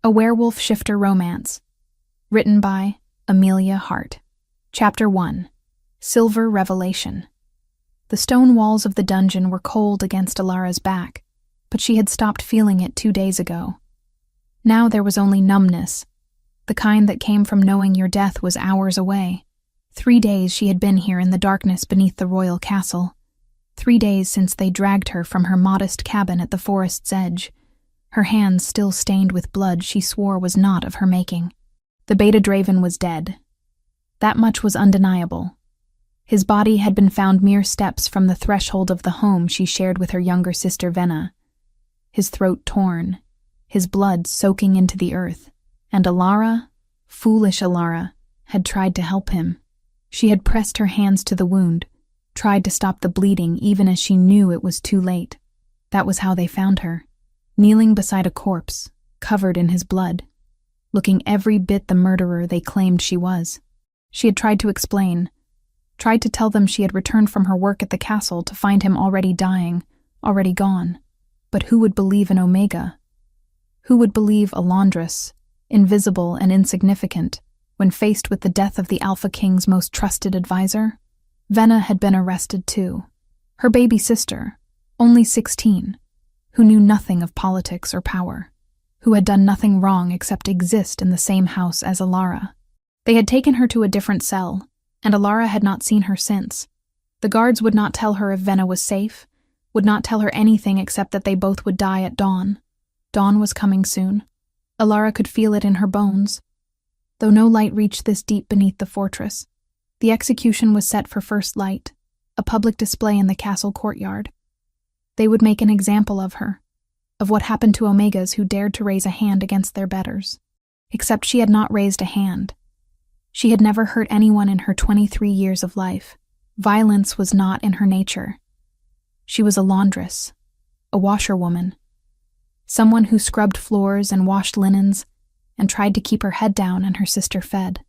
A Werewolf Shifter Romance. Written by Amelia Hart. Chapter 1. Silver Revelation. The stone walls of the dungeon were cold against Alara's back, but she had stopped feeling it 2 days ago. Now there was only numbness, the kind that came from knowing your death was hours away. 3 days she had been here in the darkness beneath the royal castle. 3 days since they dragged her from her modest cabin at the forest's edge. Her hands still stained with blood she swore was not of her making. The beta draven was dead. That much was undeniable. His body had been found mere steps from the threshold of the home she shared with her younger sister Venna. His throat torn, his blood soaking into the earth, and Alara, foolish Alara, had tried to help him. She had pressed her hands to the wound, tried to stop the bleeding even as she knew it was too late. That was how they found her, kneeling beside a corpse, covered in his blood, looking every bit the murderer they claimed she was. She had tried to explain, tried to tell them she had returned from her work at the castle to find him already dying, already gone. But who would believe in Omega? Who would believe a laundress, invisible and insignificant, when faced with the death of the Alpha King's most trusted advisor? Venna had been arrested too. Her baby sister, only 16, who knew nothing of politics or power, who had done nothing wrong except exist in the same house as Alara. They had taken her to a different cell, and Alara had not seen her since. The guards would not tell her if Venna was safe, would not tell her anything except that they both would die at dawn. Dawn was coming soon. Alara could feel it in her bones. Though no light reached this deep beneath the fortress, the execution was set for first light, a public display in the castle courtyard. They would make an example of her, of what happened to Omegas who dared to raise a hand against their betters. Except she had not raised a hand. She had never hurt anyone in her 23 years of life. Violence was not in her nature. She was a laundress, a washerwoman, someone who scrubbed floors and washed linens and tried to keep her head down and her sister fed.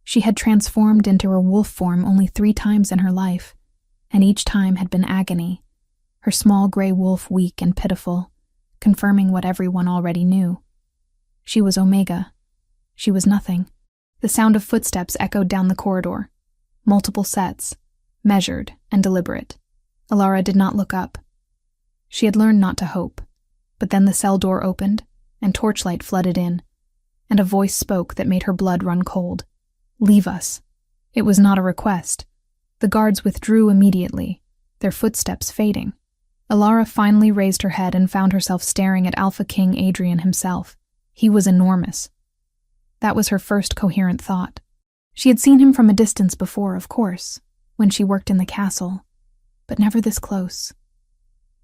She had transformed into her wolf form only 3 times in her life, and each time had been agony. Her small gray wolf weak and pitiful, confirming what everyone already knew. She was Omega. She was nothing. The sound of footsteps echoed down the corridor. Multiple sets, measured and deliberate. Alara did not look up. She had learned not to hope, but then the cell door opened, and torchlight flooded in, and a voice spoke that made her blood run cold. "Leave us." It was not a request. The guards withdrew immediately, their footsteps fading. Alara finally raised her head and found herself staring at Alpha King Adrian himself. He was enormous. That was her first coherent thought. She had seen him from a distance before, of course, when she worked in the castle, but never this close.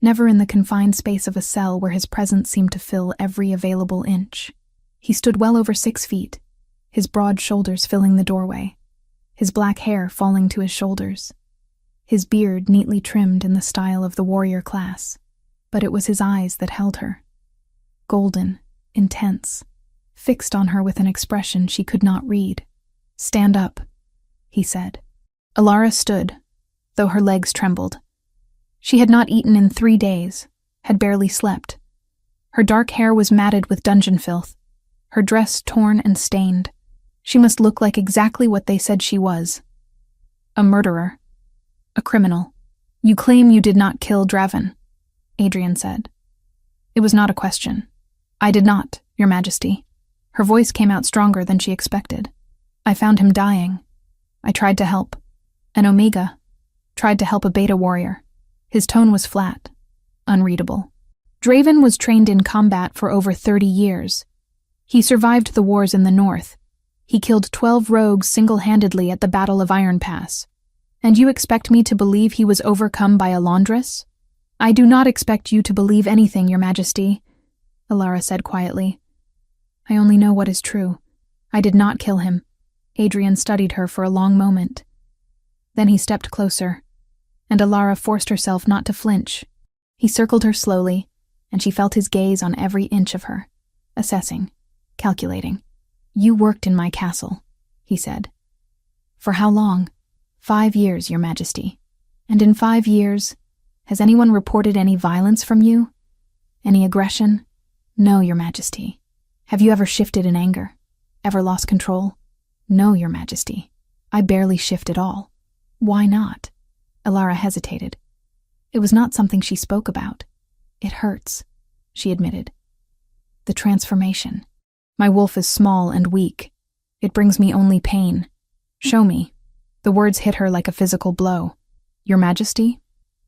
Never in the confined space of a cell where his presence seemed to fill every available inch. He stood well over 6 feet, his broad shoulders filling the doorway, his black hair falling to his shoulders, his beard neatly trimmed in the style of the warrior class, but it was his eyes that held her. Golden, intense, fixed on her with an expression she could not read. "Stand up," he said. Alara stood, though her legs trembled. She had not eaten in 3 days, had barely slept. Her dark hair was matted with dungeon filth, her dress torn and stained. She must look like exactly what they said she was. A murderer. A criminal. "You claim you did not kill Draven," Adrian said. It was not a question. "I did not, Your Majesty." Her voice came out stronger than she expected. "I found him dying. I tried to help. An Omega. Tried to help a beta warrior." His tone was flat, unreadable. Draven was trained in combat for over 30 years. He survived the wars in the north. He killed 12 rogues single-handedly at the Battle of Iron Pass. And you expect me to believe he was overcome by a laundress? "I do not expect you to believe anything, Your Majesty," Alara said quietly. "I only know what is true. I did not kill him." Adrian studied her for a long moment. Then he stepped closer, and Alara forced herself not to flinch. He circled her slowly, and she felt his gaze on every inch of her, assessing, calculating. "You worked in my castle," he said. "For how long?" 5 years, Your Majesty. And in 5 years, has anyone reported any violence from you? Any aggression? No, Your Majesty. Have you ever shifted in anger? Ever lost control? No, Your Majesty. I barely shift at all. Why not? Elara hesitated. It was not something she spoke about. It hurts, she admitted. The transformation. My wolf is small and weak. It brings me only pain. Show me. The words hit her like a physical blow. Your Majesty?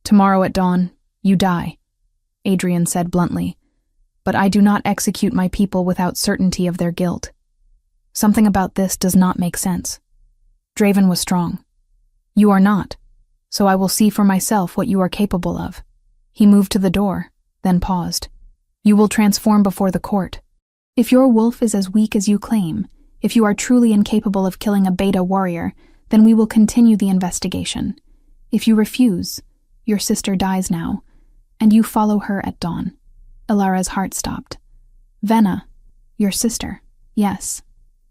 Tomorrow at dawn, you die, Adrian said bluntly. But I do not execute my people without certainty of their guilt. Something about this does not make sense. Draven was strong. You are not, so I will see for myself what you are capable of. He moved to the door, then paused. You will transform before the court. If your wolf is as weak as you claim, if you are truly incapable of killing a beta warrior, then we will continue the investigation. If you refuse, your sister dies now, and you follow her at dawn. Elara's heart stopped. Venna, your sister, yes.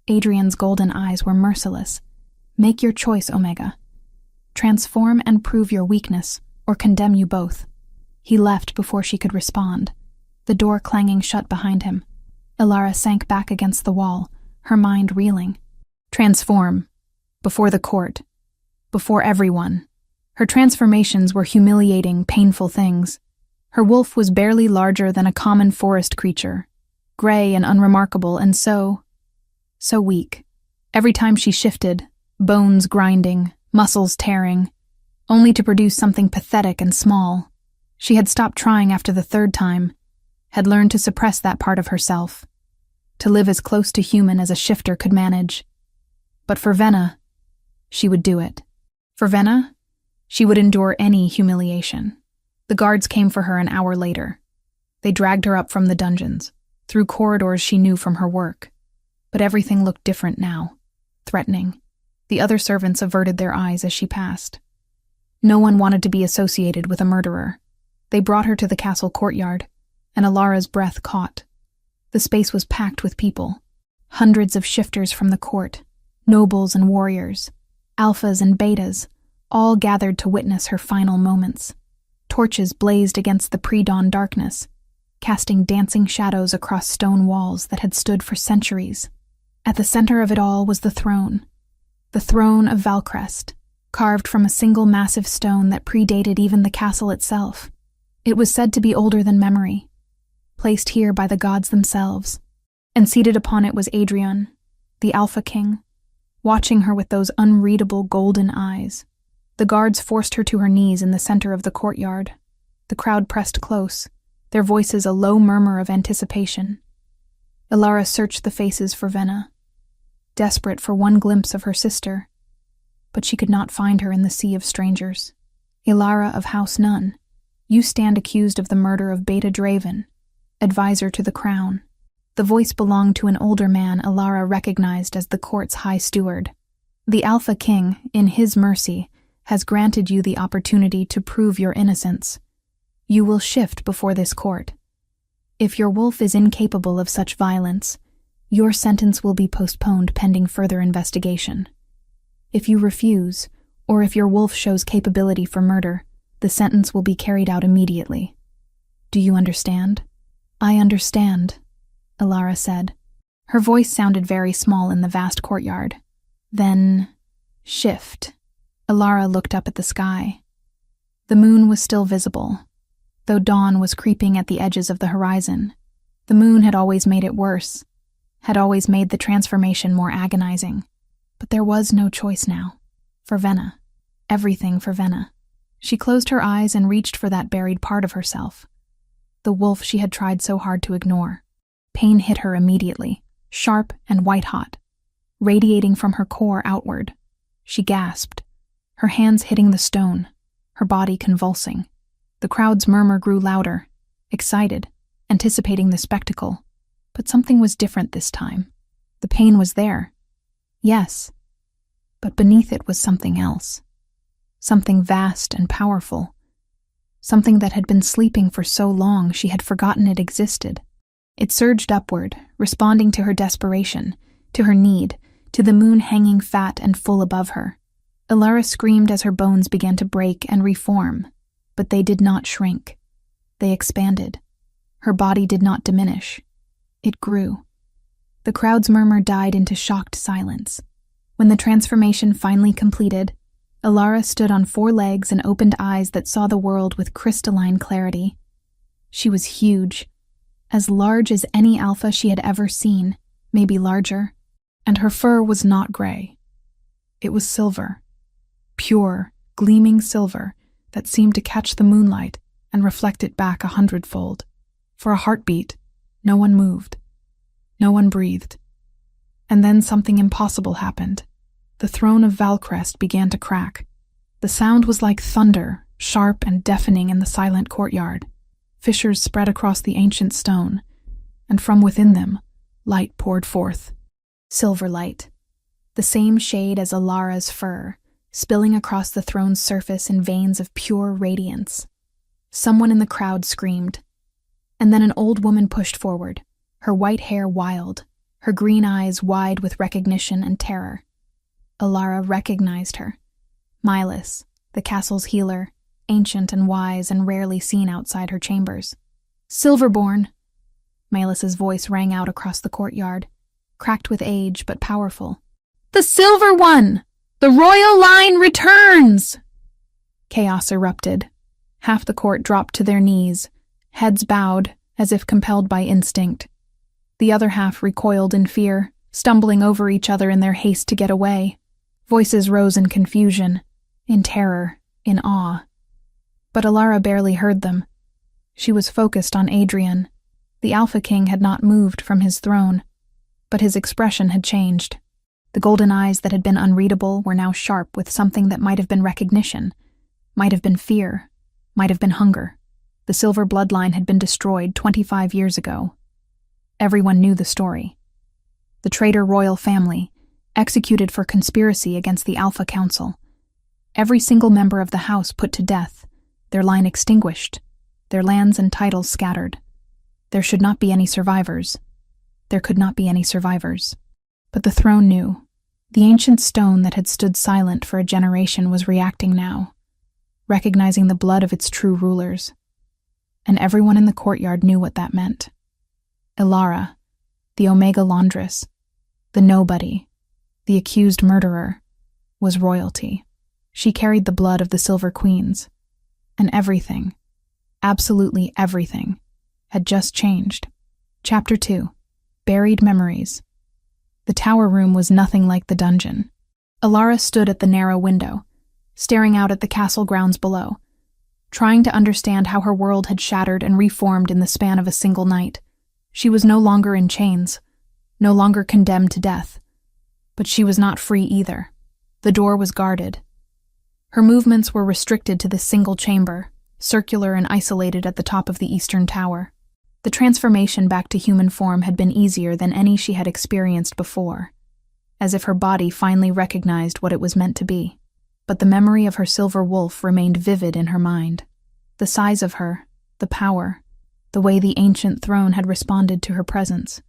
Adrian's golden eyes were merciless. Make your choice, Omega. Transform and prove your weakness, or condemn you both. He left before she could respond, the door clanging shut behind him. Elara sank back against the wall, her mind reeling. Transform. Before the court. Before everyone. Her transformations were humiliating, painful things. Her wolf was barely larger than a common forest creature, gray and unremarkable, and so weak. Every time she shifted, bones grinding, muscles tearing, only to produce something pathetic and small. She had stopped trying after the third time, had learned to suppress that part of herself, to live as close to human as a shifter could manage. But for Venna, she would do it. For Venna, she would endure any humiliation. The guards came for her an hour later. They dragged her up from the dungeons, through corridors she knew from her work. But everything looked different now, threatening. The other servants averted their eyes as she passed. No one wanted to be associated with a murderer. They brought her to the castle courtyard, and Elara's breath caught. The space was packed with people. Hundreds of shifters from the court, nobles and warriors, alphas and betas, all gathered to witness her final moments. Torches blazed against the pre-dawn darkness, casting dancing shadows across stone walls that had stood for centuries. At the center of it all was the throne of Valcrest, carved from a single massive stone that predated even the castle itself. It was said to be older than memory, placed here by the gods themselves, and seated upon it was Adrian, the Alpha King, watching her with those unreadable golden eyes. The guards forced her to her knees in the center of the courtyard. The crowd pressed close, their voices a low murmur of anticipation. Elara searched the faces for Venna, desperate for one glimpse of her sister, but she could not find her in the sea of strangers. Elara of House Nun, you stand accused of the murder of Beta Draven, advisor to the crown. The voice belonged to an older man Elara recognized as the court's high steward. The Alpha King, in his mercy, has granted you the opportunity to prove your innocence. You will shift before this court. If your wolf is incapable of such violence, your sentence will be postponed pending further investigation. If you refuse, or if your wolf shows capability for murder, the sentence will be carried out immediately. Do you understand? I understand, Elara said. Her voice sounded very small in the vast courtyard. Then, shift. Elara looked up at the sky. The moon was still visible, though dawn was creeping at the edges of the horizon. The moon had always made it worse, had always made the transformation more agonizing. But there was no choice now. For Venna. Everything for Venna. She closed her eyes and reached for that buried part of herself. The wolf she had tried so hard to ignore. Pain hit her immediately, sharp and white-hot, radiating from her core outward. She gasped, her hands hitting the stone, her body convulsing. The crowd's murmur grew louder, excited, anticipating the spectacle. But something was different this time. The pain was there. Yes, but beneath it was something else. Something vast and powerful. Something that had been sleeping for so long she had forgotten it existed. It surged upward, responding to her desperation, to her need, to the moon hanging fat and full above her. Elara screamed as her bones began to break and reform, but they did not shrink. They expanded. Her body did not diminish. It grew. The crowd's murmur died into shocked silence. When the transformation finally completed, Alara stood on 4 legs and opened eyes that saw the world with crystalline clarity. She was huge, as large as any alpha she had ever seen, maybe larger, and her fur was not gray. It was silver, pure, gleaming silver that seemed to catch the moonlight and reflect it back 100-fold. For a heartbeat, no one moved. No one breathed. And then something impossible happened. The throne of Valcrest began to crack. The sound was like thunder, sharp and deafening in the silent courtyard. Fissures spread across the ancient stone, and from within them, light poured forth. Silver light, the same shade as Alara's fur, spilling across the throne's surface in veins of pure radiance. Someone in the crowd screamed, and then an old woman pushed forward, her white hair wild, her green eyes wide with recognition and terror. Alara recognized her. Milas, the castle's healer, ancient and wise and rarely seen outside her chambers. Silverborn! Milas's voice rang out across the courtyard, cracked with age but powerful. The Silver One! The royal line returns! Chaos erupted. Half the court dropped to their knees, heads bowed as if compelled by instinct. The other half recoiled in fear, stumbling over each other in their haste to get away. Voices rose in confusion, in terror, in awe. But Alara barely heard them. She was focused on Adrian. The Alpha King had not moved from his throne, but his expression had changed. The golden eyes that had been unreadable were now sharp with something that might have been recognition, might have been fear, might have been hunger. The silver bloodline had been destroyed 25 years ago. Everyone knew the story. The traitor royal family, executed for conspiracy against the Alpha Council. Every single member of the house put to death, their line extinguished, their lands and titles scattered. There should not be any survivors. There could not be any survivors. But the throne knew. The ancient stone that had stood silent for a generation was reacting now, recognizing the blood of its true rulers. And everyone in the courtyard knew what that meant. Alara, the Omega Laundress, the nobody, the accused murderer, was royalty. She carried the blood of the Silver Queens. And everything, absolutely everything, had just changed. Chapter 2. Buried Memories. The tower room was nothing like the dungeon. Alara stood at the narrow window, staring out at the castle grounds below, trying to understand how her world had shattered and reformed in the span of a single night. She was no longer in chains, no longer condemned to death. But she was not free either. The door was guarded. Her movements were restricted to this single chamber, circular and isolated at the top of the eastern tower. The transformation back to human form had been easier than any she had experienced before, as if her body finally recognized what it was meant to be. But the memory of her silver wolf remained vivid in her mind. The size of her, the power, the way the ancient throne had responded to her presence.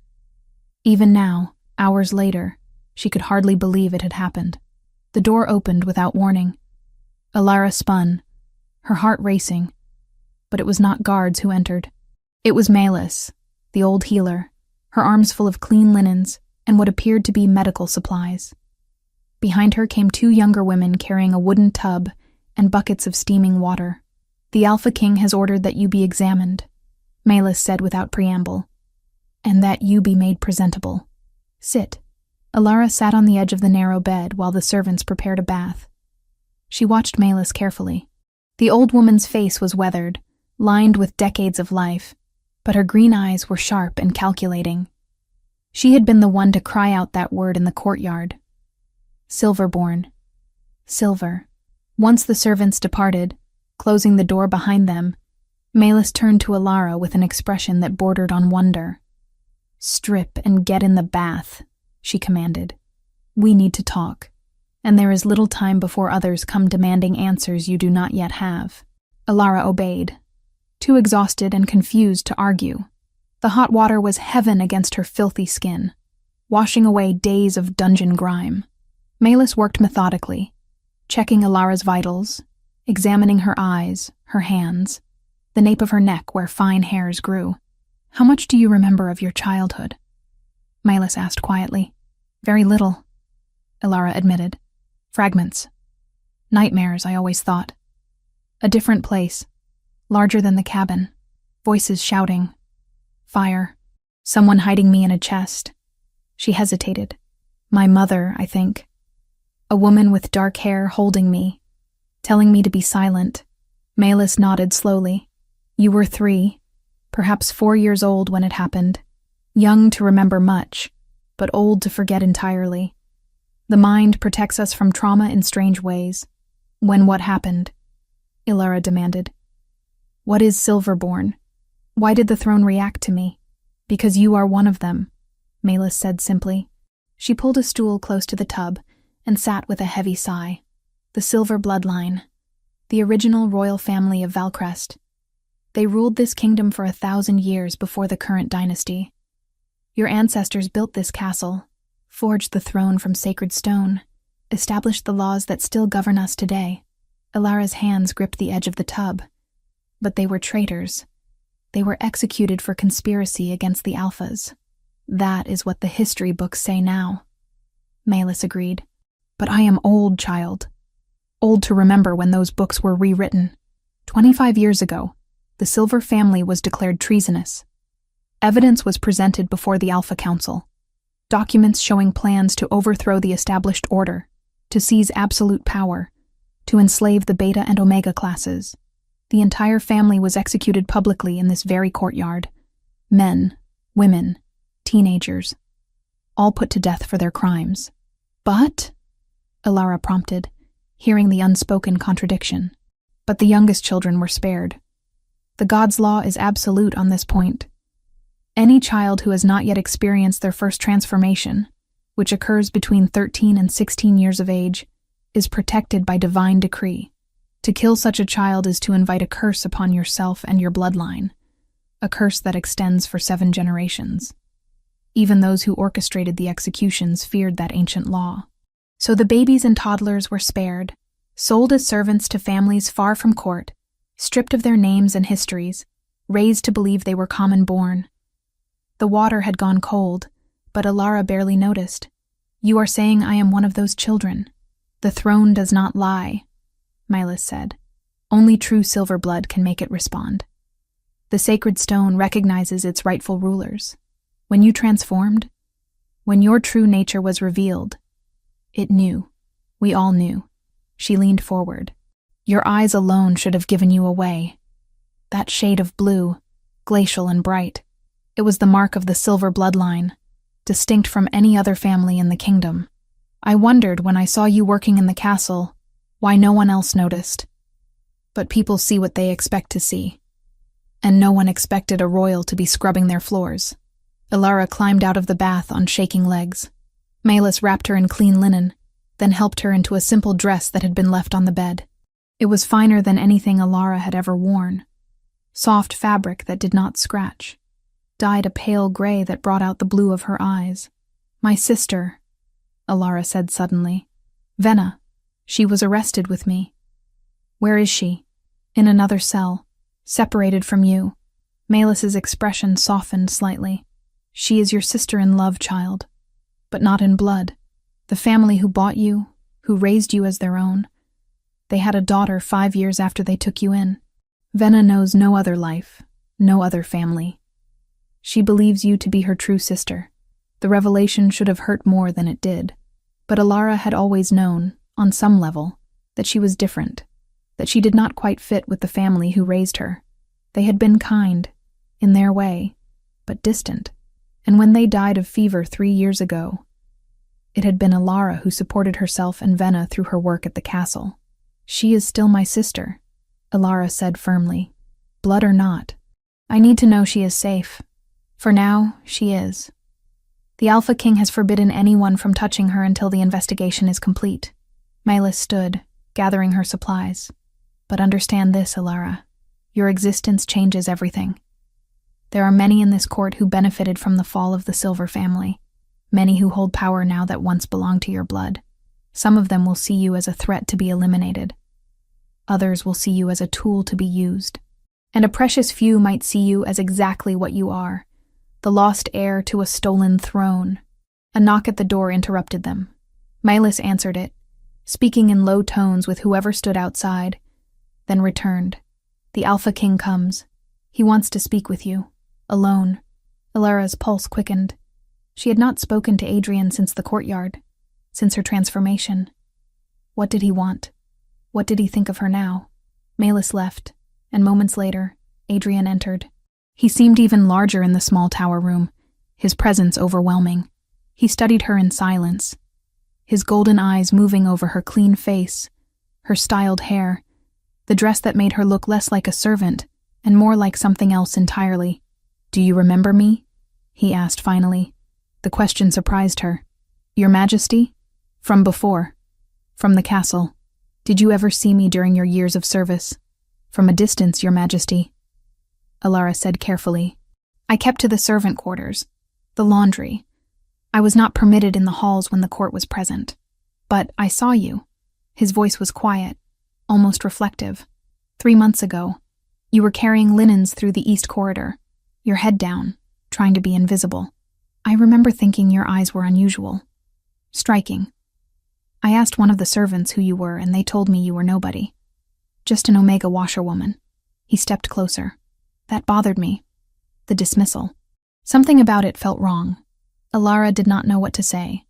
Even now, hours later, she could hardly believe it had happened. The door opened without warning. Alara spun, her heart racing, but it was not guards who entered. It was Milas, the old healer, her arms full of clean linens and what appeared to be medical supplies. Behind her came 2 younger women carrying a wooden tub and buckets of steaming water. The Alpha King has ordered that you be examined, Milas said without preamble, and that you be made presentable. Sit. Alara sat on the edge of the narrow bed while the servants prepared a bath. She watched Milas carefully. The old woman's face was weathered, lined with decades of life, but her green eyes were sharp and calculating. She had been the one to cry out that word in the courtyard. Silverborn. Silver. Once the servants departed, closing the door behind them, Milas turned to Alara with an expression that bordered on wonder. Strip and get in the bath, she commanded. We need to talk, and there is little time before others come demanding answers you do not yet have. Alara obeyed, too exhausted and confused to argue. The hot water was heaven against her filthy skin, washing away days of dungeon grime. Milas worked methodically, checking Alara's vitals, examining her eyes, her hands, the nape of her neck where fine hairs grew. How much do you remember of your childhood? Milas asked quietly. Very little, Ilara admitted. Fragments. Nightmares, I always thought. A different place, larger than the cabin. Voices shouting. Fire. Someone hiding me in a chest. She hesitated. My mother, I think. A woman with dark hair holding me, telling me to be silent. Milas nodded slowly. You were 3, perhaps 4 years old when it happened. Young to remember much, but old to forget entirely. The mind protects us from trauma in strange ways. When what happened? Ilara demanded. What is Silverborn? Why did the throne react to me? Because you are one of them, Milas said simply. She pulled a stool close to the tub and sat with a heavy sigh. The Silver bloodline. The original royal family of Valcrest. They ruled this kingdom for 1,000 years before the current dynasty. Your ancestors built this castle, forged the throne from sacred stone, established the laws that still govern us today. Ilara's hands gripped the edge of the tub. But they were traitors. They were executed for conspiracy against the Alphas. That is what the history books say now. Milas agreed. But I am old, child. Old to remember when those books were rewritten. 25 years ago, the Silver family was declared treasonous. Evidence was presented before the Alpha Council. Documents showing plans to overthrow the established order, to seize absolute power, to enslave the Beta and Omega classes. The entire family was executed publicly in this very courtyard. Men, women, teenagers, all put to death for their crimes. But, Ilara prompted, hearing the unspoken contradiction. But the youngest children were spared. The God's law is absolute on this point. Any child who has not yet experienced their first transformation, which occurs between 13 and 16 years of age, is protected by divine decree. To kill such a child is to invite a curse upon yourself and your bloodline, a curse that extends for 7 generations. Even those who orchestrated the executions feared that ancient law. So the babies and toddlers were spared, sold as servants to families far from court, stripped of their names and histories, raised to believe they were common-born. The water had gone cold, but Ilara barely noticed. You are saying I am one of those children. The throne does not lie, Milas said. Only true silver blood can make it respond. The sacred stone recognizes its rightful rulers. When you transformed, when your true nature was revealed, it knew. We all knew. She leaned forward. Your eyes alone should have given you away. That shade of blue, glacial and bright. It was the mark of the Silver bloodline, distinct from any other family in the kingdom. I wondered when I saw you working in the castle why no one else noticed. But people see what they expect to see. And no one expected a royal to be scrubbing their floors. Ilara climbed out of the bath on shaking legs. Milas wrapped her in clean linen, then helped her into a simple dress that had been left on the bed. It was finer than anything Ilara had ever worn. Soft fabric that did not scratch. Dyed a pale gray that brought out the blue of her eyes. My sister, Ilara said suddenly. Venna. She was arrested with me. Where is she? In another cell, separated from you. Milas's expression softened slightly. She is your sister in love, child, but not in blood. The family who bought you, who raised you as their own. They had a daughter 5 years after they took you in. Venna knows no other life, no other family. She believes you to be her true sister. The revelation should have hurt more than it did. But Ilara had always known, on some level, that she was different, that she did not quite fit with the family who raised her. They had been kind, in their way, but distant. And when they died of fever 3 years ago, it had been Ilara who supported herself and Venna through her work at the castle. She is still my sister, Ilara said firmly. Blood or not, I need to know she is safe. For now, she is. The Alpha King has forbidden anyone from touching her until the investigation is complete. Milas stood, gathering her supplies. But understand this, Ilara. Your existence changes everything. There are many in this court who benefited from the fall of the Silver family. Many who hold power now that once belonged to your blood. Some of them will see you as a threat to be eliminated. Others will see you as a tool to be used. And a precious few might see you as exactly what you are, the lost heir to a stolen throne, A knock at the door interrupted them. Melis answered it, speaking in low tones with whoever stood outside, then returned. "The Alpha King comes. He wants to speak with you. Alone." Ilara's pulse quickened. She had not spoken to Adrian since the courtyard, since her transformation. What did he want? What did he think of her now? Melis left, and moments later, Adrian entered. He seemed even larger in the small tower room, his presence overwhelming. He studied her in silence, his golden eyes moving over her clean face, her styled hair, the dress that made her look less like a servant and more like something else entirely. "Do you remember me?" he asked finally. The question surprised her. "Your Majesty?" "From before. From the castle. Did you ever see me during your years of service?" "From a distance, Your Majesty," Ilara said carefully. "I kept to the servant quarters, the laundry. I was not permitted in the halls when the court was present. But I saw you." His voice was quiet, almost reflective. 3 months ago, you were carrying linens through the east corridor, your head down, trying to be invisible. I remember thinking your eyes were unusual. Striking. I asked one of the servants who you were, and they told me you were nobody. Just an Omega washerwoman. He stepped closer. That bothered me. The dismissal. Something about it felt wrong. Ilara did not know what to say.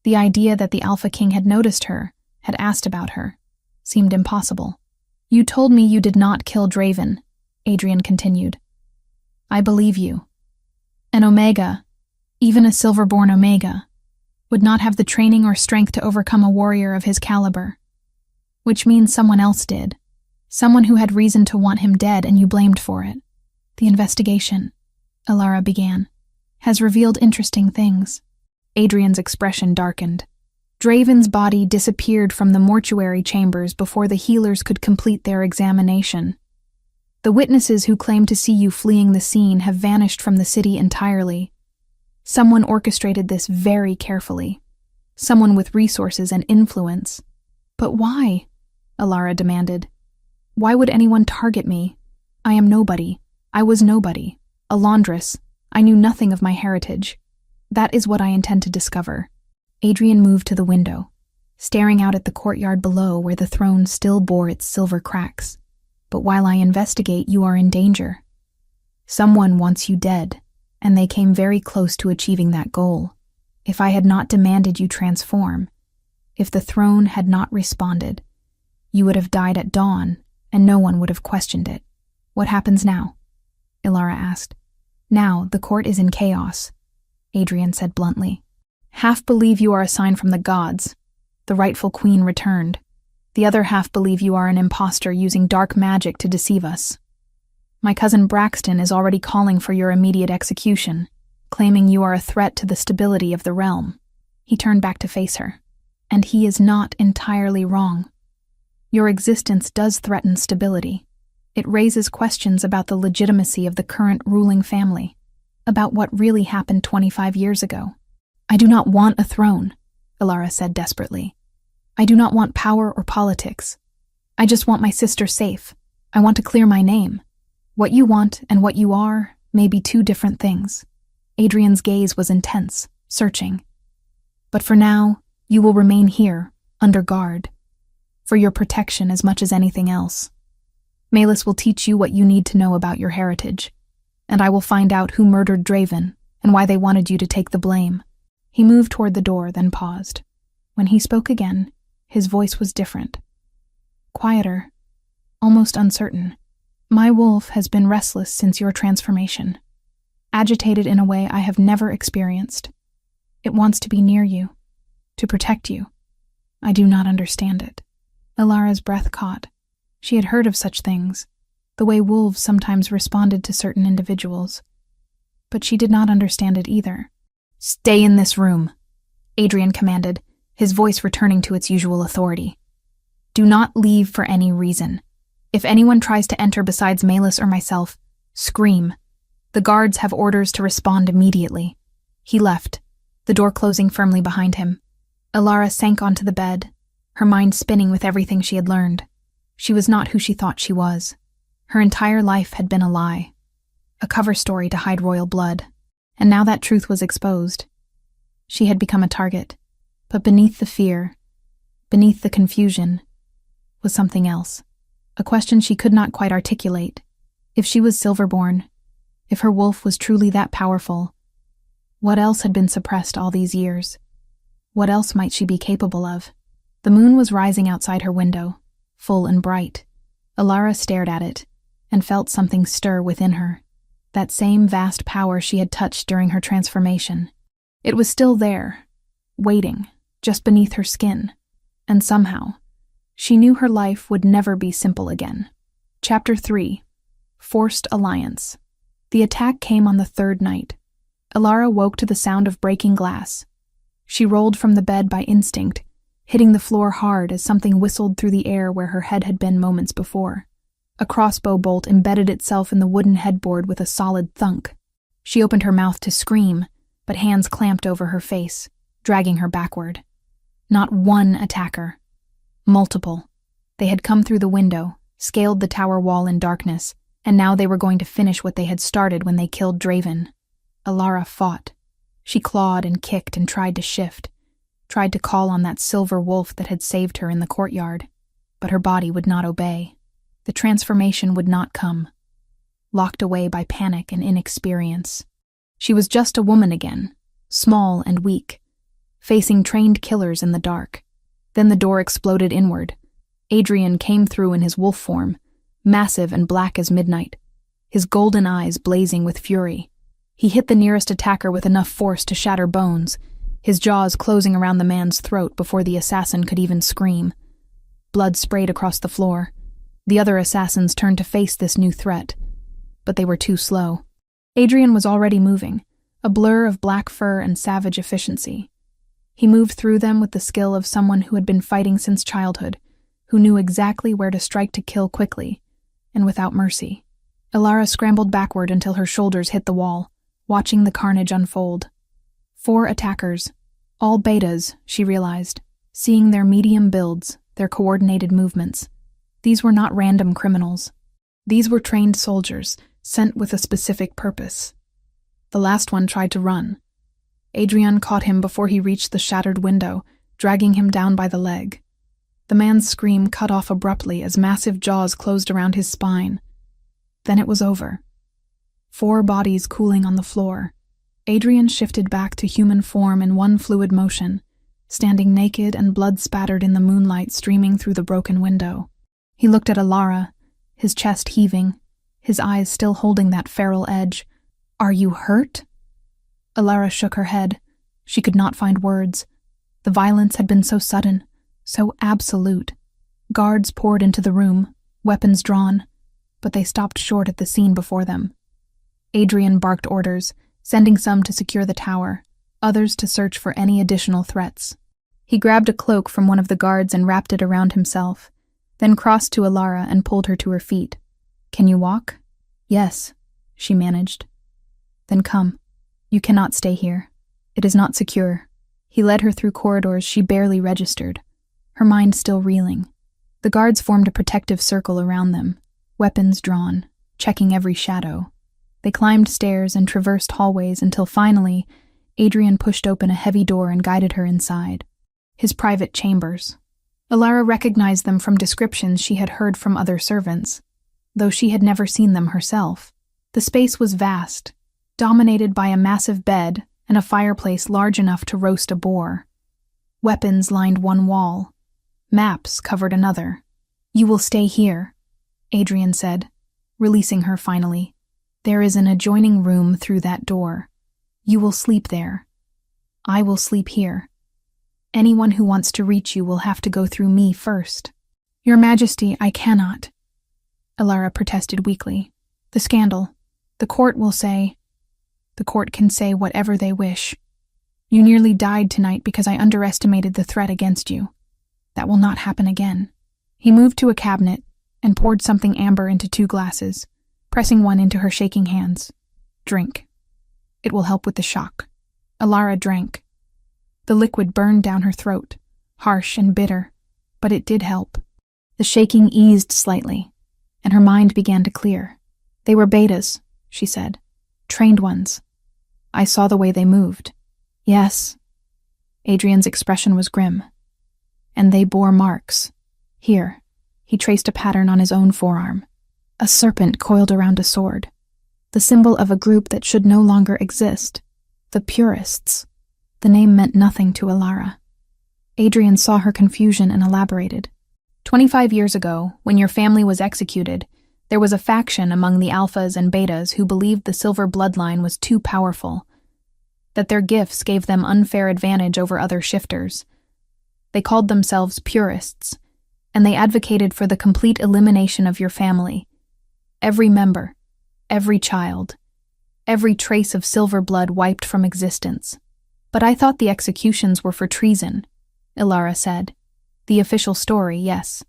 The idea that the Alpha King had noticed her, had asked about her, seemed impossible. "You told me you did not kill Draven," Adrian continued. "I believe you. An Omega, even a Silverborn Omega, would not have the training or strength to overcome a warrior of his caliber. Which means someone else did. Someone who had reason to want him dead and you blamed for it. The investigation," Ilara began, "has revealed interesting things." Adrian's expression darkened. Draven's body disappeared from the mortuary chambers before the healers could complete their examination. The witnesses who claimed to see you fleeing the scene have vanished from the city entirely. Someone orchestrated this very carefully. Someone with resources and influence. "But why?" Ilara demanded. "Why would anyone target me? I am nobody. I was nobody. A laundress. I knew nothing of my heritage. That is what I intend to discover." Adrian moved to the window, staring out at the courtyard below where the throne still bore its silver cracks. "But while I investigate, you are in danger. Someone wants you dead, and they came very close to achieving that goal. If I had not demanded you transform, if the throne had not responded, you would have died at dawn, and no one would have questioned it." "What happens now?" Ilara asked. "Now, the court is in chaos," Adrian said bluntly. "Half believe you are a sign from the gods. The rightful queen returned. The other half believe you are an impostor using dark magic to deceive us. My cousin Braxton is already calling for your immediate execution, claiming you are a threat to the stability of the realm." He turned back to face her. "And he is not entirely wrong. Your existence does threaten stability. It raises questions about the legitimacy of the current ruling family, about what really happened 25 years ago." "I do not want a throne," Ilara said desperately. "I do not want power or politics. I just want my sister safe. I want to clear my name. What you want and what you are may be two different things." Adrian's gaze was intense, searching. "But for now, you will remain here, under guard, for your protection as much as anything else. Melis will teach you what you need to know about your heritage, and I will find out who murdered Draven and why they wanted you to take the blame." He moved toward the door, then paused. When he spoke again, his voice was different. Quieter, almost uncertain. "My wolf has been restless since your transformation, agitated in a way I have never experienced. It wants to be near you, to protect you. I do not understand it." Ilara's breath caught. She had heard of such things, the way wolves sometimes responded to certain individuals. But she did not understand it either. "Stay in this room," Adrian commanded, his voice returning to its usual authority. "Do not leave for any reason. If anyone tries to enter besides Melis or myself, scream. The guards have orders to respond immediately." He left, the door closing firmly behind him. Ilara sank onto the bed, her mind spinning with everything she had learned. She was not who she thought she was. Her entire life had been a lie, a cover story to hide royal blood, and now that truth was exposed. She She had become a target. But beneath the fear, beneath the confusion, was something else. A question she could not quite articulate. If she was Silverborn, if her wolf was truly that powerful, what else had been suppressed all these years? What else might she be capable of? The moon was rising outside her window, full and bright. Alara stared at it and felt something stir within her. That same vast power she had touched during her transformation. It was still there, waiting, just beneath her skin. And somehow, she knew her life would never be simple again. Chapter 3. Forced Alliance. The attack came on the third night. Alara woke to the sound of breaking glass. She rolled from the bed by instinct, hitting the floor hard as something whistled through the air where her head had been moments before. A crossbow bolt embedded itself in the wooden headboard with a solid thunk. She opened her mouth to scream, but hands clamped over her face, dragging her backward. Not one attacker. Multiple. They had come through the window, scaled the tower wall in darkness, and now they were going to finish what they had started when they killed Draven. Alara fought. She clawed and kicked and tried to shift, tried to call on that silver wolf that had saved her in the courtyard, but her body would not obey. The transformation would not come. Locked away by panic and inexperience. She was just a woman again, small and weak, facing trained killers in the dark. Then the door exploded inward. Adrian came through in his wolf form, massive and black as midnight, his golden eyes blazing with fury. He hit the nearest attacker with enough force to shatter bones, his jaws closing around the man's throat before the assassin could even scream. Blood sprayed across the floor. The other assassins turned to face this new threat, but they were too slow. Adrian was already moving, a blur of black fur and savage efficiency. He moved through them with the skill of someone who had been fighting since childhood, who knew exactly where to strike to kill quickly, and without mercy. Alara scrambled backward until her shoulders hit the wall, watching the carnage unfold. 4 attackers, all betas, she realized, seeing their medium builds, their coordinated movements. These were not random criminals. These were trained soldiers, sent with a specific purpose. The last one tried to run. Adrian caught him before he reached the shattered window, dragging him down by the leg. The man's scream cut off abruptly as massive jaws closed around his spine. Then it was over. 4 bodies cooling on the floor. Adrian shifted back to human form in one fluid motion, standing naked and blood-spattered in the moonlight streaming through the broken window. He looked at Alara, his chest heaving, his eyes still holding that feral edge. "Are you hurt?" Alara shook her head. She could not find words. The violence had been so sudden, so absolute. Guards poured into the room, weapons drawn, but they stopped short at the scene before them. Adrian barked orders, sending some to secure the tower, others to search for any additional threats. He grabbed a cloak from one of the guards and wrapped it around himself, then crossed to Alara and pulled her to her feet. "Can you walk?" "Yes," she managed. "Then come. You cannot stay here. It is not secure." He led her through corridors she barely registered, her mind still reeling. The guards formed a protective circle around them, weapons drawn, checking every shadow. They climbed stairs and traversed hallways until finally, Adrian pushed open a heavy door and guided her inside. His private chambers. Alara recognized them from descriptions she had heard from other servants, though she had never seen them herself. The space was vast, dominated by a massive bed and a fireplace large enough to roast a boar. Weapons lined one wall. Maps covered another. "You will stay here," Adrian said, releasing her finally. "There is an adjoining room through that door. You will sleep there. I will sleep here. Anyone who wants to reach you will have to go through me first." "Your Majesty, I cannot," Alara protested weakly. "The scandal. The court will say—" "The court can say whatever they wish. You nearly died tonight because I underestimated the threat against you. That will not happen again." He moved to a cabinet and poured something amber into 2 glasses, pressing one into her shaking hands. "Drink. It will help with the shock." Alara drank. The liquid burned down her throat, harsh and bitter, but it did help. The shaking eased slightly, and her mind began to clear. "They were betas," she said. "Trained ones. I saw the way they moved." "Yes," Adrian's expression was grim. And they bore marks. Here, he traced a pattern on his own forearm. A serpent coiled around a sword. The symbol of a group that should no longer exist. The Purists. The name meant nothing to Alara. Adrian saw her confusion and elaborated. 25 years ago, when your family was executed, there was a faction among the Alphas and Betas who believed the Silver bloodline was too powerful, that their gifts gave them unfair advantage over other shifters. They called themselves Purists, and they advocated for the complete elimination of your family. Every member, every child, every trace of Silver blood wiped from existence. But I thought the executions were for treason, Ilara said. The official story, yes.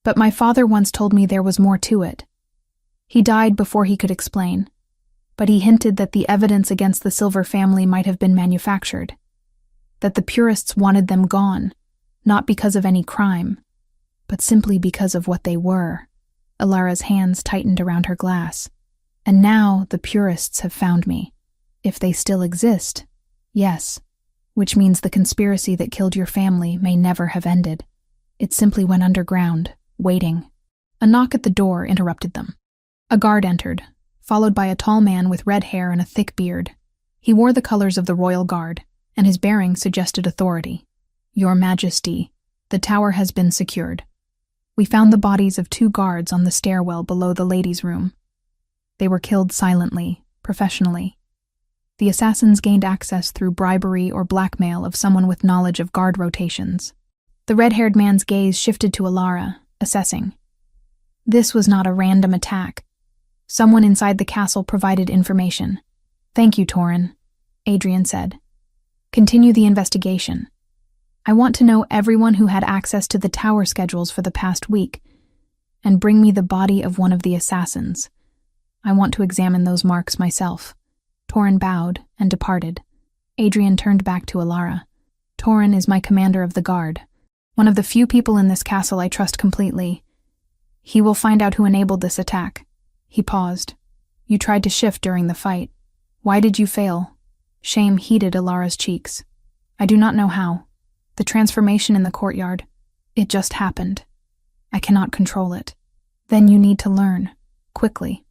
But my father once told me there was more to it. He died before he could explain, but he hinted that the evidence against the Silver family might have been manufactured, that the Purists wanted them gone, not because of any crime, but simply because of what they were. Ilara's hands tightened around her glass. And now the Purists have found me. If they still exist, yes, which means the conspiracy that killed your family may never have ended. It simply went underground, waiting. A knock at the door interrupted them. A guard entered, followed by a tall man with red hair and a thick beard. He wore the colors of the Royal Guard, and his bearing suggested authority. Your Majesty, the tower has been secured. We found the bodies of 2 guards on the stairwell below the ladies' room. They were killed silently, professionally. The assassins gained access through bribery or blackmail of someone with knowledge of guard rotations. The red-haired man's gaze shifted to Alara, assessing. This was not a random attack. Someone inside the castle provided information. Thank you, Torin, Adrian said. Continue the investigation. I want to know everyone who had access to the tower schedules for the past week, and bring me the body of one of the assassins. I want to examine those marks myself. Torin bowed and departed. Adrian turned back to Alara. Torin is my commander of the guard, one of the few people in this castle I trust completely. He will find out who enabled this attack. He paused. You tried to shift during the fight. Why did you fail? Shame heated Alara's cheeks. I do not know how. The transformation in the courtyard. It just happened. I cannot control it. Then you need to learn. Quickly.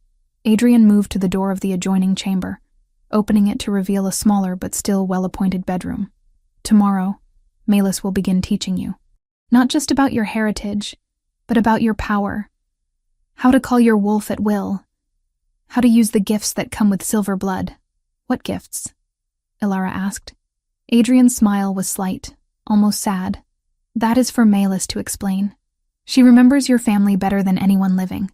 Adrian moved to the door of the adjoining chamber, opening it to reveal a smaller but still well-appointed bedroom. Tomorrow, Malus will begin teaching you. Not just about your heritage, but about your power. How to call your wolf at will. How to use the gifts that come with Silver blood. What gifts? Ilara asked. Adrian's smile was slight, almost sad. That is for Malus to explain. She remembers your family better than anyone living.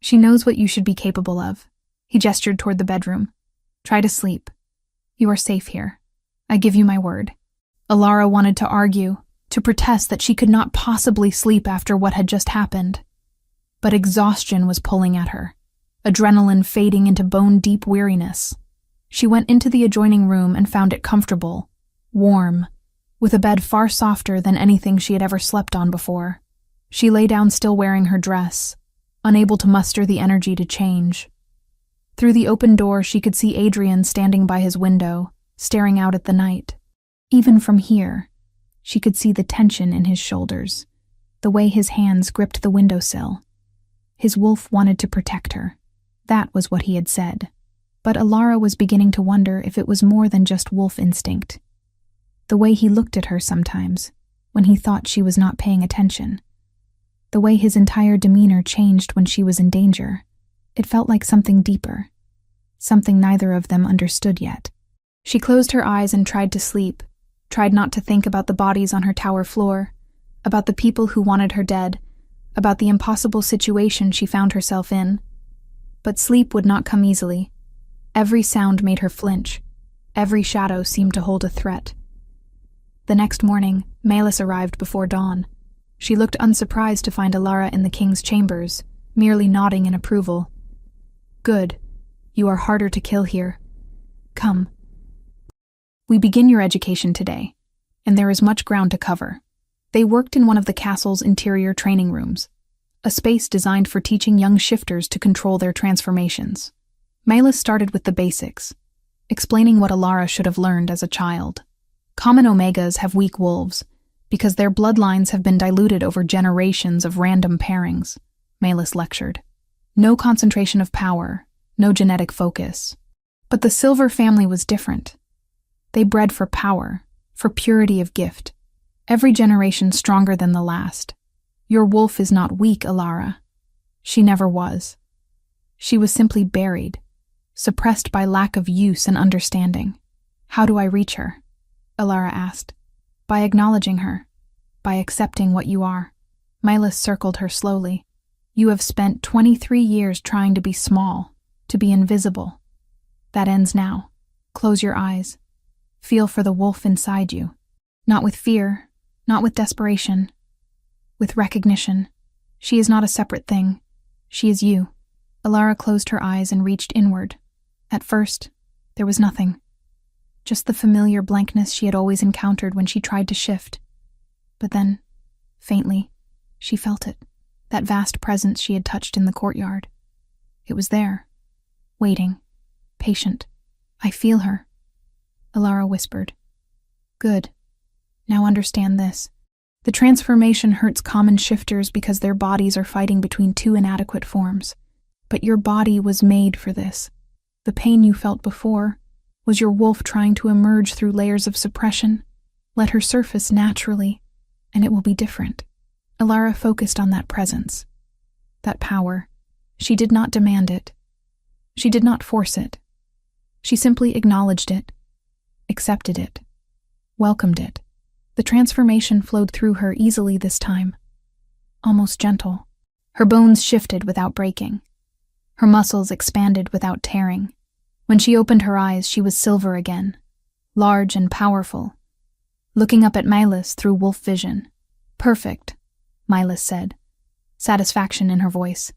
She knows what you should be capable of. He gestured toward the bedroom. Try to sleep. You are safe here. I give you my word. Ilara wanted to argue, to protest that she could not possibly sleep after what had just happened. But exhaustion was pulling at her, adrenaline fading into bone-deep weariness. She went into the adjoining room and found it comfortable, warm, with a bed far softer than anything she had ever slept on before. She lay down still wearing her dress, unable to muster the energy to change. Through the open door she could see Adrian standing by his window, staring out at the night. Even from here, she could see the tension in his shoulders, the way his hands gripped the windowsill. His wolf wanted to protect her. That was what he had said. But Ilara was beginning to wonder if it was more than just wolf instinct. The way he looked at her sometimes, when he thought she was not paying attention. The way his entire demeanor changed when she was in danger. It felt like something deeper. Something neither of them understood yet. She closed her eyes and tried to sleep, tried not to think about the bodies on her tower floor, about the people who wanted her dead, about the impossible situation she found herself in. But sleep would not come easily. Every sound made her flinch. Every shadow seemed to hold a threat. The next morning, Malus arrived before dawn. She looked unsurprised to find Ilara in the king's chambers, merely nodding in approval. Good. You are harder to kill here. Come. We begin your education today, and there is much ground to cover. They worked in one of the castle's interior training rooms, a space designed for teaching young shifters to control their transformations. Malus started with the basics, explaining what Ilara should have learned as a child. Common omegas have weak wolves because their bloodlines have been diluted over generations of random pairings, Malus lectured. No concentration of power, no genetic focus. But the Silver family was different. They bred for power, for purity of gift. Every generation stronger than the last. Your wolf is not weak, Alara. She never was. She was simply buried, suppressed by lack of use and understanding. How do I reach her? Alara asked. By acknowledging her, by accepting what you are. Malus circled her slowly. You have spent 23 years trying to be small, to be invisible. That ends now. Close your eyes. Feel for the wolf inside you. Not with fear, not with desperation. With recognition. She is not a separate thing. She is you. Alara closed her eyes and reached inward. At first, there was nothing. Just the familiar blankness she had always encountered when she tried to shift. But then, faintly, she felt it. That vast presence she had touched in the courtyard. It was there, waiting, patient. I feel her, Alara whispered. Good. Now understand this. The transformation hurts common shifters because their bodies are fighting between two inadequate forms. But your body was made for this. The pain you felt before was your wolf trying to emerge through layers of suppression. Let her surface naturally, and it will be different. Alara focused on that presence, that power. She did not demand it. She did not force it. She simply acknowledged it, accepted it, welcomed it. The transformation flowed through her easily this time, almost gentle. Her bones shifted without breaking. Her muscles expanded without tearing. When she opened her eyes, she was silver again, large and powerful, looking up at Malus through wolf vision. Perfect, Malus said, satisfaction in her voice.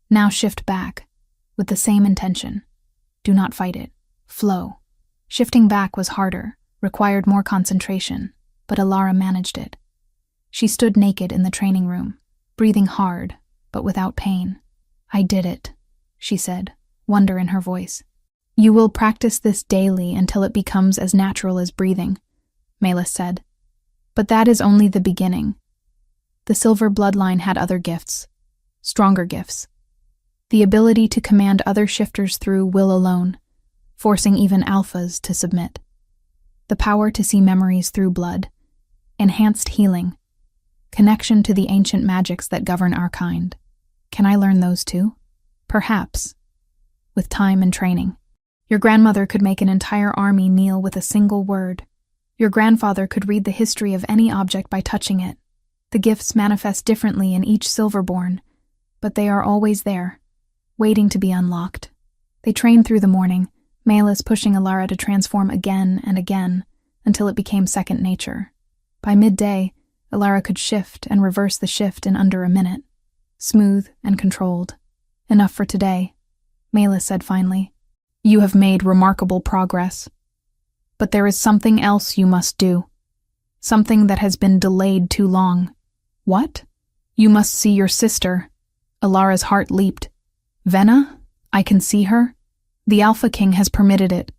Now shift back, with the same intention. Do not fight it. Flow. Shifting back was harder, required more concentration, but Alara managed it. She stood naked in the training room, breathing hard, but without pain. I did it, she said, wonder in her voice. You will practice this daily until it becomes as natural as breathing, Malus said. But that is only the beginning. The Silver bloodline had other gifts, stronger gifts. The ability to command other shifters through will alone, forcing even alphas to submit. The power to see memories through blood, enhanced healing, connection to the ancient magics that govern our kind. Can I learn those too? Perhaps, with time and training. Your grandmother could make an entire army kneel with a single word. Your grandfather could read the history of any object by touching it. The gifts manifest differently in each Silverborn, but they are always there, waiting to be unlocked. They trained through the morning, Malus pushing Alara to transform again and again until it became second nature. By midday, Alara could shift and reverse the shift in under a minute. Smooth and controlled. Enough for today, Malus said finally. You have made remarkable progress. But there is something else you must do. Something that has been delayed too long. What? You must see your sister. Alara's heart leaped. Venna? I can see her? The Alpha King has permitted it.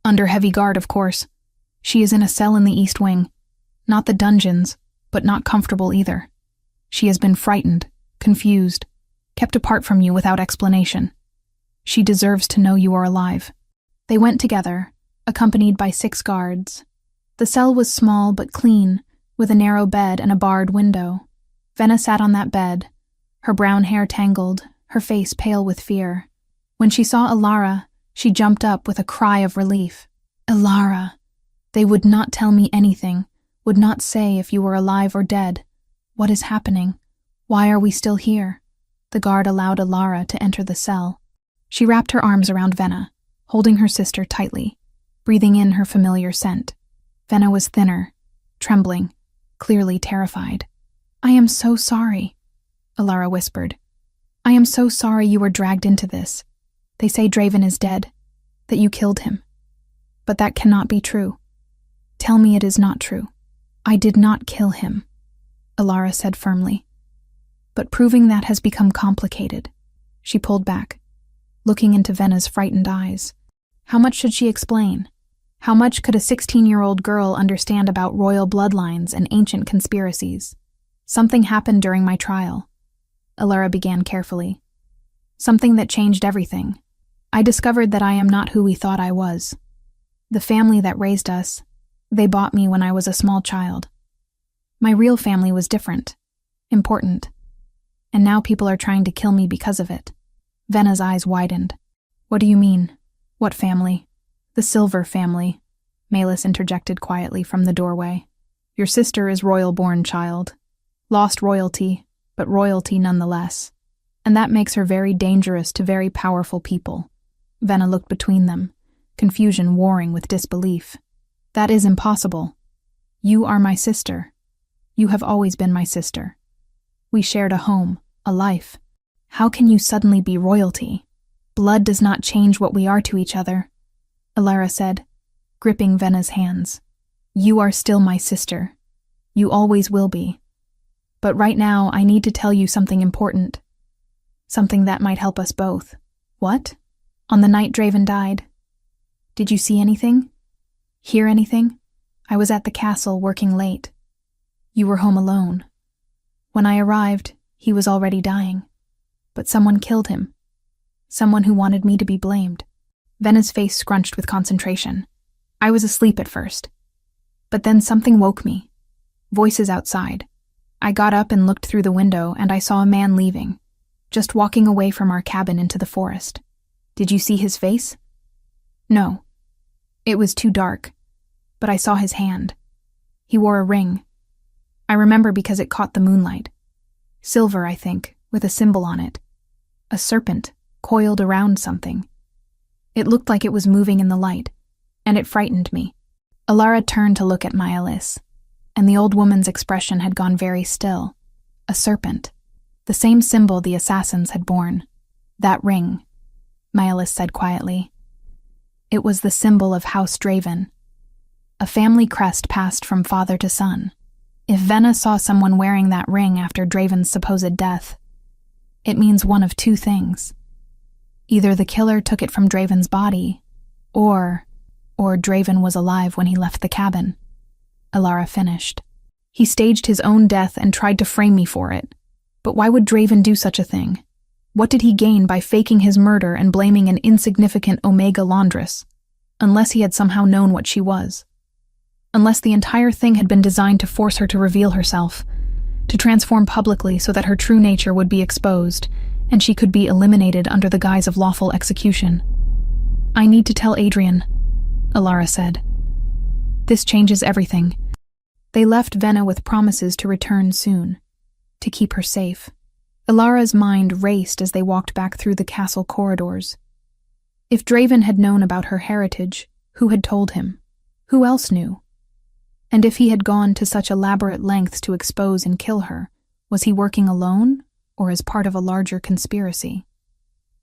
Under heavy guard, of course. She is in a cell in the East Wing. Not the dungeons, but not comfortable either. She has been frightened, confused, kept apart from you without explanation. She deserves to know you are alive. They went together, accompanied by 6 guards. The cell was small but clean, with a narrow bed and a barred window. Venna sat on that bed, her brown hair tangled, her face pale with fear. When she saw Alara, she jumped up with a cry of relief. Alara! They would not tell me anything, would not say if you were alive or dead. What is happening? Why are we still here? The guard allowed Alara to enter the cell. She wrapped her arms around Venna, holding her sister tightly, breathing in her familiar scent. Venna was thinner, trembling, clearly terrified. I am so sorry, Alara whispered. I am so sorry you were dragged into this. They say Draven is dead, that you killed him. But that cannot be true. Tell me it is not true. I did not kill him, Alara said firmly. But proving that has become complicated. She pulled back, looking into Venna's frightened eyes. How much should she explain? How much could a 16-year-old girl understand about royal bloodlines and ancient conspiracies? Something happened during my trial. Alara began carefully. Something that changed everything. I discovered that I am not who we thought I was. The family that raised us, they bought me when I was a small child. My real family was different, important, and now people are trying to kill me because of it. Venna's eyes widened. What do you mean? What family? The Silver family, Malus interjected quietly from the doorway. Your sister is royal-born, child. Lost royalty, but royalty nonetheless. And that makes her very dangerous to very powerful people. Venna looked between them, confusion warring with disbelief. That is impossible. You are my sister. You have always been my sister. We shared a home, a life. How can you suddenly be royalty? Blood does not change what we are to each other, Alara said, gripping Venna's hands. You are still my sister. You always will be. But right now, I need to tell you something important. Something that might help us both. What? On the night Draven died. Did you see anything? Hear anything? I was at the castle working late. You were home alone. When I arrived, he was already dying. But someone killed him. Someone who wanted me to be blamed. Venna's face scrunched with concentration. I was asleep at first. But then something woke me. Voices outside. I got up and looked through the window, and I saw a man leaving, just walking away from our cabin into the forest. Did you see his face? No. It was too dark, but I saw his hand. He wore a ring. I remember because it caught the moonlight. Silver, I think, with a symbol on it. A serpent, coiled around something. It looked like it was moving in the light, and it frightened me. Alara turned to look at Malus, and the old woman's expression had gone very still. A serpent. The same symbol the assassins had borne. That ring, Malus said quietly. It was the symbol of House Draven. A family crest passed from father to son. If Venna saw someone wearing that ring after Draven's supposed death, it means one of two things. Either the killer took it from Draven's body, or Draven was alive when he left the cabin. Alara finished. He staged his own death and tried to frame me for it. But why would Draven do such a thing? What did he gain by faking his murder and blaming an insignificant Omega laundress? Unless he had somehow known what she was. Unless the entire thing had been designed to force her to reveal herself, to transform publicly so that her true nature would be exposed, and she could be eliminated under the guise of lawful execution. I need to tell Adrian, Alara said. This changes everything. They left Venna with promises to return soon, to keep her safe. Alara's mind raced as they walked back through the castle corridors. If Draven had known about her heritage, who had told him? Who else knew? And if he had gone to such elaborate lengths to expose and kill her, was he working alone or as part of a larger conspiracy?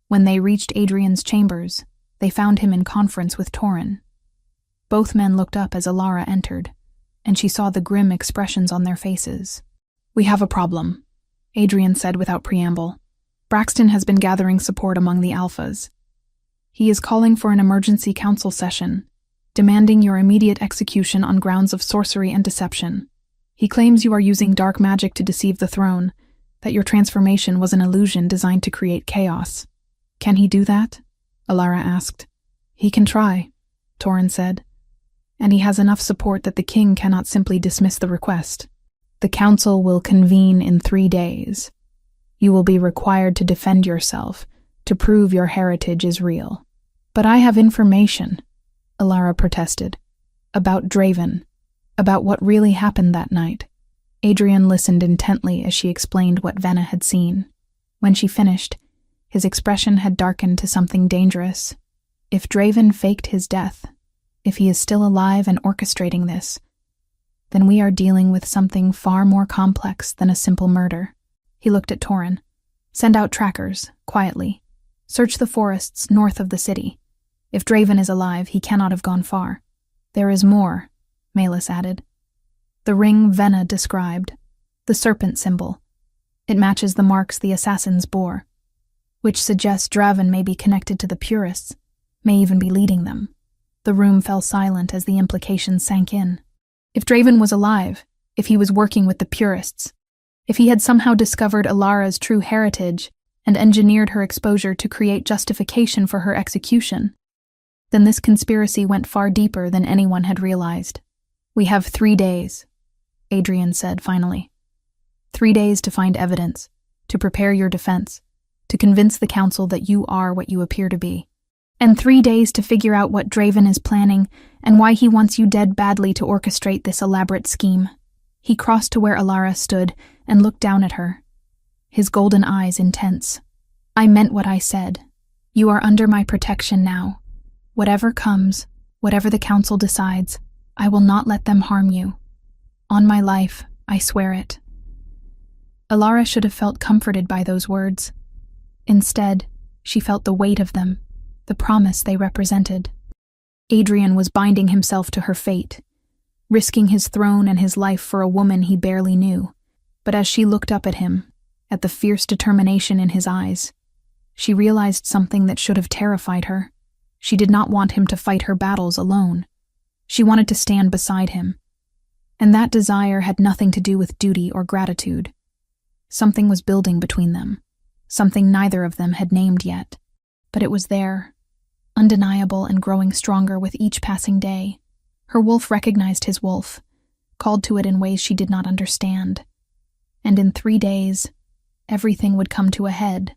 When they reached Adrian's chambers, they found him in conference with Torin. Both men looked up as Alara entered, and she saw the grim expressions on their faces. We have a problem, Adrian said without preamble. Braxton has been gathering support among the Alphas. He is calling for an emergency council session, demanding your immediate execution on grounds of sorcery and deception. He claims you are using dark magic to deceive the throne, that your transformation was an illusion designed to create chaos. Can he do that? Alara asked. He can try, Torin said. And he has enough support that the king cannot simply dismiss the request. The council will convene in 3 days. You will be required to defend yourself, to prove your heritage is real. But I have information, Alara protested, about Draven, about what really happened that night. Adrian listened intently as she explained what Venna had seen. When she finished, his expression had darkened to something dangerous. If Draven faked his death, if he is still alive and orchestrating this, then we are dealing with something far more complex than a simple murder. He looked at Torin. Send out trackers, quietly. Search the forests north of the city. If Draven is alive, he cannot have gone far. There is more, Malus added. The ring Venna described, the serpent symbol. It matches the marks the assassins bore, which suggests Draven may be connected to the Purists, may even be leading them. The room fell silent as the implications sank in. If Draven was alive, if he was working with the purists, if he had somehow discovered Alara's true heritage and engineered her exposure to create justification for her execution, then this conspiracy went far deeper than anyone had realized. "We have 3 days," Adrian said finally. 3 days to find evidence, to prepare your defense, to convince the council that you are what you appear to be. And 3 days to figure out what Draven is planning and why he wants you dead badly to orchestrate this elaborate scheme. He crossed to where Alara stood and looked down at her, his golden eyes intense. "I meant what I said. You are under my protection now. Whatever comes, whatever the council decides, I will not let them harm you. On my life, I swear it." Alara should have felt comforted by those words. Instead, she felt the weight of them, the promise they represented. Adrian was binding himself to her fate, risking his throne and his life for a woman he barely knew. But as she looked up at him, at the fierce determination in his eyes, she realized something that should have terrified her. She did not want him to fight her battles alone. She wanted to stand beside him. And that desire had nothing to do with duty or gratitude. Something was building between them, something neither of them had named yet. But it was there, undeniable and growing stronger with each passing day. Her wolf recognized his wolf, called to it in ways she did not understand. And in 3 days, everything would come to a head.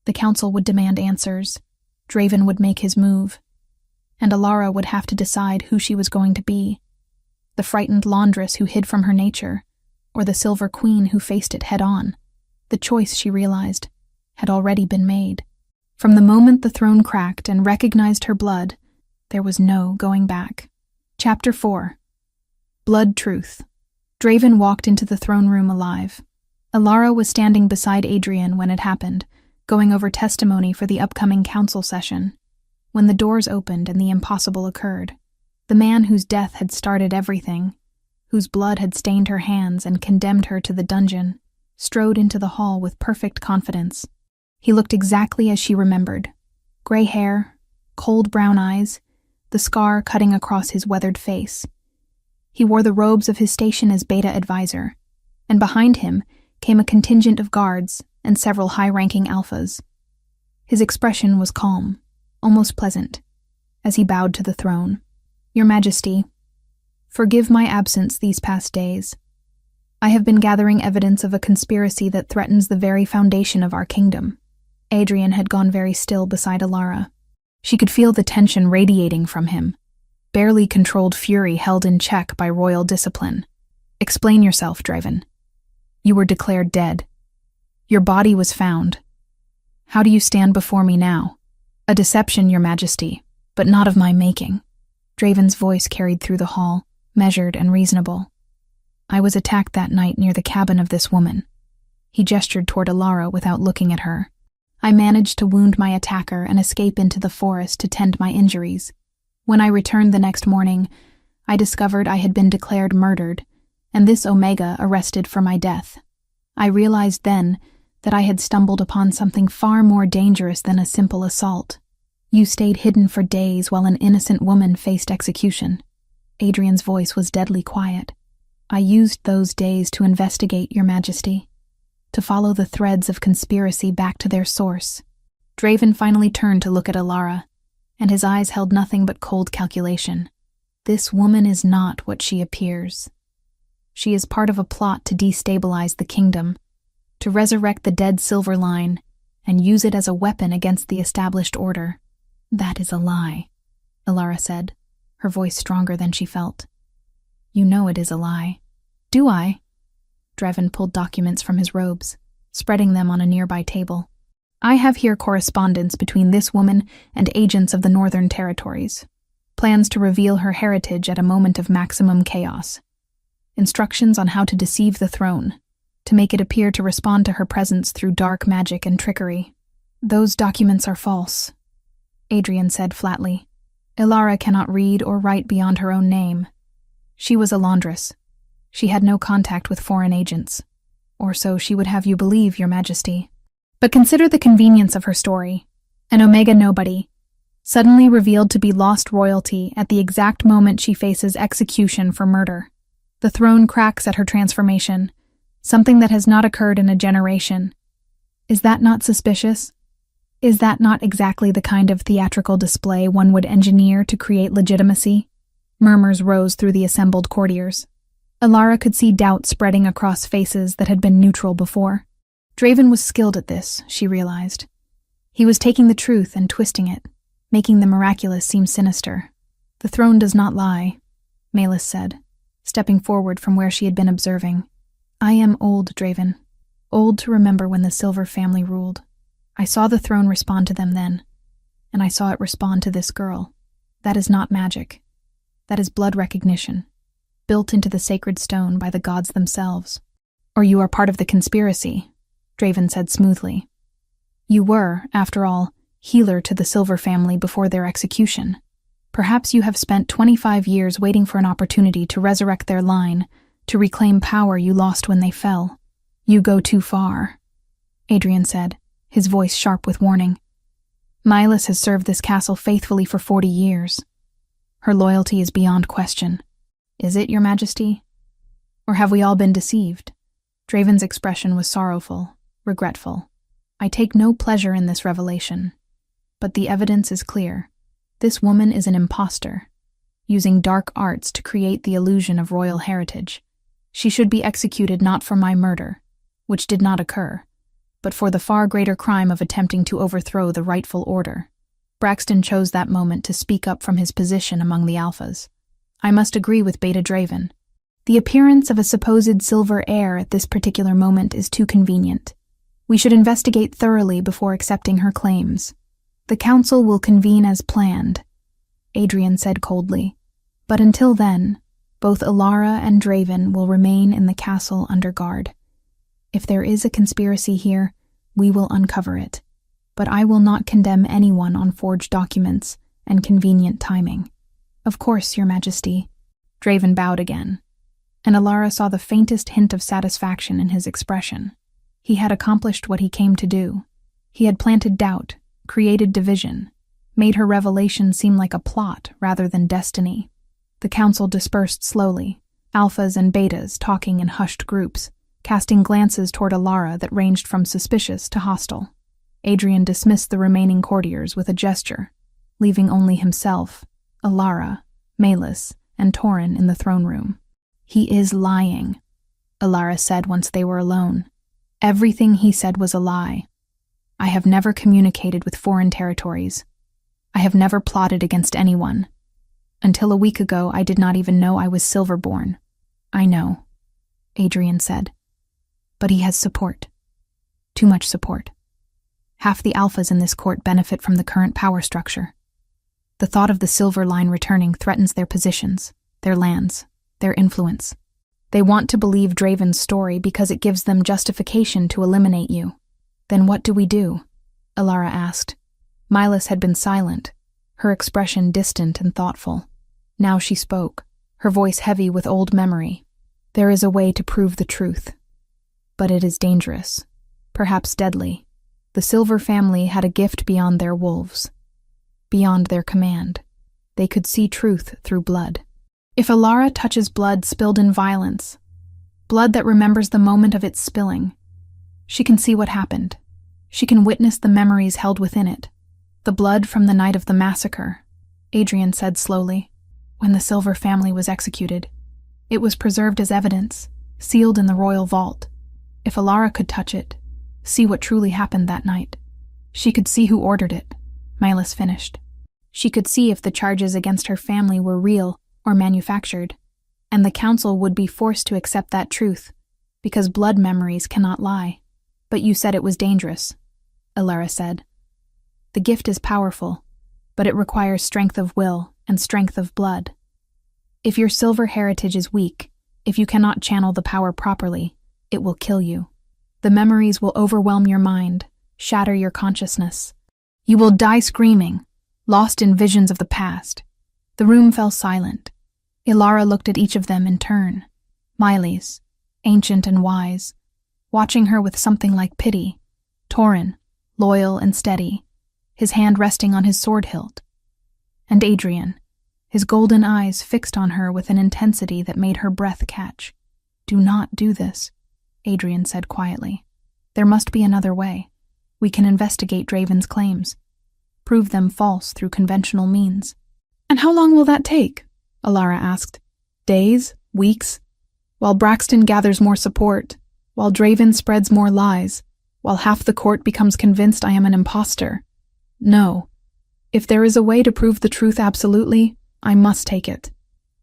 The council would demand answers, Draven would make his move, and Alara would have to decide who she was going to be. The frightened laundress who hid from her nature, or the Silver Queen who faced it head-on. The choice, she realized, had already been made. From the moment the throne cracked and recognized her blood, there was no going back. Chapter 4. Blood Truth. Draven walked into the throne room alive. Alara was standing beside Adrian when it happened, going over testimony for the upcoming council session. When the doors opened and the impossible occurred, the man whose death had started everything, whose blood had stained her hands and condemned her to the dungeon, strode into the hall with perfect confidence. He looked exactly as she remembered. Gray hair, cold brown eyes, the scar cutting across his weathered face. He wore the robes of his station as Beta advisor, and behind him came a contingent of guards and several high-ranking alphas. His expression was calm, almost pleasant, as he bowed to the throne. "Your Majesty, forgive my absence these past days. I have been gathering evidence of a conspiracy that threatens the very foundation of our kingdom." Adrian had gone very still beside Alara. She could feel the tension radiating from him, barely controlled fury held in check by royal discipline. "Explain yourself, Draven. You were declared dead. Your body was found. How do you stand before me now? A deception, Your Majesty, but not of my making." Draven's voice carried through the hall, measured and reasonable. "I was attacked that night near the cabin of this woman." He gestured toward Alara without looking at her. "I managed to wound my attacker and escape into the forest to tend my injuries. When I returned the next morning, I discovered I had been declared murdered, and this Omega arrested for my death. I realized then that I had stumbled upon something far more dangerous than a simple assault. You stayed hidden for days while an innocent woman faced execution." Adrian's voice was deadly quiet. "I used those days to investigate, Your Majesty, to follow the threads of conspiracy back to their source." Draven finally turned to look at Alara, and his eyes held nothing but cold calculation. This woman is not what she appears. She is part of a plot to destabilize the kingdom, to resurrect the dead Silver Line, and use it as a weapon against the established order. "That is a lie," Alara said, her voice stronger than she felt. "You know it is a lie." "Do I?" Draven pulled documents from his robes, spreading them on a nearby table. "I have here correspondence between this woman and agents of the Northern Territories. Plans to reveal her heritage at a moment of maximum chaos. Instructions on how to deceive the throne, to make it appear to respond to her presence through dark magic and trickery." "Those documents are false," Adrian said flatly. "Alara cannot read or write beyond her own name. She was a laundress. She had no contact with foreign agents. Or so she would have you believe, Your Majesty. But consider the convenience of her story. An Omega nobody, suddenly revealed to be lost royalty at the exact moment she faces execution for murder. The throne cracks at her transformation, something that has not occurred in a generation. Is that not suspicious? Is that not exactly the kind of theatrical display one would engineer to create legitimacy? Murmurs rose through the assembled courtiers. Alara could see doubt spreading across faces that had been neutral before. Draven was skilled at this, she realized. He was taking the truth and twisting it, making the miraculous seem sinister. The throne does not lie, Malys said, stepping forward from where she had been observing. I am old, Draven. Old to remember when the Silver family ruled. I saw the throne respond to them then, and I saw it respond to this girl. That is not magic. That is blood recognition, built into the sacred stone by the gods themselves. Or you are part of the conspiracy, Draven said smoothly. You were, after all, healer to the Silver family before their execution. Perhaps you have spent 25 years waiting for an opportunity to resurrect their line, to reclaim power you lost when they fell. You go too far, Adrian said, his voice sharp with warning. Malys has served this castle faithfully for 40 years. Her loyalty is beyond question. Is it, Your Majesty? Or have we all been deceived? Draven's expression was sorrowful, regretful. I take no pleasure in this revelation. But the evidence is clear. This woman is an impostor, using dark arts to create the illusion of royal heritage. She should be executed not for my murder, which did not occur, but for the far greater crime of attempting to overthrow the rightful order. Braxton chose that moment to speak up from his position among the Alphas. I must agree with Beta Draven. The appearance of a supposed silver heir at this particular moment is too convenient. We should investigate thoroughly before accepting her claims. The council will convene as planned, Adrian said coldly. But until then, both Alara and Draven will remain in the castle under guard. If there is a conspiracy here, we will uncover it. But I will not condemn anyone on forged documents and convenient timing. Of course, Your Majesty. Draven bowed again, and Alara saw the faintest hint of satisfaction in his expression. He had accomplished what he came to do. He had planted doubt, created division, made her revelation seem like a plot rather than destiny. The council dispersed slowly, alphas and betas talking in hushed groups, casting glances toward Alara that ranged from suspicious to hostile. Adrian dismissed the remaining courtiers with a gesture, leaving only himself, Alara, Malys, and Torin in the throne room. He is lying, Alara said once they were alone. Everything he said was a lie. I have never communicated with foreign territories. I have never plotted against anyone. Until a week ago, I did not even know I was Silverborn. I know, Adrian said. But he has support. Too much support. Half the alphas in this court benefit from the current power structure. The thought of the Silver Line returning threatens their positions, their lands, their influence. They want to believe Draven's story because it gives them justification to eliminate you. Then what do we do? Alara asked. Malys had been silent, her expression distant and thoughtful. Now she spoke, her voice heavy with old memory. There is a way to prove the truth. But it is dangerous, perhaps deadly. The Silver family had a gift beyond their wolves, beyond their command. They could see truth through blood. If Alara touches blood spilled in violence, blood that remembers the moment of its spilling, she can see what happened. She can witness the memories held within it. The blood from the night of the massacre, Adrian said slowly. When the Silver family was executed, it was preserved as evidence, sealed in the royal vault. If Alara could touch it, see what truly happened that night, she could see who ordered it, Malys finished. She could see if the charges against her family were real or manufactured, and the council would be forced to accept that truth, because blood memories cannot lie. But you said it was dangerous, Alara said. The gift is powerful, but it requires strength of will and strength of blood. If your silver heritage is weak, if you cannot channel the power properly, it will kill you. The memories will overwhelm your mind, shatter your consciousness. You will die screaming, lost in visions of the past. The room fell silent. Alara looked at each of them in turn. Malys, ancient and wise, watching her with something like pity. Torin, loyal and steady, his hand resting on his sword hilt. And Adrian, his golden eyes fixed on her with an intensity that made her breath catch. "Do not do this," Adrian said quietly. "There must be another way. We can investigate Draven's claims, prove them false through conventional means." "And how long will that take?" Alara asked. "Days? Weeks? While Braxton gathers more support, while Draven spreads more lies, while half the court becomes convinced I am an imposter? No. If there is a way to prove the truth absolutely, I must take it,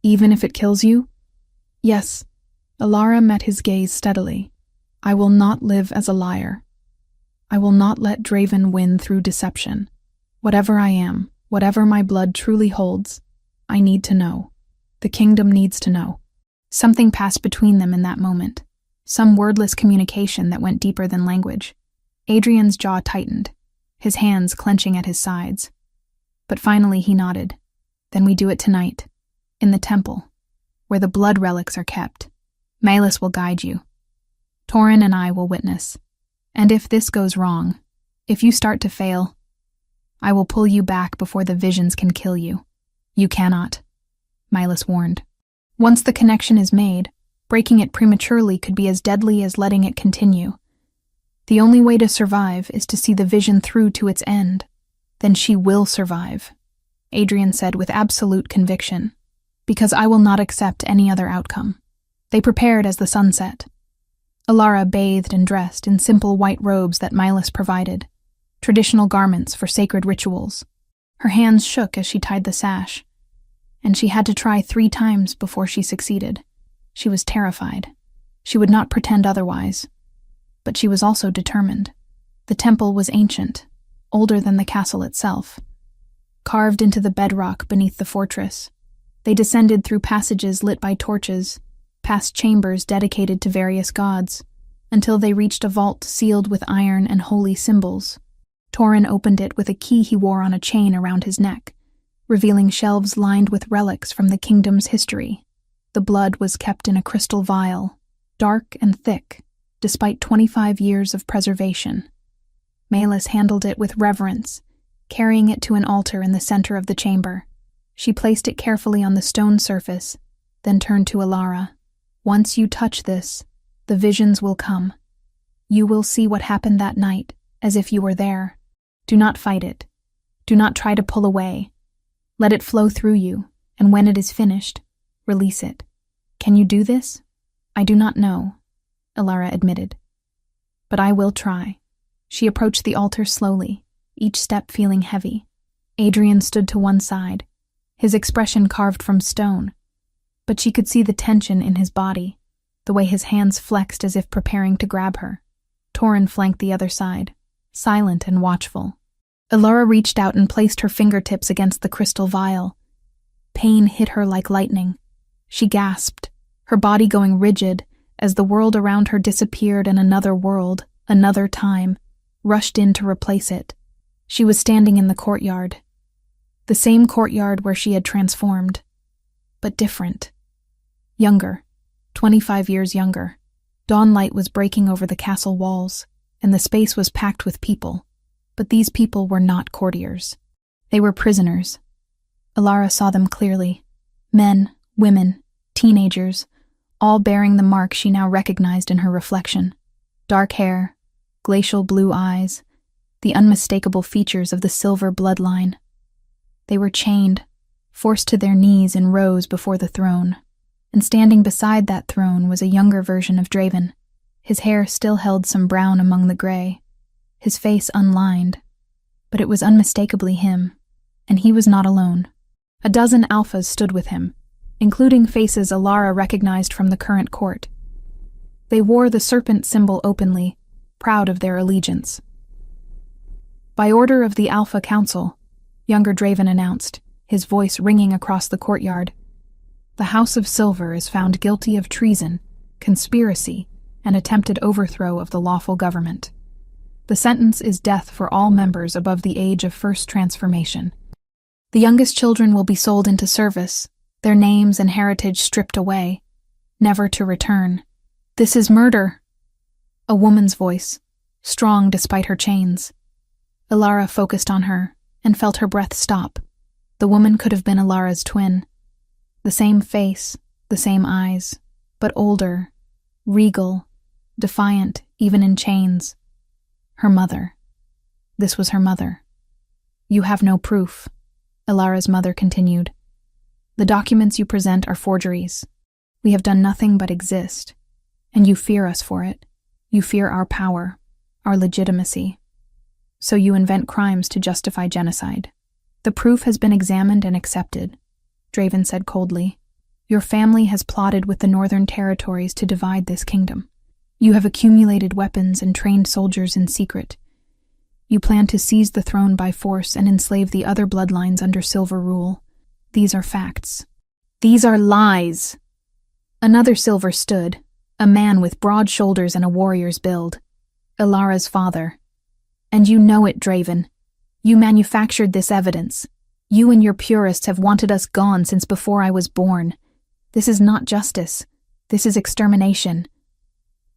even if it kills you." "Yes." Alara met his gaze steadily. "I will not live as a liar. I will not let Draven win through deception. Whatever I am, whatever my blood truly holds, I need to know. The kingdom needs to know." Something passed between them in that moment, some wordless communication that went deeper than language. Adrian's jaw tightened, his hands clenching at his sides. But finally he nodded. "Then we do it tonight, in the temple, where the blood relics are kept. Malus will guide you. Torin and I will witness. And if this goes wrong, if you start to fail, I will pull you back before the visions can kill you. You cannot," Malus warned. "Once the connection is made, breaking it prematurely could be as deadly as letting it continue. The only way to survive is to see the vision through to its end. Then she will survive," Adrian said with absolute conviction, "because I will not accept any other outcome." They prepared as the sun set. Alara bathed and dressed in simple white robes that Malus provided, traditional garments for sacred rituals. Her hands shook as she tied the sash, and she had to try 3 times before she succeeded. She was terrified. She would not pretend otherwise. But she was also determined. The temple was ancient, older than the castle itself, carved into the bedrock beneath the fortress. They descended through passages lit by torches, past chambers dedicated to various gods, until they reached a vault sealed with iron and holy symbols. Torin opened it with a key he wore on a chain around his neck, revealing shelves lined with relics from the kingdom's history. The blood was kept in a crystal vial, dark and thick, despite 25 years of preservation. Malus handled it with reverence, carrying it to an altar in the center of the chamber. She placed it carefully on the stone surface, then turned to Alara. "Once you touch this, the visions will come. You will see what happened that night, as if you were there. Do not fight it. Do not try to pull away. Let it flow through you, and when it is finished, release it. Can you do this?" "I do not know," Alara admitted. "But I will try." She approached the altar slowly, each step feeling heavy. Adrian stood to one side, his expression carved from stone, but she could see the tension in his body, the way his hands flexed as if preparing to grab her. Torin flanked the other side, silent and watchful. Alara reached out and placed her fingertips against the crystal vial. Pain hit her like lightning. She gasped, her body going rigid as the world around her disappeared and another world, another time, rushed in to replace it. She was standing in the courtyard. The same courtyard where she had transformed, but different. Younger, 25 years younger. Dawnlight was breaking over the castle walls, and the space was packed with people. But these people were not courtiers. They were prisoners. Alara saw them clearly. Men, women, teenagers, all bearing the mark she now recognized in her reflection. Dark hair, glacial blue eyes, the unmistakable features of the silver bloodline. They were chained, forced to their knees in rows before the throne. And standing beside that throne was a younger version of Draven. His hair still held some brown among the gray, his face unlined, but it was unmistakably him, and he was not alone. A dozen alphas stood with him, including faces Alara recognized from the current court. They wore the serpent symbol openly, proud of their allegiance. "By order of the Alpha Council," younger Draven announced, his voice ringing across the courtyard, "the House of Silver is found guilty of treason, conspiracy, and attempted overthrow of the lawful government. The sentence is death for all members above the age of first transformation. The youngest children will be sold into service, their names and heritage stripped away, never to return. This is murder." A woman's voice, strong despite her chains. Alara focused on her and felt her breath stop. The woman could have been Alara's twin. The same face, the same eyes, but older, regal, defiant, even in chains. Her mother. This was her mother. You have no proof, Alara's mother continued. The documents you present are forgeries. We have done nothing but exist, and you fear us for it. You fear our power, our legitimacy. So you invent crimes to justify genocide. The proof has been examined and accepted, Draven said coldly. Your family has plotted with the northern territories to divide this kingdom. You have accumulated weapons and trained soldiers in secret. You plan to seize the throne by force and enslave the other bloodlines under Silver rule. These are facts. These are lies. Another Silver stood, a man with broad shoulders and a warrior's build. Alara's father. And you know it, Draven. You manufactured this evidence. You and your purists have wanted us gone since before I was born. This is not justice. This is extermination.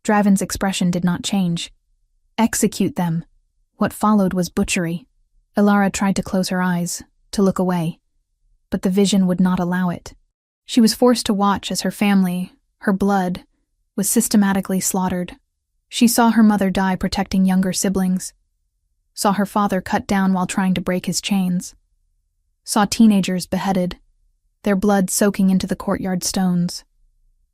Draven's expression did not change. Execute them. What followed was butchery. Alara tried to close her eyes, to look away, but the vision would not allow it. She was forced to watch as her family, her blood, was systematically slaughtered. She saw her mother die protecting younger siblings, saw her father cut down while trying to break his chains, saw teenagers beheaded, their blood soaking into the courtyard stones.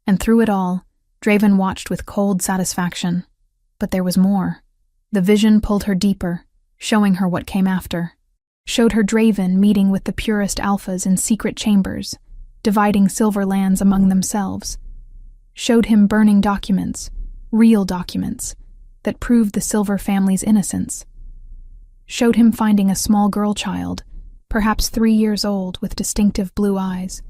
And through it all, Draven watched with cold satisfaction. But there was more. The vision pulled her deeper, showing her what came after. Showed her Draven meeting with the purest alphas in secret chambers, dividing Silver lands among themselves. Showed him burning documents, real documents, that proved the Silver family's innocence. Showed him finding a small girl child, perhaps 3 years old with distinctive blue eyes,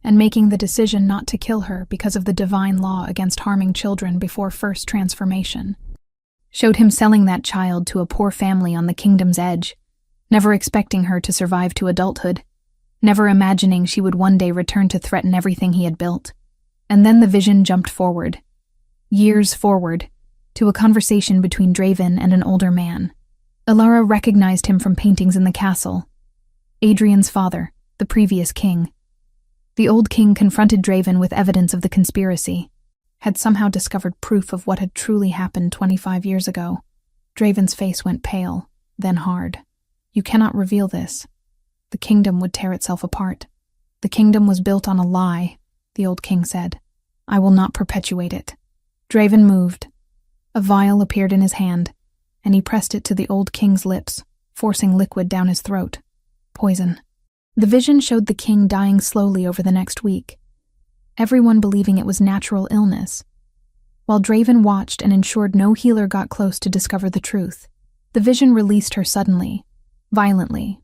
and making the decision not to kill her because of the divine law against harming children before first transformation. Showed him selling that child to a poor family on the kingdom's edge, never expecting her to survive to adulthood, never imagining she would one day return to threaten everything he had built. And then the vision jumped forward, years forward, to a conversation between Draven and an older man. Alara recognized him from paintings in the castle. Adrian's father, the previous king. The old king confronted Draven with evidence of the conspiracy, had somehow discovered proof of what had truly happened 25 years ago. Draven's face went pale, then hard. You cannot reveal this. The kingdom would tear itself apart. The kingdom was built on a lie, the old king said. I will not perpetuate it. Draven moved. A vial appeared in his hand, and he pressed it to the old king's lips, forcing liquid down his throat. Poison. The vision showed the king dying slowly over the next week, everyone believing it was natural illness, while Draven watched and ensured no healer got close to discover the truth. The vision released her suddenly, violently.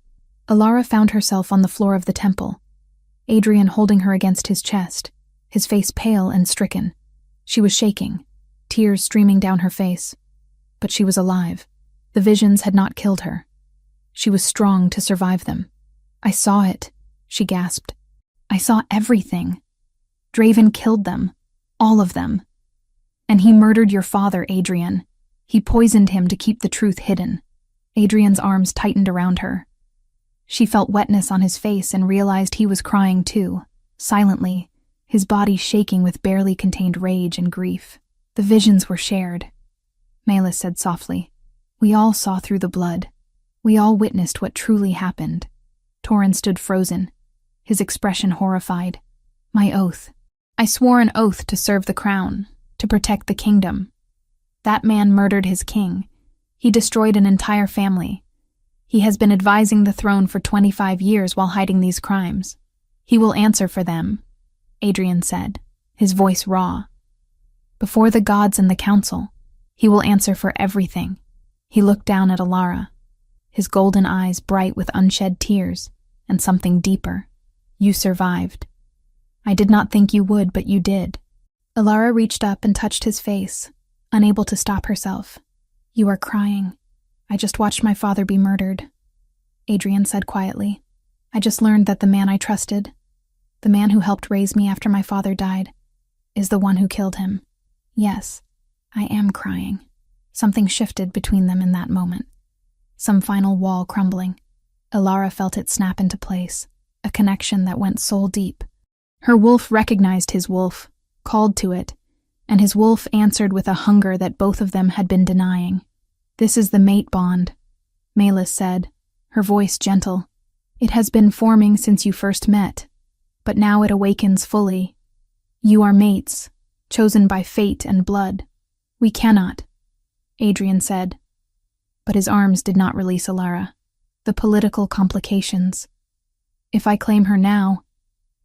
Alara found herself on the floor of the temple, Adrian holding her against his chest, his face pale and stricken. She was shaking, tears streaming down her face. But she was alive. The visions had not killed her. She was strong to survive them. I saw it, she gasped. I saw everything. Draven killed them, all of them. And he murdered your father, Adrian. He poisoned him to keep the truth hidden. Adrian's arms tightened around her. She felt wetness on his face and realized he was crying too, silently, his body shaking with barely contained rage and grief. The visions were shared. Malus said softly. We all saw through the blood. We all witnessed what truly happened. Torin stood frozen, his expression horrified. My oath. I swore an oath to serve the crown, to protect the kingdom. That man murdered his king. He destroyed an entire family. He has been advising the throne for 25 years while hiding these crimes. He will answer for them, Adrian said, his voice raw. Before the gods and the council, he will answer for everything. He looked down at Alara, his golden eyes bright with unshed tears, and something deeper. You survived. I did not think you would, but you did. Alara reached up and touched his face, unable to stop herself. You are crying. I just watched my father be murdered, Adrian said quietly. I just learned that the man I trusted, the man who helped raise me after my father died, is the one who killed him. Yes, I am crying. Something shifted between them in that moment. Some final wall crumbling. Alara felt it snap into place. a connection that went soul deep. Her wolf recognized his wolf, called to it, and his wolf answered with a hunger that both of them had been denying. "This is the mate bond," Melis said, her voice gentle. "It has been forming since you first met, but now it awakens fully. You are mates, chosen by fate and blood. We cannot," Adrian said. But his arms did not release Alara. "The political complications. If I claim her now,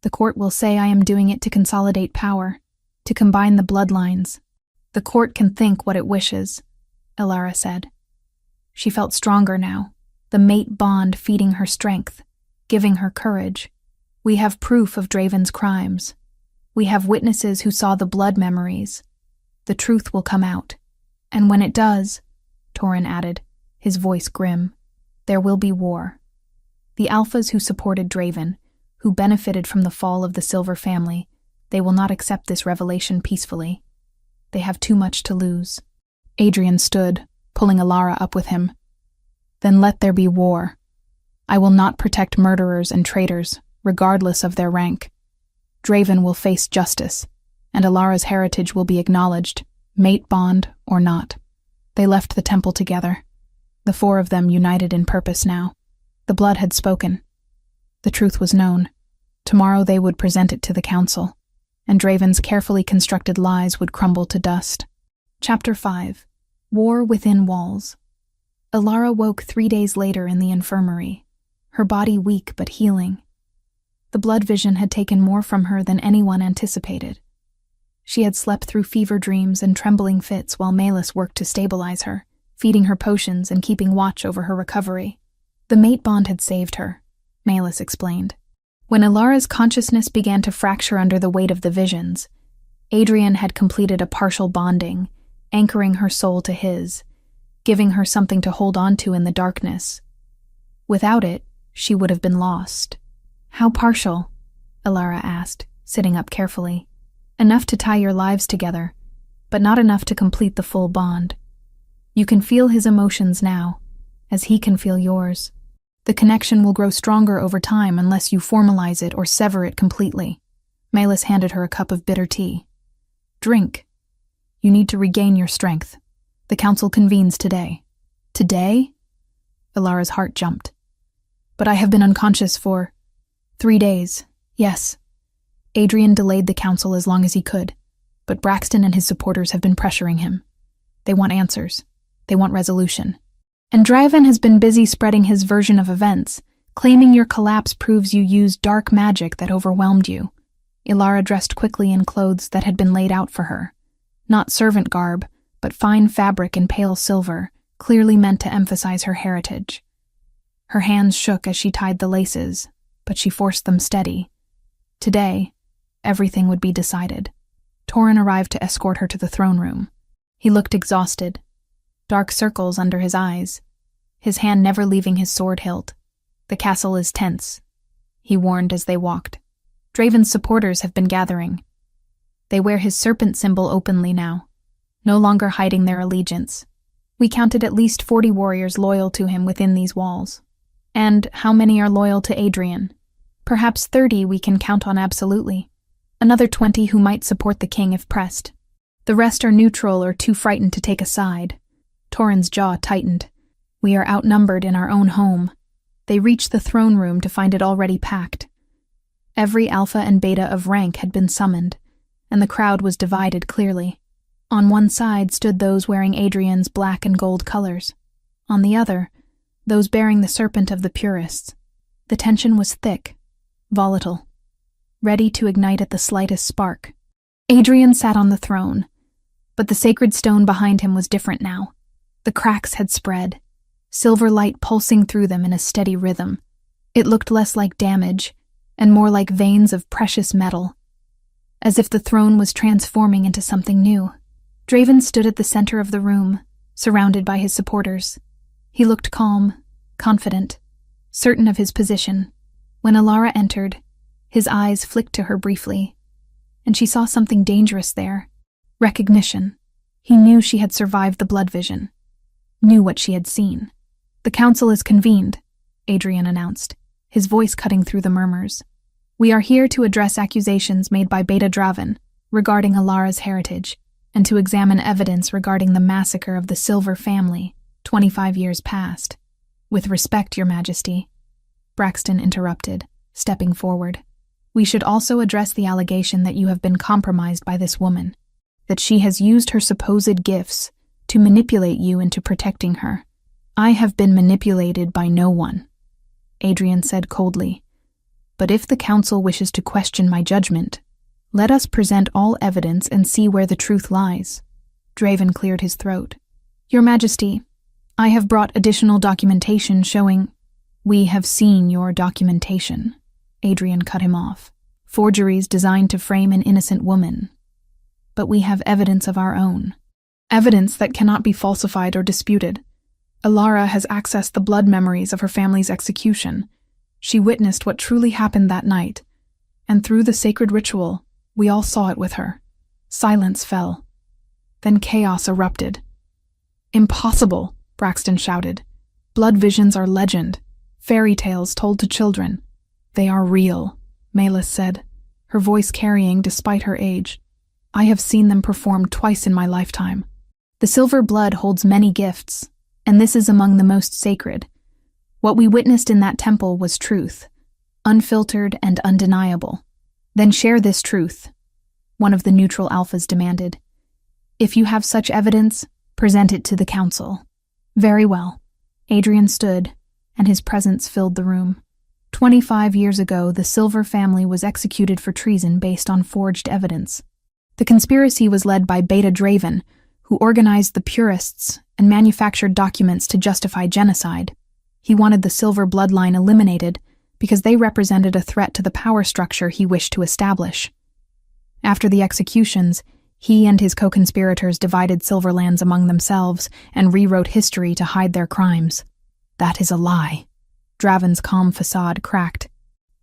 the court will say I am doing it to consolidate power, to combine the bloodlines. The court can think what it wishes," Alara said. She felt stronger now, the mate bond feeding her strength, giving her courage. "We have proof of Draven's crimes. We have witnesses who saw the blood memories. The truth will come out. And when it does," Torin added, his voice grim, "there will be war. The Alphas who supported Draven, who benefited from the fall of the Silver family, they will not accept this revelation peacefully. They have too much to lose." Adrian stood, pulling Alara up with him. "Then let there be war. I will not protect murderers and traitors, regardless of their rank. Draven will face justice, and Alara's heritage will be acknowledged, mate bond or not." They left the temple together, the four of them united in purpose now. The blood had spoken. The truth was known. Tomorrow they would present it to the council, and Draven's carefully constructed lies would crumble to dust. Chapter 5. War Within Walls. Alara woke 3 days later in the infirmary, her body weak but healing. The blood vision had taken more from her than anyone anticipated. She had slept through fever dreams and trembling fits while Melis worked to stabilize her, feeding her potions and keeping watch over her recovery. The mate bond had saved her, Melis explained. When Alara's consciousness began to fracture under the weight of the visions, Adrian had completed a partial bonding, anchoring her soul to his, giving her something to hold on to in the darkness. Without it, she would have been lost. "How partial?" Alara asked, sitting up carefully. "Enough to tie your lives together, but not enough to complete the full bond. You can feel his emotions now, as he can feel yours. The connection will grow stronger over time unless you formalize it or sever it completely." Melis handed her a cup of bitter tea. "Drink. You need to regain your strength. The council convenes today." "Today?" Alara's heart jumped. "But I have been unconscious for 3 days, yes." Adrian delayed the council as long as he could, but Braxton and his supporters have been pressuring him. They want answers. They want resolution. "And Draven has been busy spreading his version of events, claiming your collapse proves you used dark magic that overwhelmed you." Alara dressed quickly in clothes that had been laid out for her. Not servant garb, but fine fabric in pale silver, clearly meant to emphasize her heritage. Her hands shook as she tied the laces, but she forced them steady. Today, everything would be decided. Torin arrived to escort her to the throne room. He looked exhausted, dark circles under his eyes, his hand never leaving his sword hilt. "The castle is tense," he warned as they walked. "Draven's supporters have been gathering. They wear his serpent symbol openly now, no longer hiding their allegiance. We counted at least 40 warriors loyal to him within these walls. And how many are loyal to Adrian? Perhaps 30 we can count on absolutely. Another 20 who might support the king if pressed. The rest are neutral or too frightened to take a side." Torin's jaw tightened. "We are outnumbered in our own home." They reached the throne room to find it already packed. Every alpha and beta of rank had been summoned, and the crowd was divided clearly. On one side stood those wearing Adrian's black and gold colors. On the other, those bearing the serpent of the purists. The tension was thick, volatile, ready to ignite at the slightest spark. Adrian sat on the throne, but the sacred stone behind him was different now. The cracks had spread, silver light pulsing through them in a steady rhythm. It looked less like damage, and more like veins of precious metal, as if the throne was transforming into something new. Draven stood at the center of the room, surrounded by his supporters. He looked calm, confident, certain of his position. When Alara entered, his eyes flicked to her briefly, and she saw something dangerous there. Recognition. He knew she had survived the blood vision, knew what she had seen. "The council is convened," Adrian announced. his voice cutting through the murmurs. "We are here to address accusations made by Beta Draven regarding Alara's heritage, and to examine evidence regarding the massacre of the Silver family 25 years past. With respect, Your Majesty," Braxton interrupted, stepping forward. "We should also address the allegation that you have been compromised by this woman, that she has used her supposed gifts to manipulate you into protecting her." "I have been manipulated by no one," Adrian said coldly. "But if the council wishes to question my judgment, let us present all evidence and see where the truth lies." Draven cleared his throat. "Your Majesty, I have brought additional documentation showing—" "We have seen your documentation," Adrian cut him off. "Forgeries designed to frame an innocent woman. But we have evidence of our own. Evidence that cannot be falsified or disputed. Alara has accessed the blood memories of her family's execution. She witnessed what truly happened that night, and through the sacred ritual, we all saw it with her." Silence fell. Then chaos erupted. "Impossible!" Braxton shouted. "Blood visions are legend, fairy tales told to children." "They are real," Melis said, her voice carrying despite her age. "I have seen them performed twice in my lifetime. The silver blood holds many gifts, and this is among the most sacred. What we witnessed in that temple was truth, unfiltered and undeniable." "Then share this truth," one of the neutral alphas demanded. "If you have such evidence, present it to the council." "Very well." Adrian stood, and his presence filled the room. 25 years ago, the Silver family was executed for treason based on forged evidence. The conspiracy was led by Beta Draven, who organized the purists and manufactured documents to justify genocide. He wanted the Silver bloodline eliminated because they represented a threat to the power structure he wished to establish. After the executions, he and his co-conspirators divided Silver lands among themselves and rewrote history to hide their crimes. "That is a lie." Draven's calm facade cracked.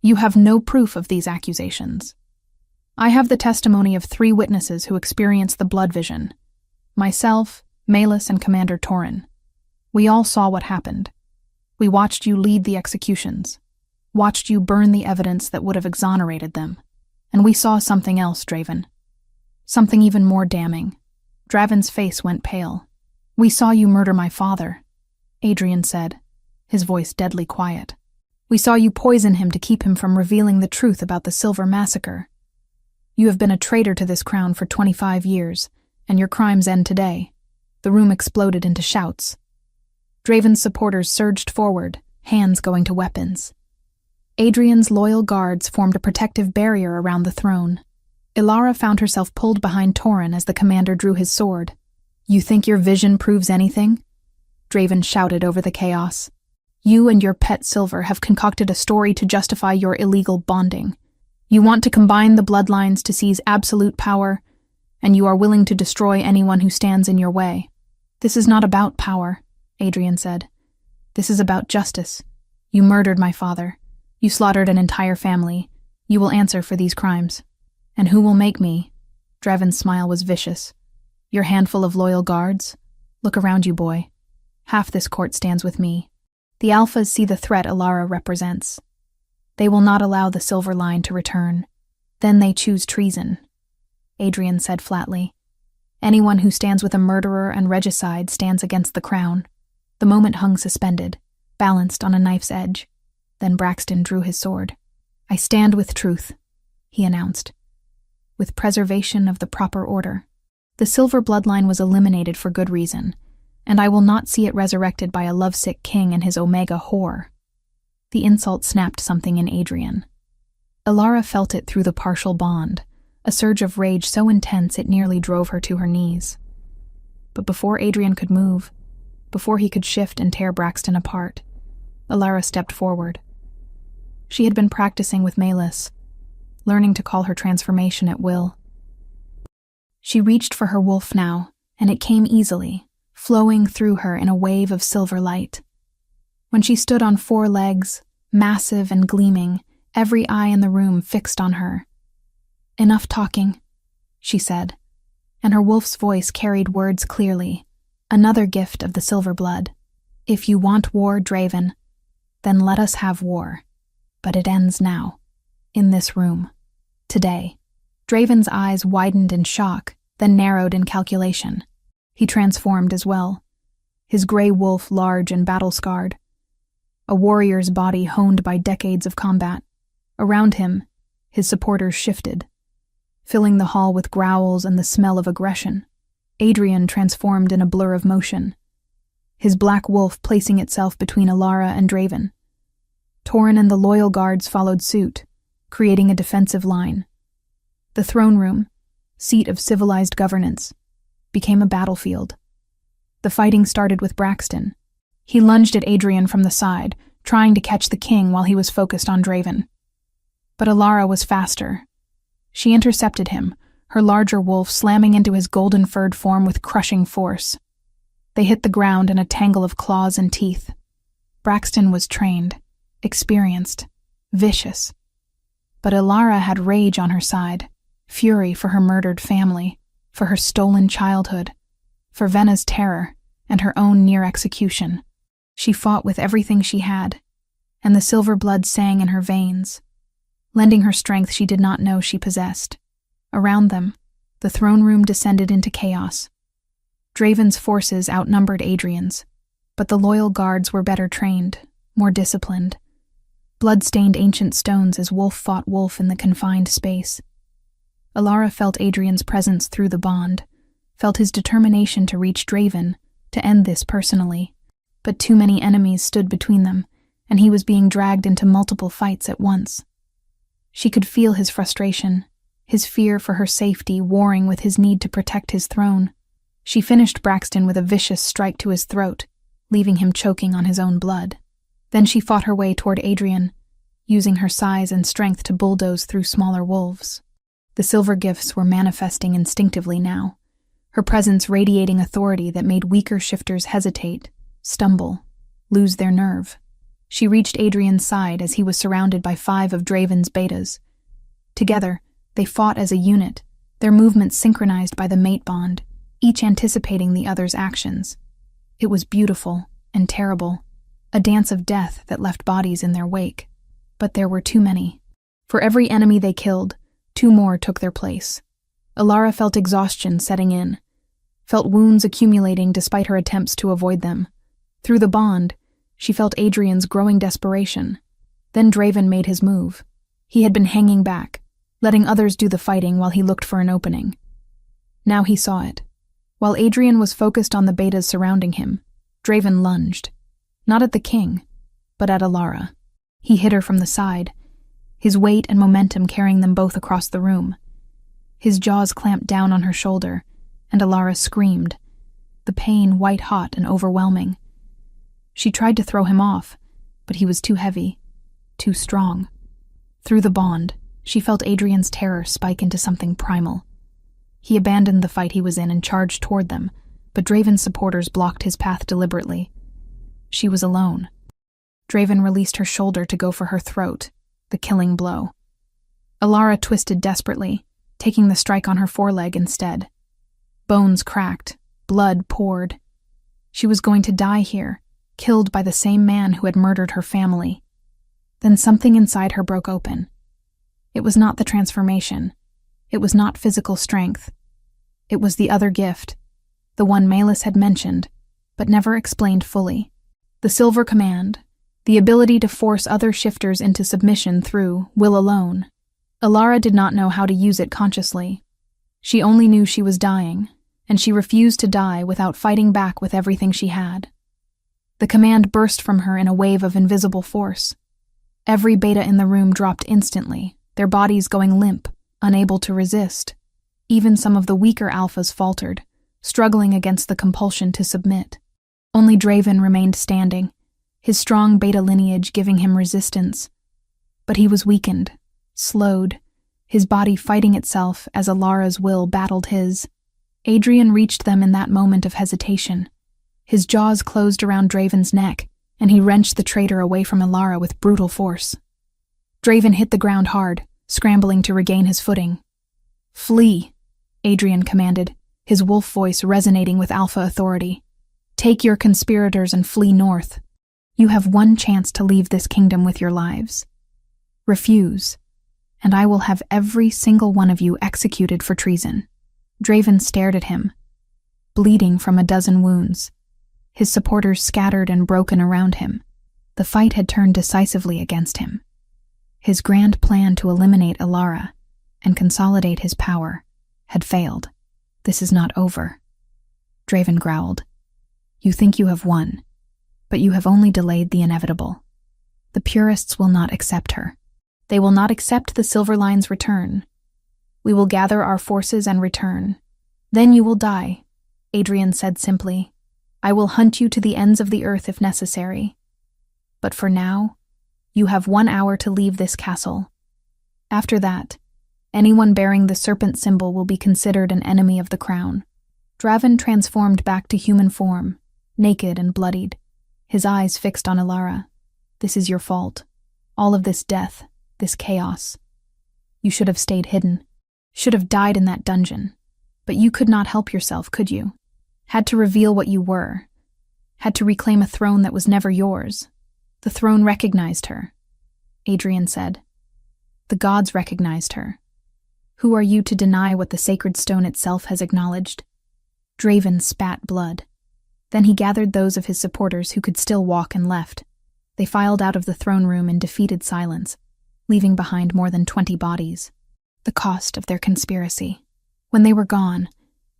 "You have no proof of these accusations." "I have the testimony of 3 witnesses who experienced the blood vision. Myself, Melis, and Commander Torin. We all saw what happened. We watched you lead the executions, watched you burn the evidence that would have exonerated them. And we saw something else, Draven. Something even more damning." Draven's face went pale. "We saw you murder my father," Adrian said, his voice deadly quiet. "We saw you poison him to keep him from revealing the truth about the Silver massacre. You have been a traitor to this crown for 25 years, and your crimes end today." The room exploded into shouts. Draven's supporters surged forward, hands going to weapons. Adrian's loyal guards formed a protective barrier around the throne. Alara found herself pulled behind Torin as the commander drew his sword. "You think your vision proves anything?" Draven shouted over the chaos. "You and your pet Silver have concocted a story to justify your illegal bonding. You want to combine the bloodlines to seize absolute power, and you are willing to destroy anyone who stands in your way." "This is not about power," Adrian said. "This is about justice. You murdered my father. You slaughtered an entire family. You will answer for these crimes." "And who will make me?" Draven's smile was vicious. "Your handful of loyal guards? Look around you, boy. Half this court stands with me. The Alphas see the threat Alara represents. They will not allow the Silver line to return. Then they choose treason," Adrian said flatly. "Anyone who stands with a murderer and regicide stands against the crown." The moment hung suspended, balanced on a knife's edge. Then Braxton drew his sword. "I stand with truth," he announced, "with preservation of the proper order. The Silver bloodline was eliminated for good reason, and I will not see it resurrected by a lovesick king and his Omega whore." The insult snapped something in Adrian. Alara felt it through the partial bond, a surge of rage so intense it nearly drove her to her knees. But before Adrian could move, before he could shift and tear Braxton apart, Alara stepped forward. She had been practicing with Melis, learning to call her transformation at will. She reached for her wolf now, and it came easily, flowing through her in a wave of silver light. When she stood on 4 legs, massive and gleaming, every eye in the room fixed on her. "Enough talking," she said, and her wolf's voice carried words clearly, another gift of the silver blood. "If you want war, Draven, then let us have war." But it ends now. In this room. Today. Draven's eyes widened in shock, then narrowed in calculation. He transformed as well. His gray wolf large and battle-scarred. A warrior's body honed by decades of combat. Around him, his supporters shifted, filling the hall with growls and the smell of aggression. Adrian transformed in a blur of motion, his black wolf placing itself between Alara and Draven. Torin and the loyal guards followed suit, creating a defensive line. The throne room, seat of civilized governance, became a battlefield. The fighting started with Braxton. He lunged at Adrian from the side, trying to catch the king while he was focused on Draven. But Alara was faster. She intercepted him, her larger wolf slamming into his golden-furred form with crushing force. They hit the ground in a tangle of claws and teeth. Braxton was trained, experienced, vicious. But Alara had rage on her side, fury for her murdered family, for her stolen childhood, for Venna's terror, and her own near execution. She fought with everything she had, and the silver blood sang in her veins, lending her strength she did not know she possessed. Around them, the throne room descended into chaos. Draven's forces outnumbered Adrian's, but the loyal guards were better trained, more disciplined. Blood-stained ancient stones as wolf fought wolf in the confined space. Alara felt Adrian's presence through the bond, felt his determination to reach Draven, to end this personally. But too many enemies stood between them, and he was being dragged into multiple fights at once. She could feel his frustration, his fear for her safety warring with his need to protect his throne. She finished Braxton with a vicious strike to his throat, leaving him choking on his own blood. Then she fought her way toward Adrian, using her size and strength to bulldoze through smaller wolves. The silver gifts were manifesting instinctively now, her presence radiating authority that made weaker shifters hesitate, stumble, lose their nerve. She reached Adrian's side as he was surrounded by 5 of Draven's betas. Together, they fought as a unit, their movements synchronized by the mate bond, each anticipating the other's actions. It was beautiful and terrible, a dance of death that left bodies in their wake. But there were too many. For every enemy they killed, 2 more took their place. Alara felt exhaustion setting in, felt wounds accumulating despite her attempts to avoid them. Through the bond, she felt Adrian's growing desperation. Then Draven made his move. He had been hanging back, letting others do the fighting while he looked for an opening. Now he saw it. While Adrian was focused on the betas surrounding him, Draven lunged. Not at the king, but at Alara. He hit her from the side, his weight and momentum carrying them both across the room. His jaws clamped down on her shoulder, and Alara screamed, the pain white-hot and overwhelming. She tried to throw him off, but he was too heavy, too strong. Through the bond, she felt Adrian's terror spike into something primal. He abandoned the fight he was in and charged toward them, but Draven's supporters blocked his path deliberately. She was alone. Draven released her shoulder to go for her throat, the killing blow. Alara twisted desperately, taking the strike on her foreleg instead. Bones cracked, blood poured. She was going to die here, killed by the same man who had murdered her family. Then something inside her broke open. It was not the transformation. It was not physical strength. It was the other gift, the one Malus had mentioned, but never explained fully. The silver command, the ability to force other shifters into submission through will alone. Alara did not know how to use it consciously. She only knew she was dying, and she refused to die without fighting back with everything she had. The command burst from her in a wave of invisible force. Every beta in the room dropped instantly, their bodies going limp, unable to resist. Even some of the weaker alphas faltered, struggling against the compulsion to submit. Only Draven remained standing, his strong beta lineage giving him resistance. But he was weakened, slowed, his body fighting itself as Alara's will battled his. Adrian reached them in that moment of hesitation. His jaws closed around Draven's neck, and he wrenched the traitor away from Alara with brutal force. Draven hit the ground hard, scrambling to regain his footing. "Flee," Adrian commanded, his wolf voice resonating with alpha authority. "Take your conspirators and flee north. You have one chance to leave this kingdom with your lives." Refuse, and I will have every single one of you executed for treason." Draven stared at him, bleeding from a dozen wounds. His supporters scattered and broken around him. The fight had turned decisively against him. His grand plan to eliminate Alara and consolidate his power had failed. "This is not over," Draven growled. "You think you have won, but you have only delayed the inevitable. The purists will not accept her. They will not accept the Silverline's return. We will gather our forces and return. Then you will die," Adrian said simply. "I will hunt you to the ends of the earth if necessary. But for now, you have 1 hour to leave this castle. After that, anyone bearing the serpent symbol will be considered an enemy of the crown." Draven transformed back to human form, naked and bloodied, his eyes fixed on Alara. "This is your fault. All of this death, this chaos. You should have stayed hidden. Should have died in that dungeon. But you could not help yourself, could you? Had to reveal what you were. Had to reclaim a throne that was never yours. The throne recognized her," Adrian said. "The gods recognized her. Who are you to deny what the sacred stone itself has acknowledged?" Draven spat blood. Then he gathered those of his supporters who could still walk and left. They filed out of the throne room in defeated silence, leaving behind more than 20 bodies. The cost of their conspiracy. When they were gone,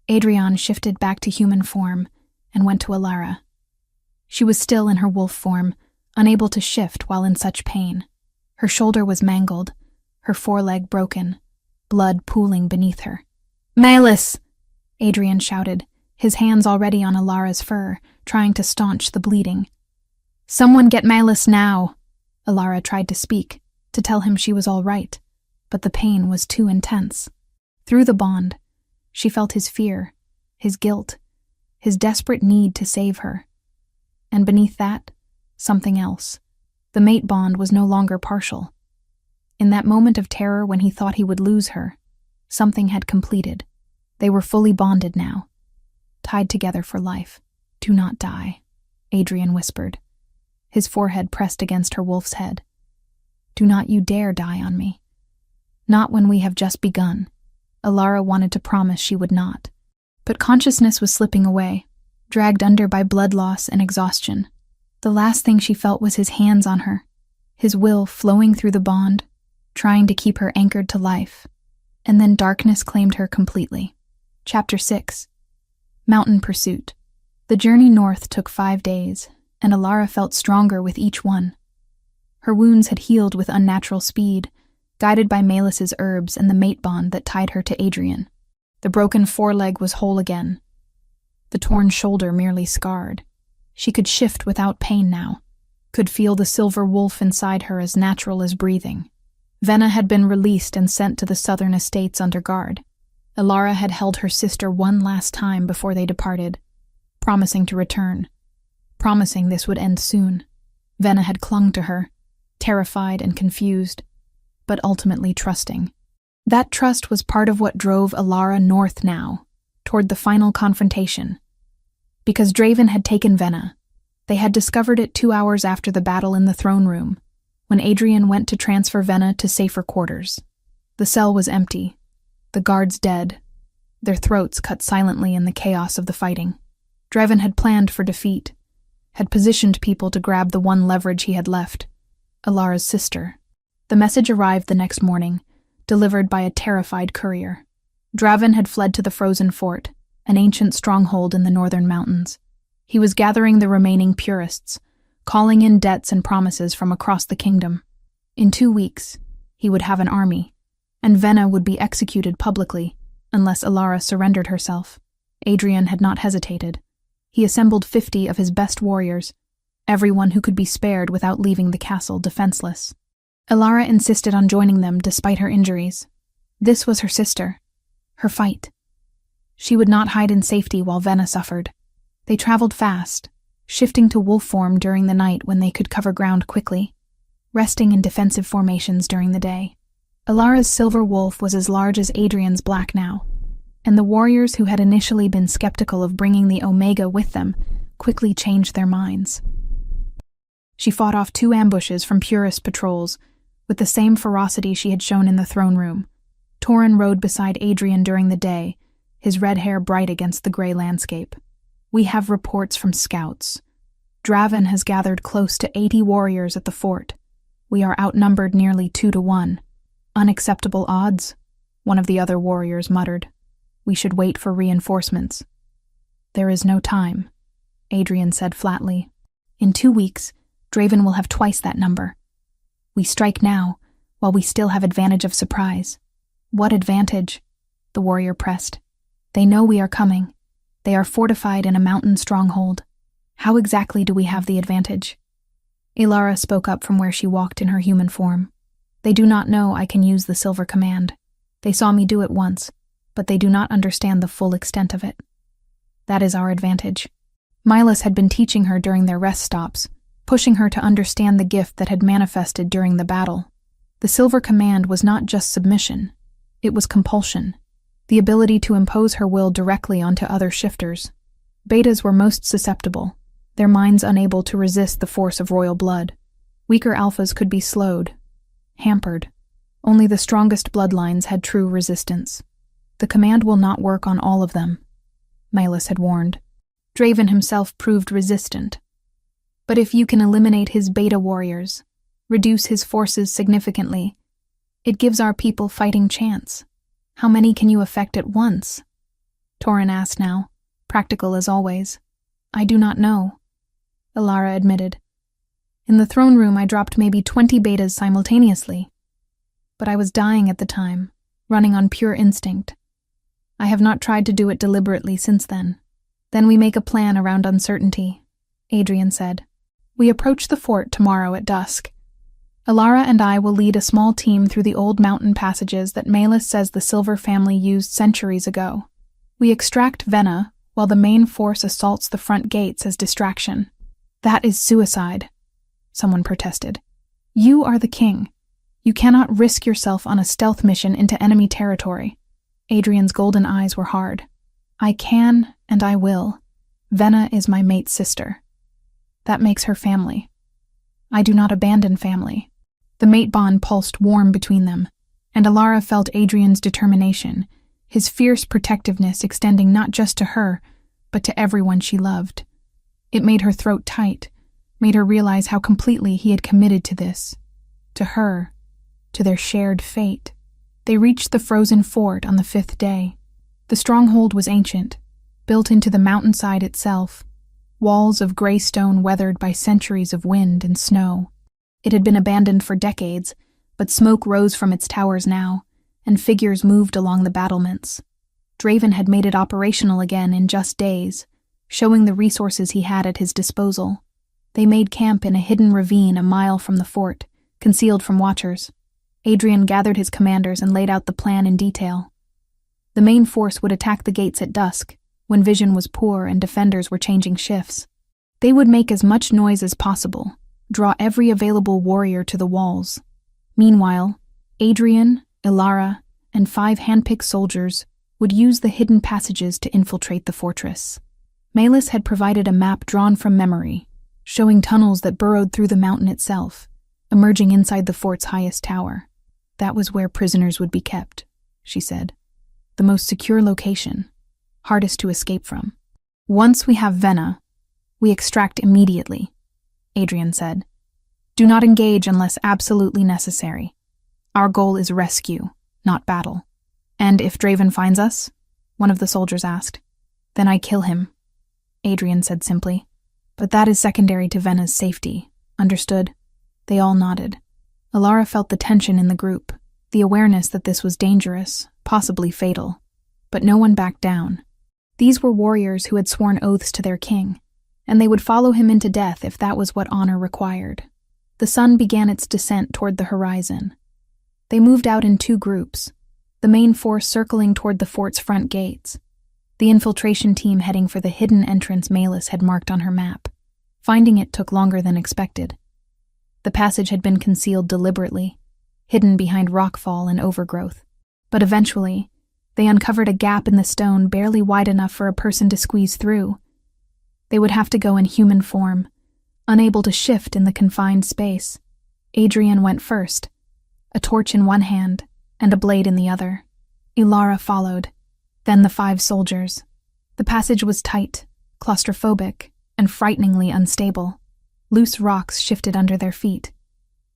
Adrian shifted back to human form and went to Alara. She was still in her wolf form, unable to shift while in such pain. Her shoulder was mangled, her foreleg broken, blood pooling beneath her. "Malus!" Adrian shouted, his hands already on Alara's fur, trying to staunch the bleeding. "Someone get Malus now!" Alara tried to speak, to tell him she was all right, but the pain was too intense. Through the bond, she felt his fear, his guilt, his desperate need to save her. And beneath that, something else. The mate bond was no longer partial. In that moment of terror when he thought he would lose her, something had completed. They were fully bonded now, tied together for life. "Do not die," Adrian whispered, his forehead pressed against her wolf's head. "Do not you dare die on me. Not when we have just begun." Alara wanted to promise she would not, but consciousness was slipping away, dragged under by blood loss and exhaustion. The last thing she felt was his hands on her, his will flowing through the bond, trying to keep her anchored to life. And then darkness claimed her completely. Chapter 6. Mountain Pursuit. The journey north took 5 days, and Alara felt stronger with each one. Her wounds had healed with unnatural speed, guided by Malus's herbs and the mate bond that tied her to Adrian. The broken foreleg was whole again, the torn shoulder merely scarred. She could shift without pain now, could feel the silver wolf inside her as natural as breathing. Venna had been released and sent to the southern estates under guard. Alara had held her sister one last time before they departed, promising to return, promising this would end soon. Venna had clung to her, terrified and confused, but ultimately trusting. That trust was part of what drove Alara north now, toward the final confrontation. Because Draven had taken Venna, they had discovered it 2 hours after the battle in the throne room, when Adrian went to transfer Venna to safer quarters. The cell was empty, the guards dead, their throats cut silently in the chaos of the fighting. Draven had planned for defeat, had positioned people to grab the one leverage he had left, Alara's sister. The message arrived the next morning, delivered by a terrified courier. Draven had fled to the frozen fort, an ancient stronghold in the northern mountains. He was gathering the remaining purists, calling in debts and promises from across the kingdom. In 2 weeks, he would have an army, and Venna would be executed publicly, unless Alara surrendered herself. Adrian had not hesitated. He assembled 50 of his best warriors, everyone who could be spared without leaving the castle defenseless. Alara insisted on joining them despite her injuries. This was her sister, her fight. She would not hide in safety while Venna suffered. They traveled fast, shifting to wolf form during the night when they could cover ground quickly, resting in defensive formations during the day. Alara's silver wolf was as large as Adrian's black now, and the warriors who had initially been skeptical of bringing the Omega with them quickly changed their minds. She fought off 2 ambushes from purist patrols, with the same ferocity she had shown in the throne room. Torin rode beside Adrian during the day, his red hair bright against the gray landscape. We have reports from scouts. Draven has gathered close to 80 warriors at the fort. We are outnumbered nearly 2-1. Unacceptable odds, one of the other warriors muttered. We should wait for reinforcements. There is no time, Adrian said flatly. In 2 weeks, Draven will have twice that number. We strike now, while we still have advantage of surprise. What advantage? The warrior pressed. They know we are coming. They are fortified in a mountain stronghold. How exactly do we have the advantage? Ilara spoke up from where she walked in her human form. They do not know I can use the silver command. They saw me do it once, but they do not understand the full extent of it. That is our advantage. Milas had been teaching her during their rest stops, pushing her to understand the gift that had manifested during the battle. The silver command was not just submission, it was compulsion, the ability to impose her will directly onto other shifters. Betas were most susceptible, their minds unable to resist the force of royal blood. Weaker alphas could be slowed, hampered. Only the strongest bloodlines had true resistance. The command will not work on all of them, Milas had warned. Draven himself proved resistant. But if you can eliminate his beta warriors, reduce his forces significantly, it gives our people fighting chance. How many can you affect at once? Torin asked now, practical as always. I do not know, Ilara admitted. In the throne room I dropped maybe 20 betas simultaneously. But I was dying at the time, running on pure instinct. I have not tried to do it deliberately since then. Then we make a plan around uncertainty, Adrian said. We approach the fort tomorrow at dusk. Ilara and I will lead a small team through the old mountain passages that Milas says the Silver family used centuries ago. We extract Venna, while the main force assaults the front gates as distraction. That is suicide, someone protested. You are the king. You cannot risk yourself on a stealth mission into enemy territory. Adrian's golden eyes were hard. I can, and I will. Venna is my mate's sister. That makes her family. I do not abandon family. The mate bond pulsed warm between them, and Ilara felt Adrian's determination, his fierce protectiveness extending not just to her, but to everyone she loved. It made her throat tight, made her realize how completely he had committed to this. To her, to their shared fate. They reached the frozen fort on the 5th day. The stronghold was ancient, built into the mountainside itself, walls of gray stone weathered by centuries of wind and snow. It had been abandoned for decades, but smoke rose from its towers now, and figures moved along the battlements. Draven had made it operational again in just days, showing the resources he had at his disposal. They made camp in a hidden ravine a mile from the fort, concealed from watchers. Adrian gathered his commanders and laid out the plan in detail. The main force would attack the gates at dusk, when vision was poor and defenders were changing shifts. They would make as much noise as possible, draw every available warrior to the walls. Meanwhile, Adrian, Ilara, and 5 handpicked soldiers would use the hidden passages to infiltrate the fortress. Milas had provided a map drawn from memory, showing tunnels that burrowed through the mountain itself, emerging inside the fort's highest tower. That was where prisoners would be kept, she said. The most secure location, hardest to escape from. Once we have Venna, we extract immediately, Adrian said. Do not engage unless absolutely necessary. Our goal is rescue, not battle. And if Draven finds us? One of the soldiers asked. Then I kill him, Adrian said simply. But that is secondary to Venna's safety. Understood? They all nodded. Ilara felt the tension in the group, the awareness that this was dangerous, possibly fatal. But no one backed down. These were warriors who had sworn oaths to their king, and they would follow him into death if that was what honor required. The sun began its descent toward the horizon. They moved out in 2 groups, the main force circling toward the fort's front gates, the infiltration team heading for the hidden entrance Milas had marked on her map. Finding it took longer than expected. The passage had been concealed deliberately, hidden behind rockfall and overgrowth. But eventually, they uncovered a gap in the stone barely wide enough for a person to squeeze through. They would have to go in human form, unable to shift in the confined space. Adrian went first, a torch in one hand and a blade in the other. Ilara followed, then the 5 soldiers. The passage was tight, claustrophobic, and frighteningly unstable. Loose rocks shifted under their feet.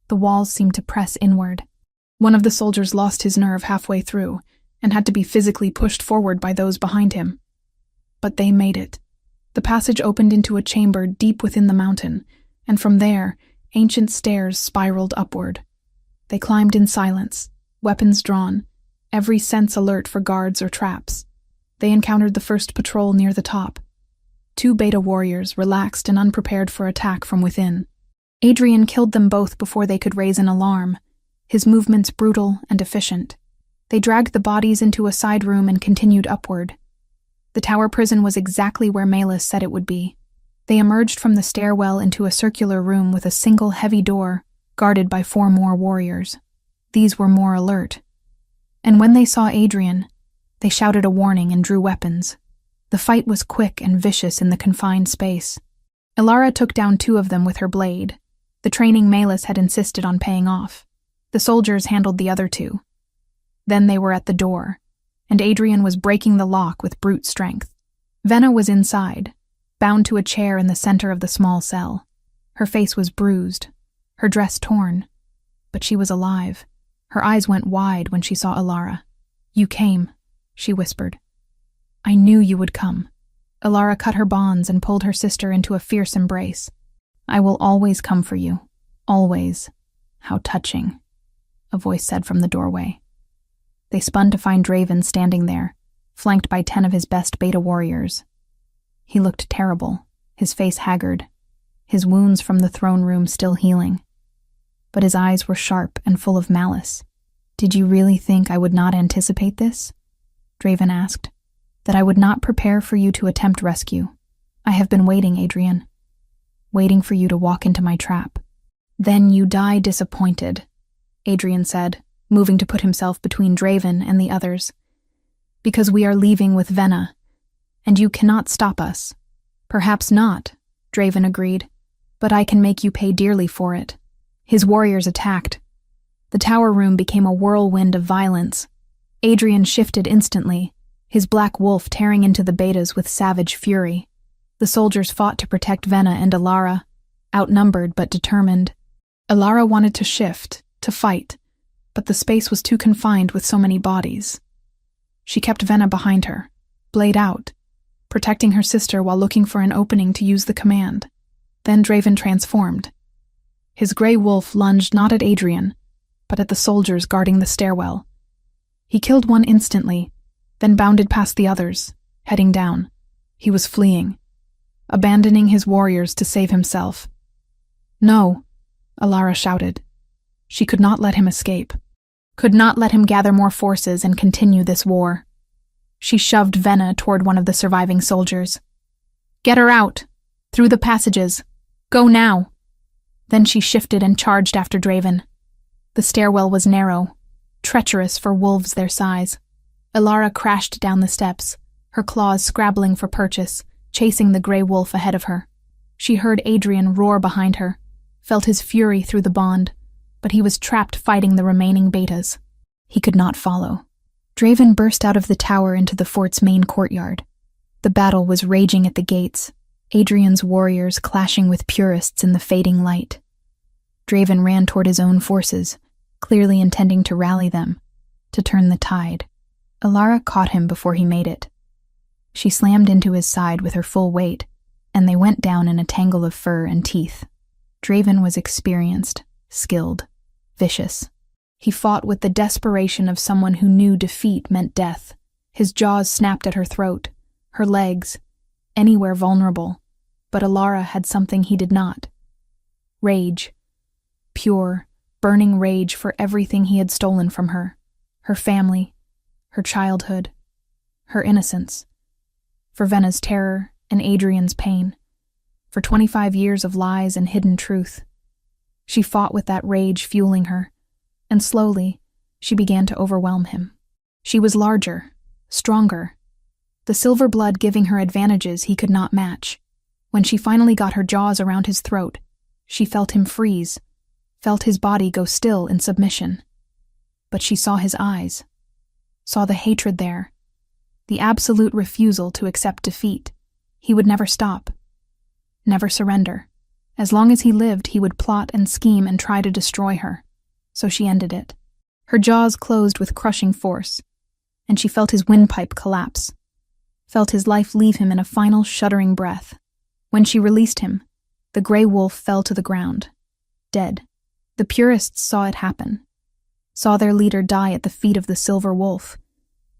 The walls seemed to press inward. One of the soldiers lost his nerve halfway through and had to be physically pushed forward by those behind him. But they made it. The passage opened into a chamber deep within the mountain, and from there, ancient stairs spiraled upward. They climbed in silence, weapons drawn, every sense alert for guards or traps. They encountered the first patrol near the top. 2 beta warriors, relaxed and unprepared for attack from within. Adrian killed them both before they could raise an alarm, his movements brutal and efficient. They dragged the bodies into a side room and continued upward. The tower prison was exactly where Malus said it would be. They emerged from the stairwell into a circular room with a single heavy door, guarded by 4 more warriors. These were more alert. And when they saw Adrian, they shouted a warning and drew weapons. The fight was quick and vicious in the confined space. Ilara took down 2 of them with her blade. The training Malus had insisted on paying off. The soldiers handled the other 2. Then they were at the door, and Adrian was breaking the lock with brute strength. Venna was inside, bound to a chair in the center of the small cell. Her face was bruised, her dress torn, but she was alive. Her eyes went wide when she saw Ilara. "You came," she whispered. "I knew you would come." Ilara cut her bonds and pulled her sister into a fierce embrace. "I will always come for you. Always." "How touching," a voice said from the doorway. They spun to find Draven standing there, flanked by 10 of his best beta warriors. He looked terrible, his face haggard, his wounds from the throne room still healing. But his eyes were sharp and full of malice. "Did you really think I would not anticipate this?" Draven asked. "That I would not prepare for you to attempt rescue? I have been waiting, Adrian. Waiting for you to walk into my trap." "Then you die disappointed," Adrian said, moving to put himself between Draven and the others. "Because we are leaving with Venna, and you cannot stop us." "Perhaps not," Draven agreed, "but I can make you pay dearly for it." His warriors attacked. The tower room became a whirlwind of violence. Adrian shifted instantly, his black wolf tearing into the betas with savage fury. The soldiers fought to protect Venna and Ilara, outnumbered but determined. Ilara wanted to shift, to fight, but the space was too confined with so many bodies. She kept Venna behind her, blade out, protecting her sister while looking for an opening to use the command. Then Draven transformed. His gray wolf lunged not at Adrian, but at the soldiers guarding the stairwell. He killed one instantly, then bounded past the others, heading down. He was fleeing, abandoning his warriors to save himself. "No," Ilara shouted. She could not let him escape, could not let him gather more forces and continue this war. She shoved Venna toward one of the surviving soldiers. "Get her out! Through the passages! Go now!" Then she shifted and charged after Draven. The stairwell was narrow, treacherous for wolves their size. Ilara crashed down the steps, her claws scrabbling for purchase, chasing the gray wolf ahead of her. She heard Adrian roar behind her, felt his fury through the bond, but he was trapped fighting the remaining betas. He could not follow. Draven burst out of the tower into the fort's main courtyard. The battle was raging at the gates, Adrian's warriors clashing with purists in the fading light. Draven ran toward his own forces, clearly intending to rally them, to turn the tide. Ilara caught him before he made it. She slammed into his side with her full weight, and they went down in a tangle of fur and teeth. Draven was experienced, skilled, vicious. He fought with the desperation of someone who knew defeat meant death. His jaws snapped at her throat, her legs, anywhere vulnerable, but Ilara had something he did not. Rage. Pure, burning rage for everything he had stolen from her. Her family, her childhood, her innocence. For Venna's terror and Adrian's pain. For 25 years of lies and hidden truth. She fought with that rage fueling her, and slowly, she began to overwhelm him. She was larger, stronger, the silver blood giving her advantages he could not match. When she finally got her jaws around his throat, she felt him freeze, felt his body go still in submission. But she saw his eyes, saw the hatred there, the absolute refusal to accept defeat. He would never stop, never surrender. As long as he lived, he would plot and scheme and try to destroy her. So she ended it. Her jaws closed with crushing force, and she felt his windpipe collapse, felt his life leave him in a final shuddering breath. When she released him, the gray wolf fell to the ground, dead. The purists saw it happen, saw their leader die at the feet of the silver wolf,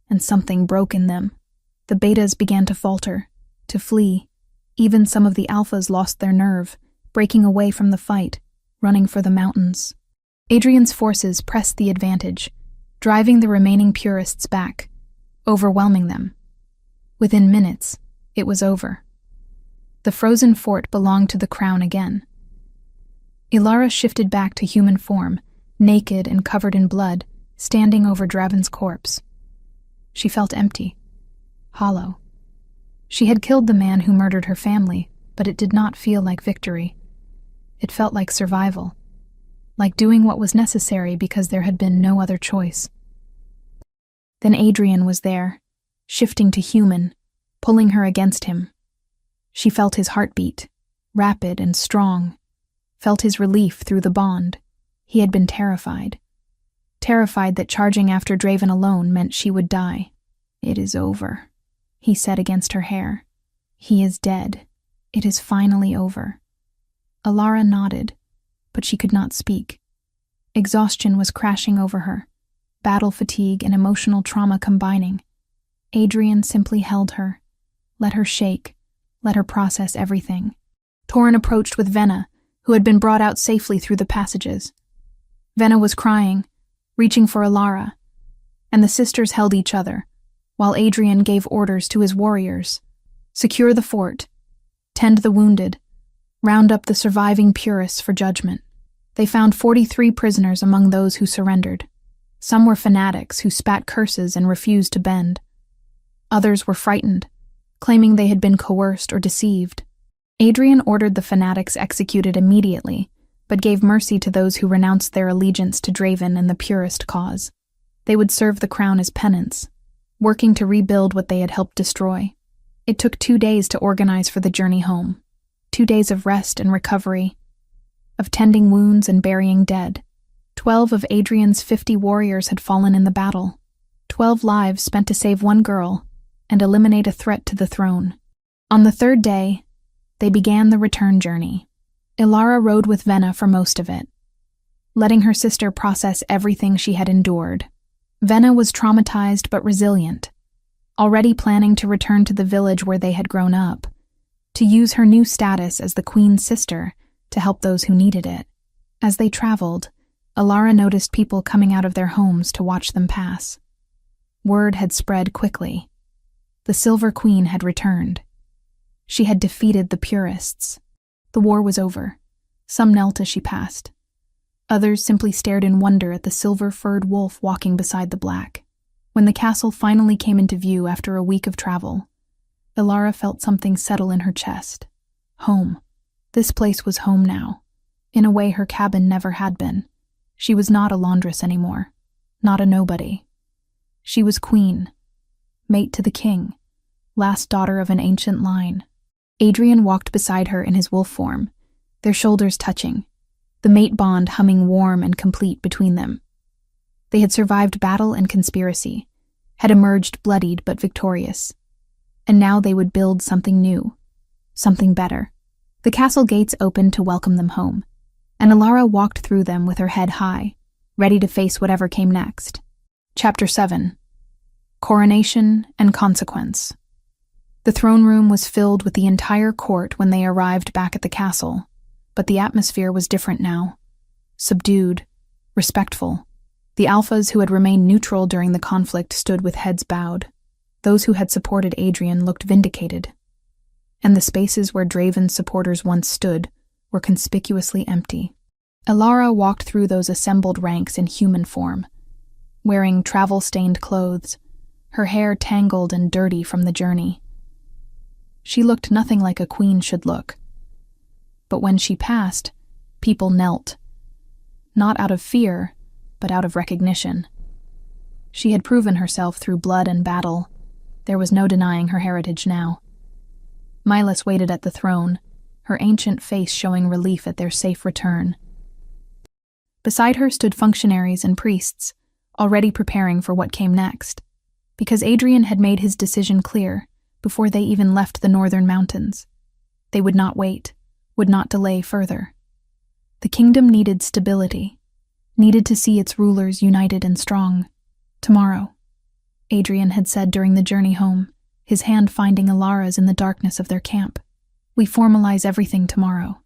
and something broke in them. The betas began to falter, to flee. Even some of the alphas lost their nerve, breaking away from the fight, running for the mountains. Adrian's forces pressed the advantage, driving the remaining purists back, overwhelming them. Within minutes, it was over. The frozen fort belonged to the crown again. Ilara shifted back to human form, naked and covered in blood, standing over Draven's corpse. She felt empty, hollow. She had killed the man who murdered her family, but it did not feel like victory. It felt like survival, like doing what was necessary because there had been no other choice. Then Adrian was there, shifting to human, pulling her against him. She felt his heartbeat, rapid and strong, felt his relief through the bond. He had been terrified that charging after Draven alone meant she would die. "It is over," he said against her hair. "He is dead. It is finally over." Ilara nodded, but she could not speak. Exhaustion was crashing over her, battle fatigue and emotional trauma combining. Adrian simply held her, let her shake, let her process everything. Torin approached with Venna, who had been brought out safely through the passages. Venna was crying, reaching for Ilara, and the sisters held each other, while Adrian gave orders to his warriors. Secure the fort, tend the wounded, round up the surviving purists for judgment. They found 43 prisoners among those who surrendered. Some were fanatics who spat curses and refused to bend. Others were frightened, claiming they had been coerced or deceived. Adrian ordered the fanatics executed immediately, but gave mercy to those who renounced their allegiance to Draven and the purist cause. They would serve the crown as penance, working to rebuild what they had helped destroy. It took 2 days to organize for the journey home. 2 days of rest and recovery, of tending wounds and burying dead. 12 of Adrian's 50 warriors had fallen in the battle. 12 lives spent to save one girl and eliminate a threat to the throne. On the 3rd day, they began the return journey. Ilara rode with Venna for most of it, letting her sister process everything she had endured. Venna was traumatized but resilient, already planning to return to the village where they had grown up, to use her new status as the queen's sister to help those who needed it. As they traveled, Ilara noticed people coming out of their homes to watch them pass. Word had spread quickly. The Silver Queen had returned. She had defeated the purists. The war was over. Some knelt as she passed. Others simply stared in wonder at the silver-furred wolf walking beside the black. When the castle finally came into view after a week of travel, Ilara felt something settle in her chest. Home. This place was home now, in a way her cabin never had been. She was not a laundress anymore, not a nobody. She was queen, mate to the king, last daughter of an ancient line. Adrian walked beside her in his wolf form, their shoulders touching, the mate bond humming warm and complete between them. They had survived battle and conspiracy, had emerged bloodied but victorious, and now they would build something new, something better. The castle gates opened to welcome them home, and Ilara walked through them with her head high, ready to face whatever came next. Chapter 7. Coronation and Consequence. The throne room was filled with the entire court when they arrived back at the castle, but the atmosphere was different now. Subdued, respectful. The alphas who had remained neutral during the conflict stood with heads bowed. Those who had supported Adrian looked vindicated, and the spaces where Draven's supporters once stood were conspicuously empty. Ilara walked through those assembled ranks in human form, wearing travel-stained clothes, her hair tangled and dirty from the journey. She looked nothing like a queen should look. But when she passed, people knelt. Not out of fear, but out of recognition. She had proven herself through blood and battle. There was no denying her heritage now. Milas waited at the throne, her ancient face showing relief at their safe return. Beside her stood functionaries and priests, already preparing for what came next, because Adrian had made his decision clear before they even left the northern mountains. They would not wait, would not delay further. The kingdom needed stability, needed to see its rulers united and strong. Tomorrow, Adrian had said during the journey home, his hand finding Alara's in the darkness of their camp. We formalize everything tomorrow.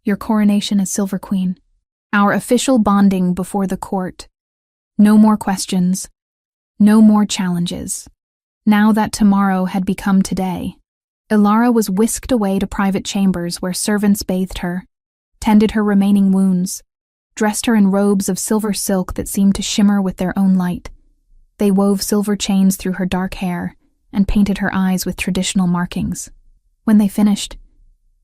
Your coronation as Silver Queen. Our official bonding before the court. No more questions. No more challenges. Now that tomorrow had become today, Alara was whisked away to private chambers where servants bathed her, tended her remaining wounds, dressed her in robes of silver silk that seemed to shimmer with their own light. They wove silver chains through her dark hair and painted her eyes with traditional markings. When they finished,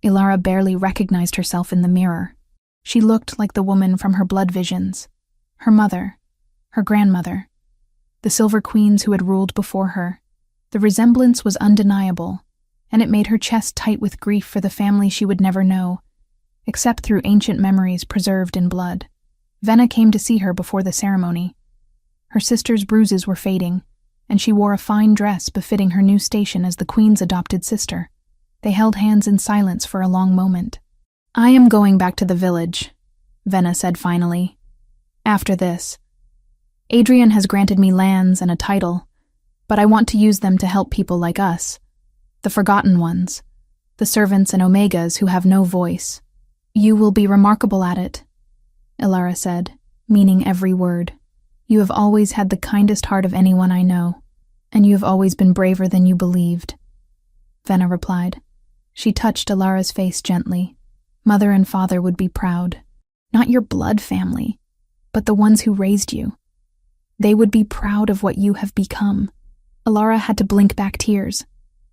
Alara barely recognized herself in the mirror. She looked like the woman from her blood visions, her mother, her grandmother, the Silver Queens who had ruled before her. The resemblance was undeniable, and it made her chest tight with grief for the family she would never know, except through ancient memories preserved in blood. Venna came to see her before the ceremony. Her sister's bruises were fading, and she wore a fine dress befitting her new station as the Queen's adopted sister. They held hands in silence for a long moment. I am going back to the village, Venna said finally. After this. Adrian has granted me lands and a title, but I want to use them to help people like us, the forgotten ones, the servants and omegas who have no voice. You will be remarkable at it, Alara said, meaning every word. You have always had the kindest heart of anyone I know, and you have always been braver than you believed. Venna replied. She touched Alara's face gently. Mother and father would be proud. Not your blood family, but the ones who raised you. They would be proud of what you have become. Alara had to blink back tears.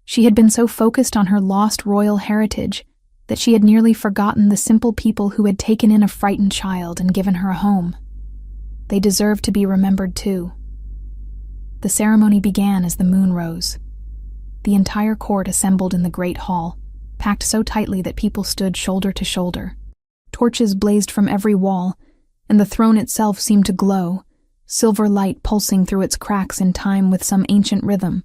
She had been so focused on her lost royal heritage that she had nearly forgotten the simple people who had taken in a frightened child and given her a home. They deserved to be remembered too. The ceremony began as the moon rose. The entire court assembled in the great hall, packed so tightly that people stood shoulder to shoulder. Torches blazed from every wall, and the throne itself seemed to glow, silver light pulsing through its cracks in time with some ancient rhythm.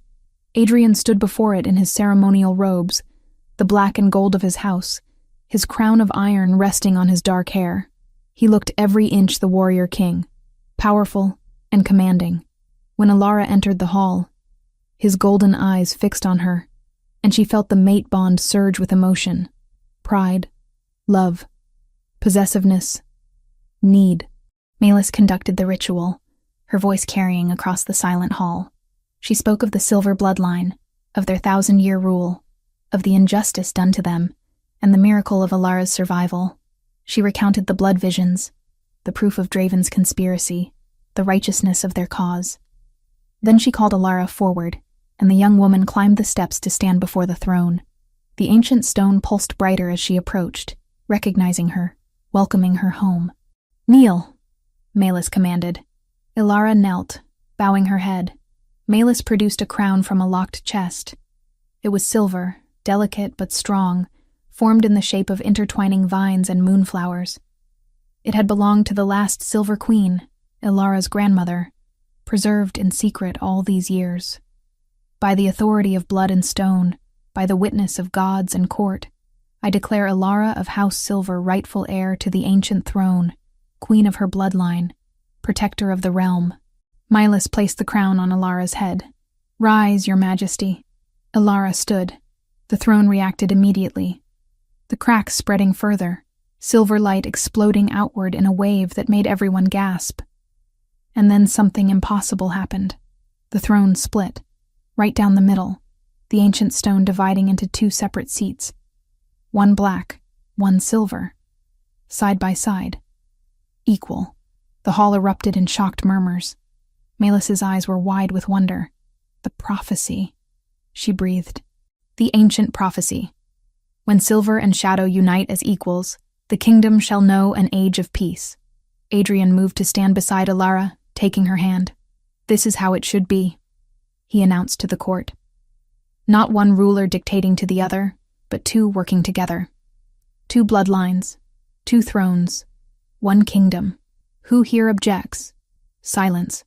Adrian stood before it in his ceremonial robes, the black and gold of his house, his crown of iron resting on his dark hair. He looked every inch the warrior king, powerful and commanding. When Alara entered the hall, his golden eyes fixed on her, and she felt the mate bond surge with emotion, pride, love, possessiveness, need. Malis conducted the ritual, her voice carrying across the silent hall. She spoke of the silver bloodline, of their 1,000-year rule, of the injustice done to them, and the miracle of Alara's survival. She recounted the blood visions, the proof of Draven's conspiracy, the righteousness of their cause. Then she called Alara forward, and the young woman climbed the steps to stand before the throne. The ancient stone pulsed brighter as she approached, recognizing her, welcoming her home. Kneel, Malis commanded. Alara knelt, bowing her head. Malis produced a crown from a locked chest. It was silver, delicate but strong, formed in the shape of intertwining vines and moonflowers. It had belonged to the last Silver Queen, Alara's grandmother, preserved in secret all these years. By the authority of blood and stone, by the witness of gods and court, I declare Alara of House Silver rightful heir to the ancient throne, queen of her bloodline, protector of the realm. Milas placed the crown on Alara's head. Rise, your majesty. Alara stood. The throne reacted immediately. The cracks spreading further, silver light exploding outward in a wave that made everyone gasp. And then something impossible happened. The throne split, right down the middle, the ancient stone dividing into 2 separate seats. One black, one silver. Side by side. Equal. The hall erupted in shocked murmurs. Malis's eyes were wide with wonder. The prophecy, she breathed. The ancient prophecy. When silver and shadow unite as equals, the kingdom shall know an age of peace. Adrian moved to stand beside Alara, taking her hand. "This is how it should be," he announced to the court. Not one ruler dictating to the other, but two working together. Two bloodlines, two thrones, one kingdom. Who here objects? Silence.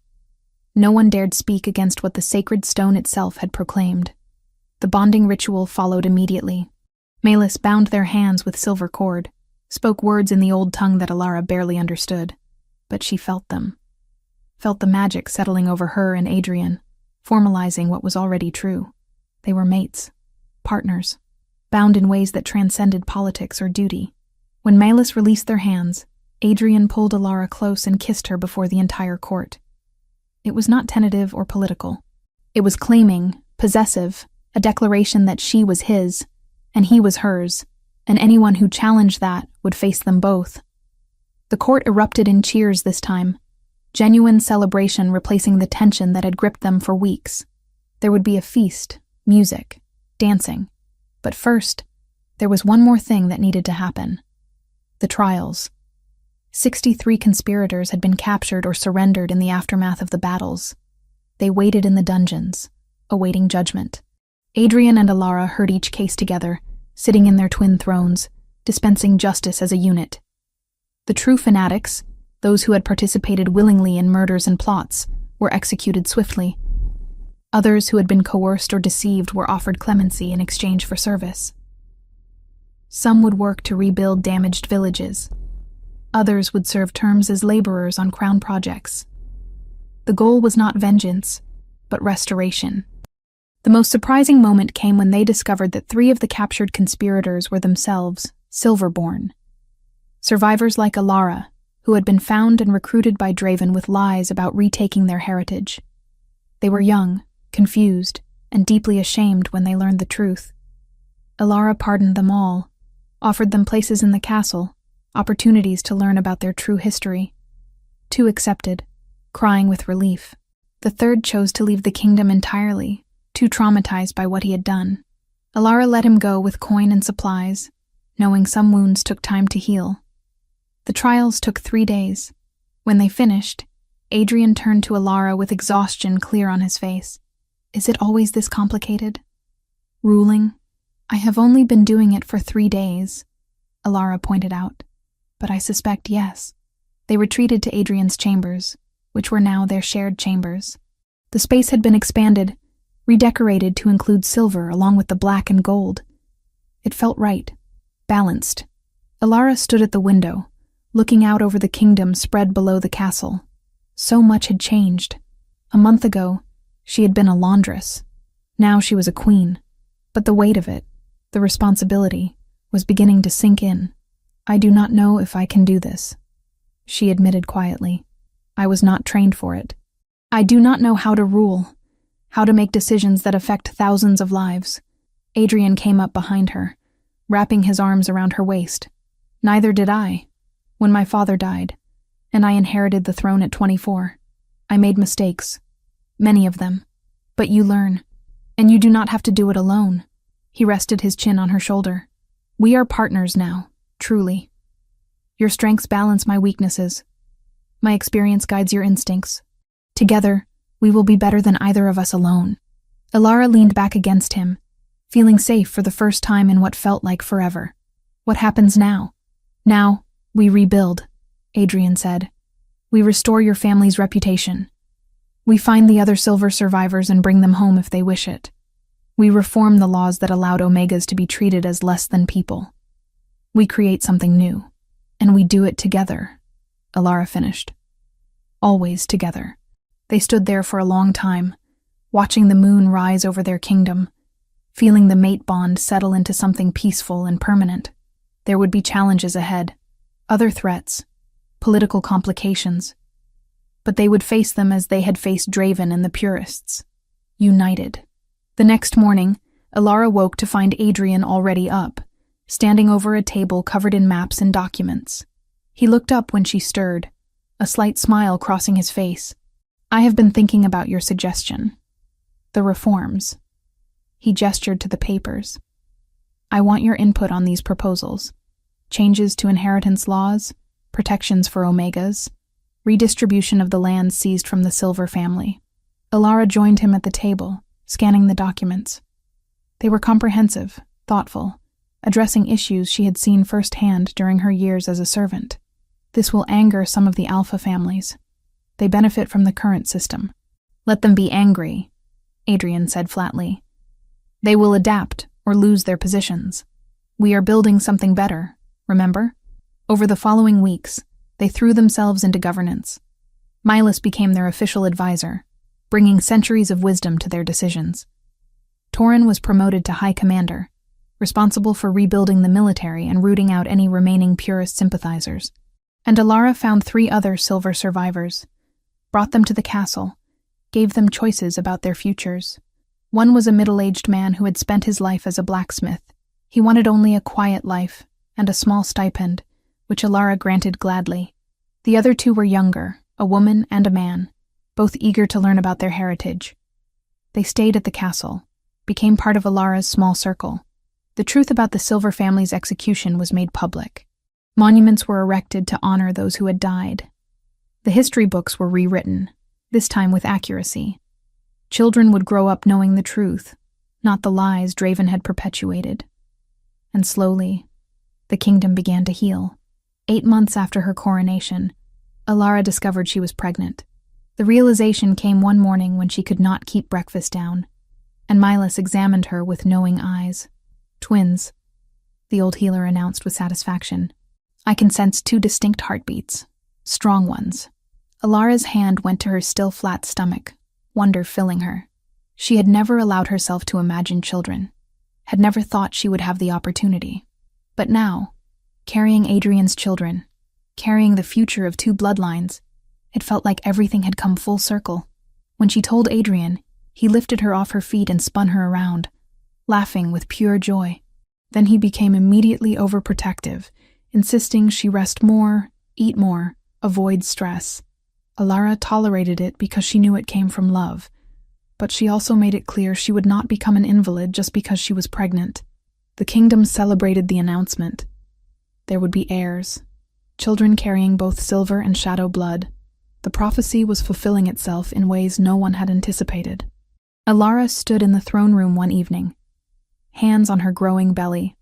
No one dared speak against what the sacred stone itself had proclaimed. The bonding ritual followed immediately. Melis bound their hands with silver cord, spoke words in the old tongue that Alara barely understood, but she felt them. Felt the magic settling over her and Adrian, formalizing what was already true. They were mates, partners, bound in ways that transcended politics or duty. When Melis released their hands, Adrian pulled Alara close and kissed her before the entire court. It was not tentative or political. It was claiming, possessive, a declaration that she was his, and he was hers, and anyone who challenged that would face them both. The court erupted in cheers this time, genuine celebration replacing the tension that had gripped them for weeks. There would be a feast, music, dancing. But first, there was one more thing that needed to happen. The trials. 63 conspirators had been captured or surrendered in the aftermath of the battles. They waited in the dungeons, awaiting judgment. Adrian and Alara heard each case together, sitting in their twin thrones, dispensing justice as a unit. The true fanatics, those who had participated willingly in murders and plots, were executed swiftly. Others who had been coerced or deceived were offered clemency in exchange for service. Some would work to rebuild damaged villages. Others would serve terms as laborers on crown projects. The goal was not vengeance, but restoration. The most surprising moment came when they discovered that 3 of the captured conspirators were themselves Silverborn. Survivors like Alara, who had been found and recruited by Draven with lies about retaking their heritage. They were young, confused, and deeply ashamed when they learned the truth. Alara pardoned them all, offered them places in the castle, opportunities to learn about their true history. 2 accepted, crying with relief. The third chose to leave the kingdom entirely, too traumatized by what he had done. Alara let him go with coin and supplies, knowing some wounds took time to heal. The trials took 3 days. When they finished, Adrian turned to Alara with exhaustion clear on his face. "Is it always this complicated? Ruling? I have only been doing it for 3 days," Alara pointed out. "But I suspect yes." They retreated to Adrian's chambers, which were now their shared chambers. The space had been expanded, redecorated to include silver along with the black and gold. It felt right, balanced. Alara stood at the window, looking out over the kingdom spread below the castle. So much had changed. A month ago, she had been a laundress. Now she was a queen. But the weight of it, the responsibility, was beginning to sink in. "I do not know if I can do this," she admitted quietly. "I was not trained for it. I do not know how to rule, how to make decisions that affect thousands of lives." Adrian came up behind her, wrapping his arms around her waist. "Neither did I. When my father died, and I inherited the throne at 24, I made mistakes. Many of them. But you learn, and you do not have to do it alone." He rested his chin on her shoulder. "We are partners now, truly. Your strengths balance my weaknesses. My experience guides your instincts. Together, we will be better than either of us alone." Alara leaned back against him, feeling safe for the first time in what felt like forever. "What happens now?" "Now, we rebuild," Adrian said. "We restore your family's reputation. We find the other silver survivors and bring them home if they wish it. We reform the laws that allowed Omegas to be treated as less than people. We create something new, and we do it together," Alara finished. "Always together." They stood there for a long time, watching the moon rise over their kingdom, feeling the mate bond settle into something peaceful and permanent. There would be challenges ahead, other threats, political complications, but they would face them as they had faced Draven and the Purists, united. The next morning, Alara woke to find Adrian already up, standing over a table covered in maps and documents. He looked up when she stirred, a slight smile crossing his face. "I have been thinking about your suggestion. The reforms." He gestured to the papers. "I want your input on these proposals. Changes to inheritance laws, protections for Omegas, redistribution of the land seized from the Silver family." Alara joined him at the table, scanning the documents. They were comprehensive, thoughtful, addressing issues she had seen firsthand during her years as a servant. This will anger some of the alpha families. They benefit from the current system. Let them be angry, Adrian said flatly. They will adapt or lose their positions. We are building something better, remember? Over the following weeks, they threw themselves into governance. Milas became their official advisor, bringing centuries of wisdom to their decisions. Torin was promoted to High Commander, responsible for rebuilding the military and rooting out any remaining purist sympathizers. And Alara found 3 other silver survivors, brought them to the castle, gave them choices about their futures. One was a middle-aged man who had spent his life as a blacksmith. He wanted only a quiet life and a small stipend, which Alara granted gladly. The other 2 were younger, a woman and a man, both eager to learn about their heritage. They stayed at the castle, became part of Alara's small circle. The truth about the Silver family's execution was made public. Monuments were erected to honor those who had died. The history books were rewritten, this time with accuracy. Children would grow up knowing the truth, not the lies Draven had perpetuated. And slowly, the kingdom began to heal. 8 months after her coronation, Alara discovered she was pregnant. The realization came one morning when she could not keep breakfast down, and Milas examined her with knowing eyes. Twins, the old healer announced with satisfaction. I can sense 2 distinct heartbeats, strong ones. Alara's hand went to her still flat stomach, wonder filling her. She had never allowed herself to imagine children, had never thought she would have the opportunity. But now, carrying Adrian's children, carrying the future of 2 bloodlines, it felt like everything had come full circle. When she told Adrian, he lifted her off her feet and spun her around, laughing with pure joy. Then he became immediately overprotective, insisting she rest more, eat more, avoid stress. Alara tolerated it because she knew it came from love, but she also made it clear she would not become an invalid just because she was pregnant. The kingdom celebrated the announcement. There would be heirs, children carrying both silver and shadow blood. The prophecy was fulfilling itself in ways no one had anticipated. Alara stood in the throne room one evening, hands on her growing belly,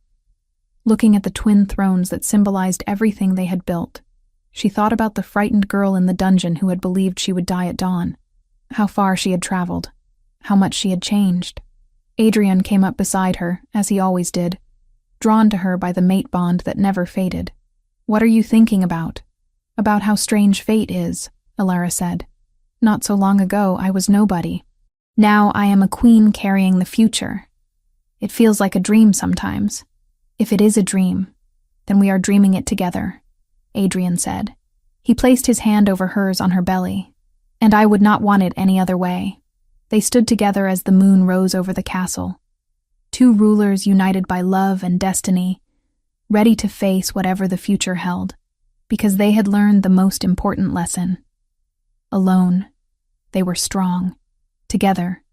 looking at the twin thrones that symbolized everything they had built. She thought about the frightened girl in the dungeon who had believed she would die at dawn, how far she had traveled, how much she had changed. Adrian came up beside her, as he always did, drawn to her by the mate bond that never faded. What are you thinking about? About how strange fate is, Alara said. Not so long ago, I was nobody. Now I am a queen carrying the future. It feels like a dream sometimes. If it is a dream, then we are dreaming it together, Adrian said. He placed his hand over hers on her belly, and I would not want it any other way. They stood together as the moon rose over the castle, 2 rulers united by love and destiny, ready to face whatever the future held, because they had learned the most important lesson. Alone, they were strong. Together,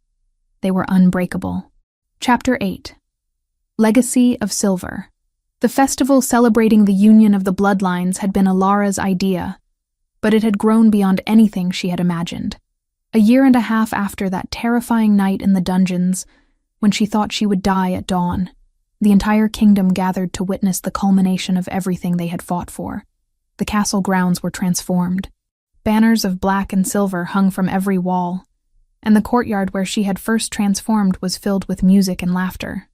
they were unbreakable. Chapter 8. Legacy of Silver. The festival celebrating the union of the bloodlines had been Alara's idea, but it had grown beyond anything she had imagined. A year and a half after that terrifying night in the dungeons, when she thought she would die at dawn, the entire kingdom gathered to witness the culmination of everything they had fought for. The castle grounds were transformed. Banners of black and silver hung from every wall, and the courtyard where she had first transformed was filled with music and laughter.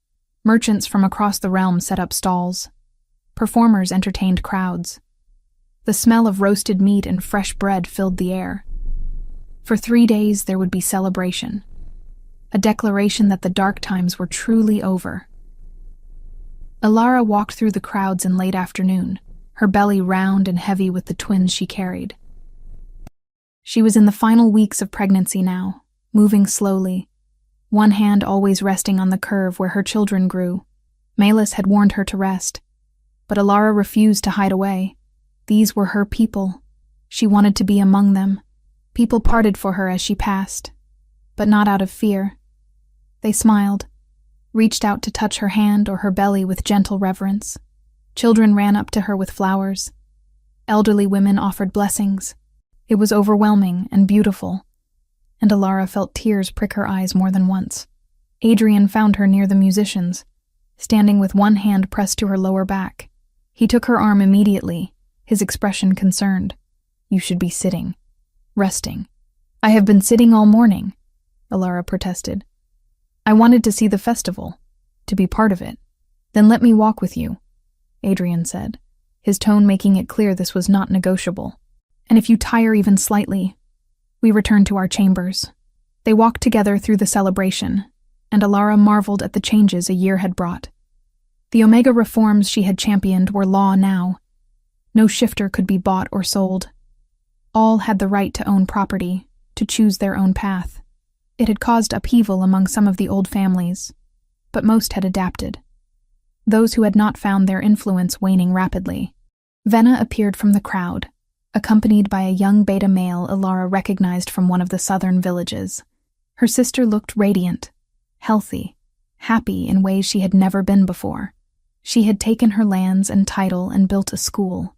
Merchants from across the realm set up stalls. Performers entertained crowds. The smell of roasted meat and fresh bread filled the air. For 3 days there would be celebration, a declaration that the dark times were truly over. Alara walked through the crowds in late afternoon, her belly round and heavy with the twins she carried. She was in the final weeks of pregnancy now, moving slowly, one hand always resting on the curve where her children grew. Milas had warned her to rest, but Alara refused to hide away. These were her people. She wanted to be among them. People parted for her as she passed, but not out of fear. They smiled, reached out to touch her hand or her belly with gentle reverence. Children ran up to her with flowers. Elderly women offered blessings. It was overwhelming and beautiful. and Alara felt tears prick her eyes more than once. Adrian found her near the musicians, standing with one hand pressed to her lower back. He took her arm immediately, his expression concerned. "You should be sitting. Resting." "I have been sitting all morning," Alara protested. "I wanted to see the festival, to be part of it." "Then let me walk with you," Adrian said, his tone making it clear this was not negotiable. "And if you tire even slightly, we return to our chambers." They walked together through the celebration, and Alara marveled at the changes a year had brought. The Omega reforms she had championed were law now. No shifter could be bought or sold. All had the right to own property, to choose their own path. It had caused upheaval among some of the old families, but most had adapted. Those who had not found their influence waning rapidly. Venna appeared from the crowd, accompanied by a young beta male Alara recognized from one of the southern villages. Her sister looked radiant, healthy, happy in ways she had never been before. She had taken her lands and title and built a school,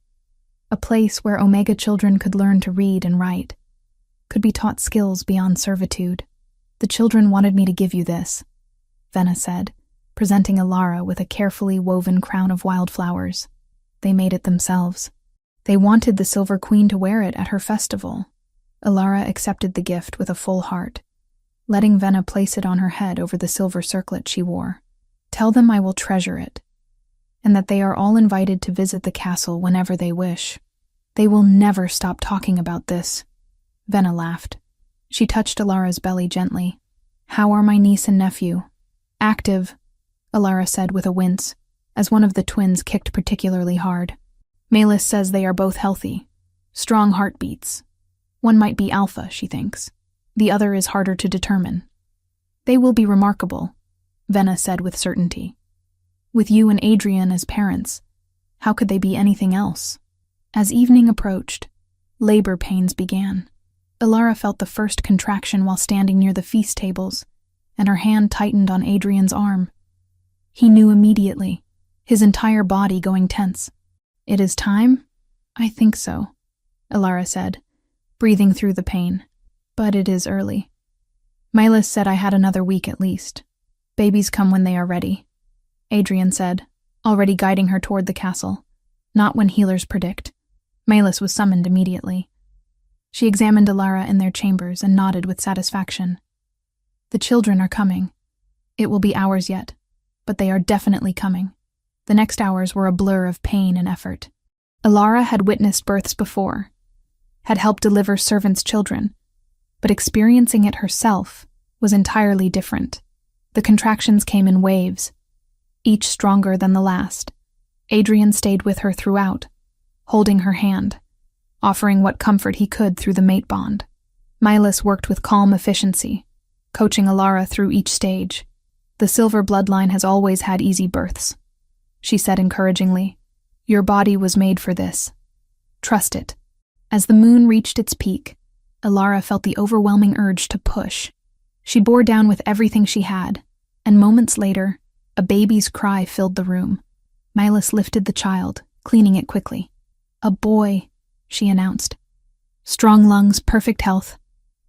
a place where Omega children could learn to read and write, could be taught skills beyond servitude. "The children wanted me to give you this," Venna said, presenting Alara with a carefully woven crown of wildflowers. "They made it themselves. They wanted the Silver Queen to wear it at her festival." Alara accepted the gift with a full heart, letting Venna place it on her head over the silver circlet she wore. "Tell them I will treasure it, and that they are all invited to visit the castle whenever they wish. They will never stop talking about this." Venna laughed. She touched Alara's belly gently. "How are my niece and nephew?" "Active," Alara said with a wince, as one of the twins kicked particularly hard. "Malus says they are both healthy. Strong heartbeats. One might be alpha, she thinks. The other is harder to determine." "They will be remarkable," Venna said with certainty. "With you and Adrian as parents, how could they be anything else?" As evening approached, labor pains began. Alara felt the first contraction while standing near the feast tables, and her hand tightened on Adrian's arm. He knew immediately, his entire body going tense. "It is time?" "I think so," Alara said, breathing through the pain. "But it is early. Milas said I had another week at least. Babies come when they are ready," Adrian said, already guiding her toward the castle. "Not when healers predict." Milas was summoned immediately. She examined Alara in their chambers and nodded with satisfaction. "The children are coming. It will be hours yet, but they are definitely coming." The next hours were a blur of pain and effort. Alara had witnessed births before, had helped deliver servants' children, but experiencing it herself was entirely different. The contractions came in waves, each stronger than the last. Adrian stayed with her throughout, holding her hand, offering what comfort he could through the mate bond. Milas worked with calm efficiency, coaching Alara through each stage. "The silver bloodline has always had easy births," she said encouragingly. "Your body was made for this. Trust it." As the moon reached its peak, Alara felt the overwhelming urge to push. She bore down with everything she had, and moments later, a baby's cry filled the room. Milas lifted the child, cleaning it quickly. "A boy," she announced. "Strong lungs, perfect health.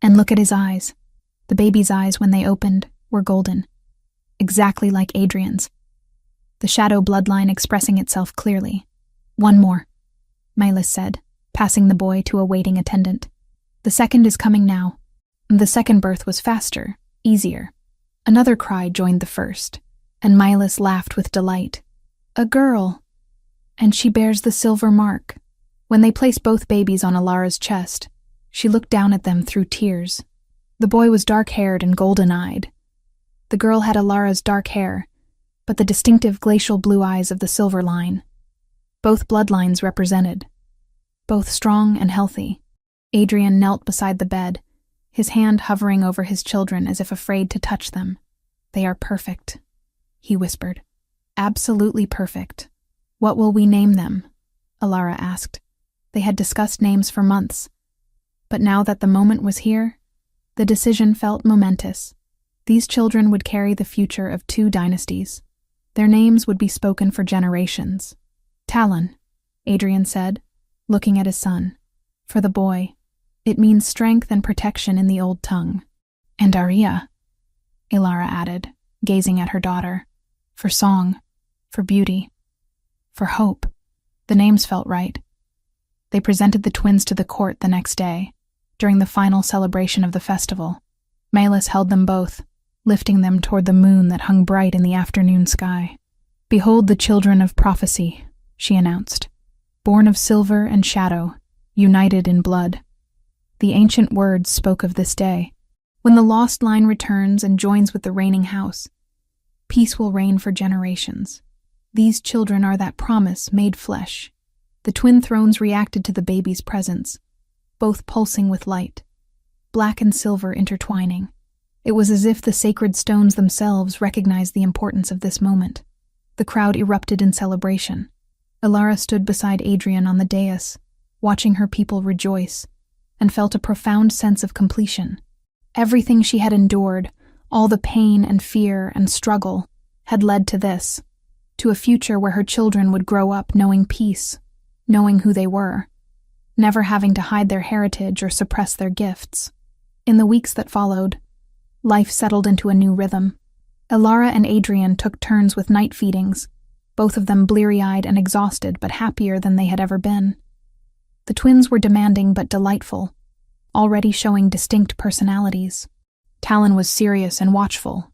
And look at his eyes." The baby's eyes, when they opened, were golden. Exactly like Adrian's. The shadow bloodline expressing itself clearly. "One more," Milas said, passing the boy to a waiting attendant. "The second is coming now." The second birth was faster, easier. Another cry joined the first, and Milas laughed with delight. "A girl. And she bears the silver mark." When they placed both babies on Alara's chest, she looked down at them through tears. The boy was dark-haired and golden-eyed. The girl had Alara's dark hair, but the distinctive glacial blue eyes of the silver line. Both bloodlines represented. Both strong and healthy. Adrian knelt beside the bed, his hand hovering over his children as if afraid to touch them. "They are perfect," he whispered. "Absolutely perfect. What will we name them?" Alara asked. They had discussed names for months, but now that the moment was here, the decision felt momentous. These children would carry the future of 2 dynasties. Their names would be spoken for generations. "Talon," Adrian said, looking at his son. "For the boy." It means strength and protection in the old tongue. And Arya, Ilara added, gazing at her daughter. For song, for beauty, for hope. The names felt right. They presented the twins to the court the next day, during the final celebration of the festival. Malus held them both, lifting them toward the moon that hung bright in the afternoon sky. "Behold the children of prophecy," she announced, "born of silver and shadow, united in blood." The ancient words spoke of this day. When the lost line returns and joins with the reigning house, peace will reign for generations. These children are that promise made flesh. The twin thrones reacted to the baby's presence, both pulsing with light, black and silver intertwining. It was as if the sacred stones themselves recognized the importance of this moment. The crowd erupted in celebration. Ilara stood beside Adrian on the dais, watching her people rejoice, and felt a profound sense of completion. Everything she had endured, all the pain and fear and struggle, had led to this, to a future where her children would grow up knowing peace, knowing who they were, never having to hide their heritage or suppress their gifts. In the weeks that followed, life settled into a new rhythm. Ilara and Adrian took turns with night feedings, both of them bleary-eyed and exhausted but happier than they had ever been. The twins were demanding but delightful, already showing distinct personalities. Talon was serious and watchful.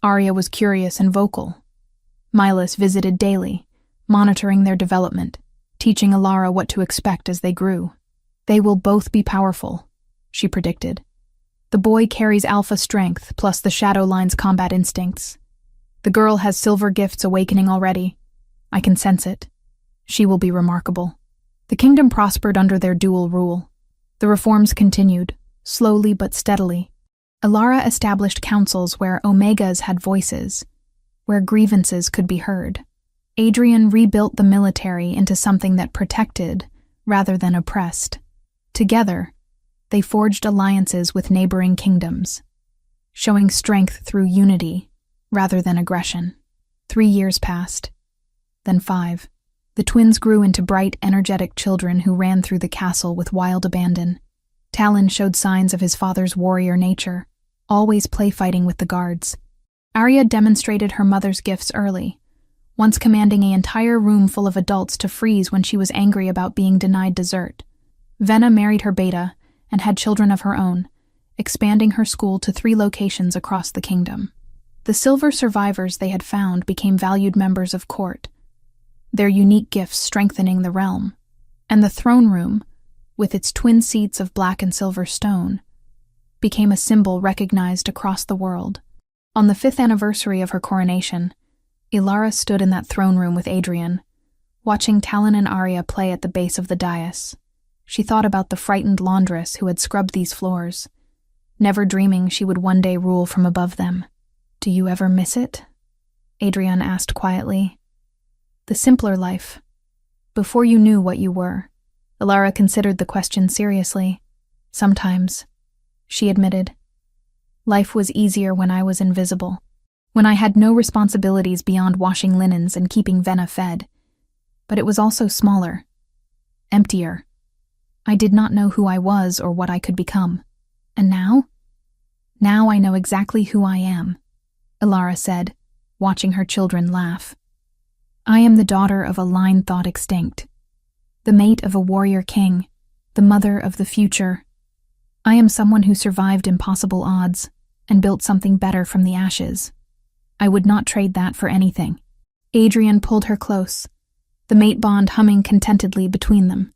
Arya was curious and vocal. Milas visited daily, monitoring their development, teaching Ilara what to expect as they grew. "They will both be powerful," she predicted. "The boy carries alpha strength plus the Shadow Line's combat instincts. The girl has silver gifts awakening already. I can sense it. She will be remarkable." The kingdom prospered under their dual rule. The reforms continued, slowly but steadily. Ilara established councils where Omegas had voices, where grievances could be heard. Adrian rebuilt the military into something that protected rather than oppressed. Together, they forged alliances with neighboring kingdoms, showing strength through unity rather than aggression. 3 years passed, then 5. The twins grew into bright, energetic children who ran through the castle with wild abandon. Talon showed signs of his father's warrior nature, always play-fighting with the guards. Arya demonstrated her mother's gifts early, once commanding an entire room full of adults to freeze when she was angry about being denied dessert. Venna married her beta and had children of her own, expanding her school to 3 locations across the kingdom. The silver survivors they had found became valued members of court, their unique gifts strengthening the realm. And the throne room, with its twin seats of black and silver stone, became a symbol recognized across the world. On the 5th anniversary of her coronation, Ilara stood in that throne room with Adrian, watching Talon and Arya play at the base of the dais. She thought about the frightened laundress who had scrubbed these floors, never dreaming she would one day rule from above them. "Do you ever miss it?" Adrian asked quietly. "The simpler life, before you knew what you were." Ilara considered the question seriously. "Sometimes," she admitted. "Life was easier when I was invisible, when I had no responsibilities beyond washing linens and keeping Venna fed. But it was also smaller, emptier. I did not know who I was or what I could become. And now? Now I know exactly who I am," Ilara said, watching her children laugh. "I am the daughter of a line thought extinct, the mate of a warrior king, the mother of the future. I am someone who survived impossible odds and built something better from the ashes. I would not trade that for anything." Adrian pulled her close, the mate bond humming contentedly between them.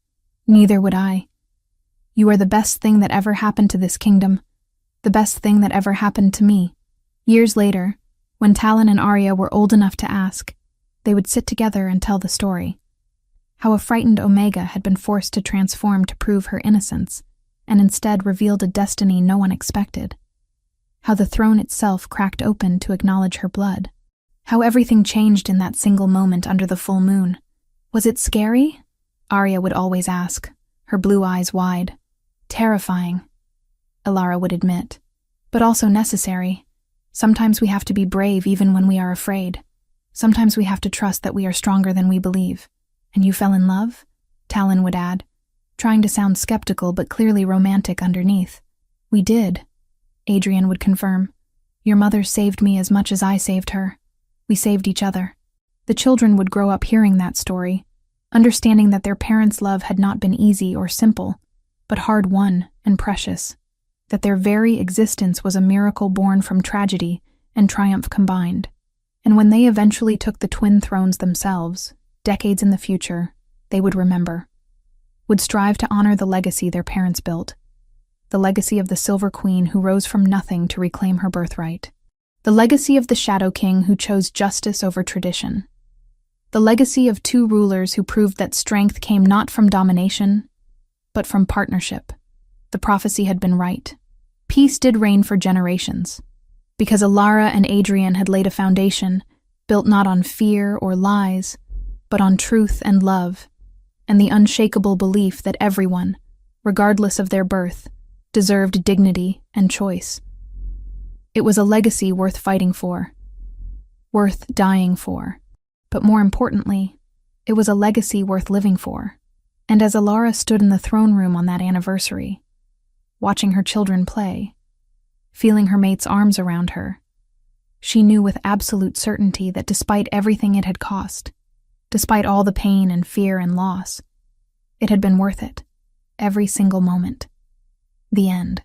"Neither would I. You are the best thing that ever happened to this kingdom, the best thing that ever happened to me." Years later, when Talon and Arya were old enough to ask, they would sit together and tell the story. How a frightened Omega had been forced to transform to prove her innocence, and instead revealed a destiny no one expected. How the throne itself cracked open to acknowledge her blood. How everything changed in that single moment under the full moon. "Was it scary?" Arya would always ask, her blue eyes wide. "Terrifying," Ilara would admit, "but also necessary. Sometimes we have to be brave even when we are afraid. Sometimes we have to trust that we are stronger than we believe." "And you fell in love?" Talon would add, trying to sound skeptical but clearly romantic underneath. "We did," Adrian would confirm. "Your mother saved me as much as I saved her. We saved each other." The children would grow up hearing that story, understanding that their parents' love had not been easy or simple, but hard-won and precious, that their very existence was a miracle born from tragedy and triumph combined. And when they eventually took the twin thrones themselves, decades in the future, they would remember, would strive to honor the legacy their parents built, the legacy of the Silver Queen who rose from nothing to reclaim her birthright, the legacy of the Shadow King who chose justice over tradition, the legacy of two rulers who proved that strength came not from domination, but from partnership. The prophecy had been right. Peace did reign for generations, because Alara and Adrian had laid a foundation built not on fear or lies, but on truth and love, and the unshakable belief that everyone, regardless of their birth, deserved dignity and choice. It was a legacy worth fighting for, worth dying for, but more importantly, it was a legacy worth living for. And as Alara stood in the throne room on that anniversary, watching her children play, feeling her mate's arms around her, she knew with absolute certainty that despite everything it had cost, despite all the pain and fear and loss, it had been worth it, every single moment. The end.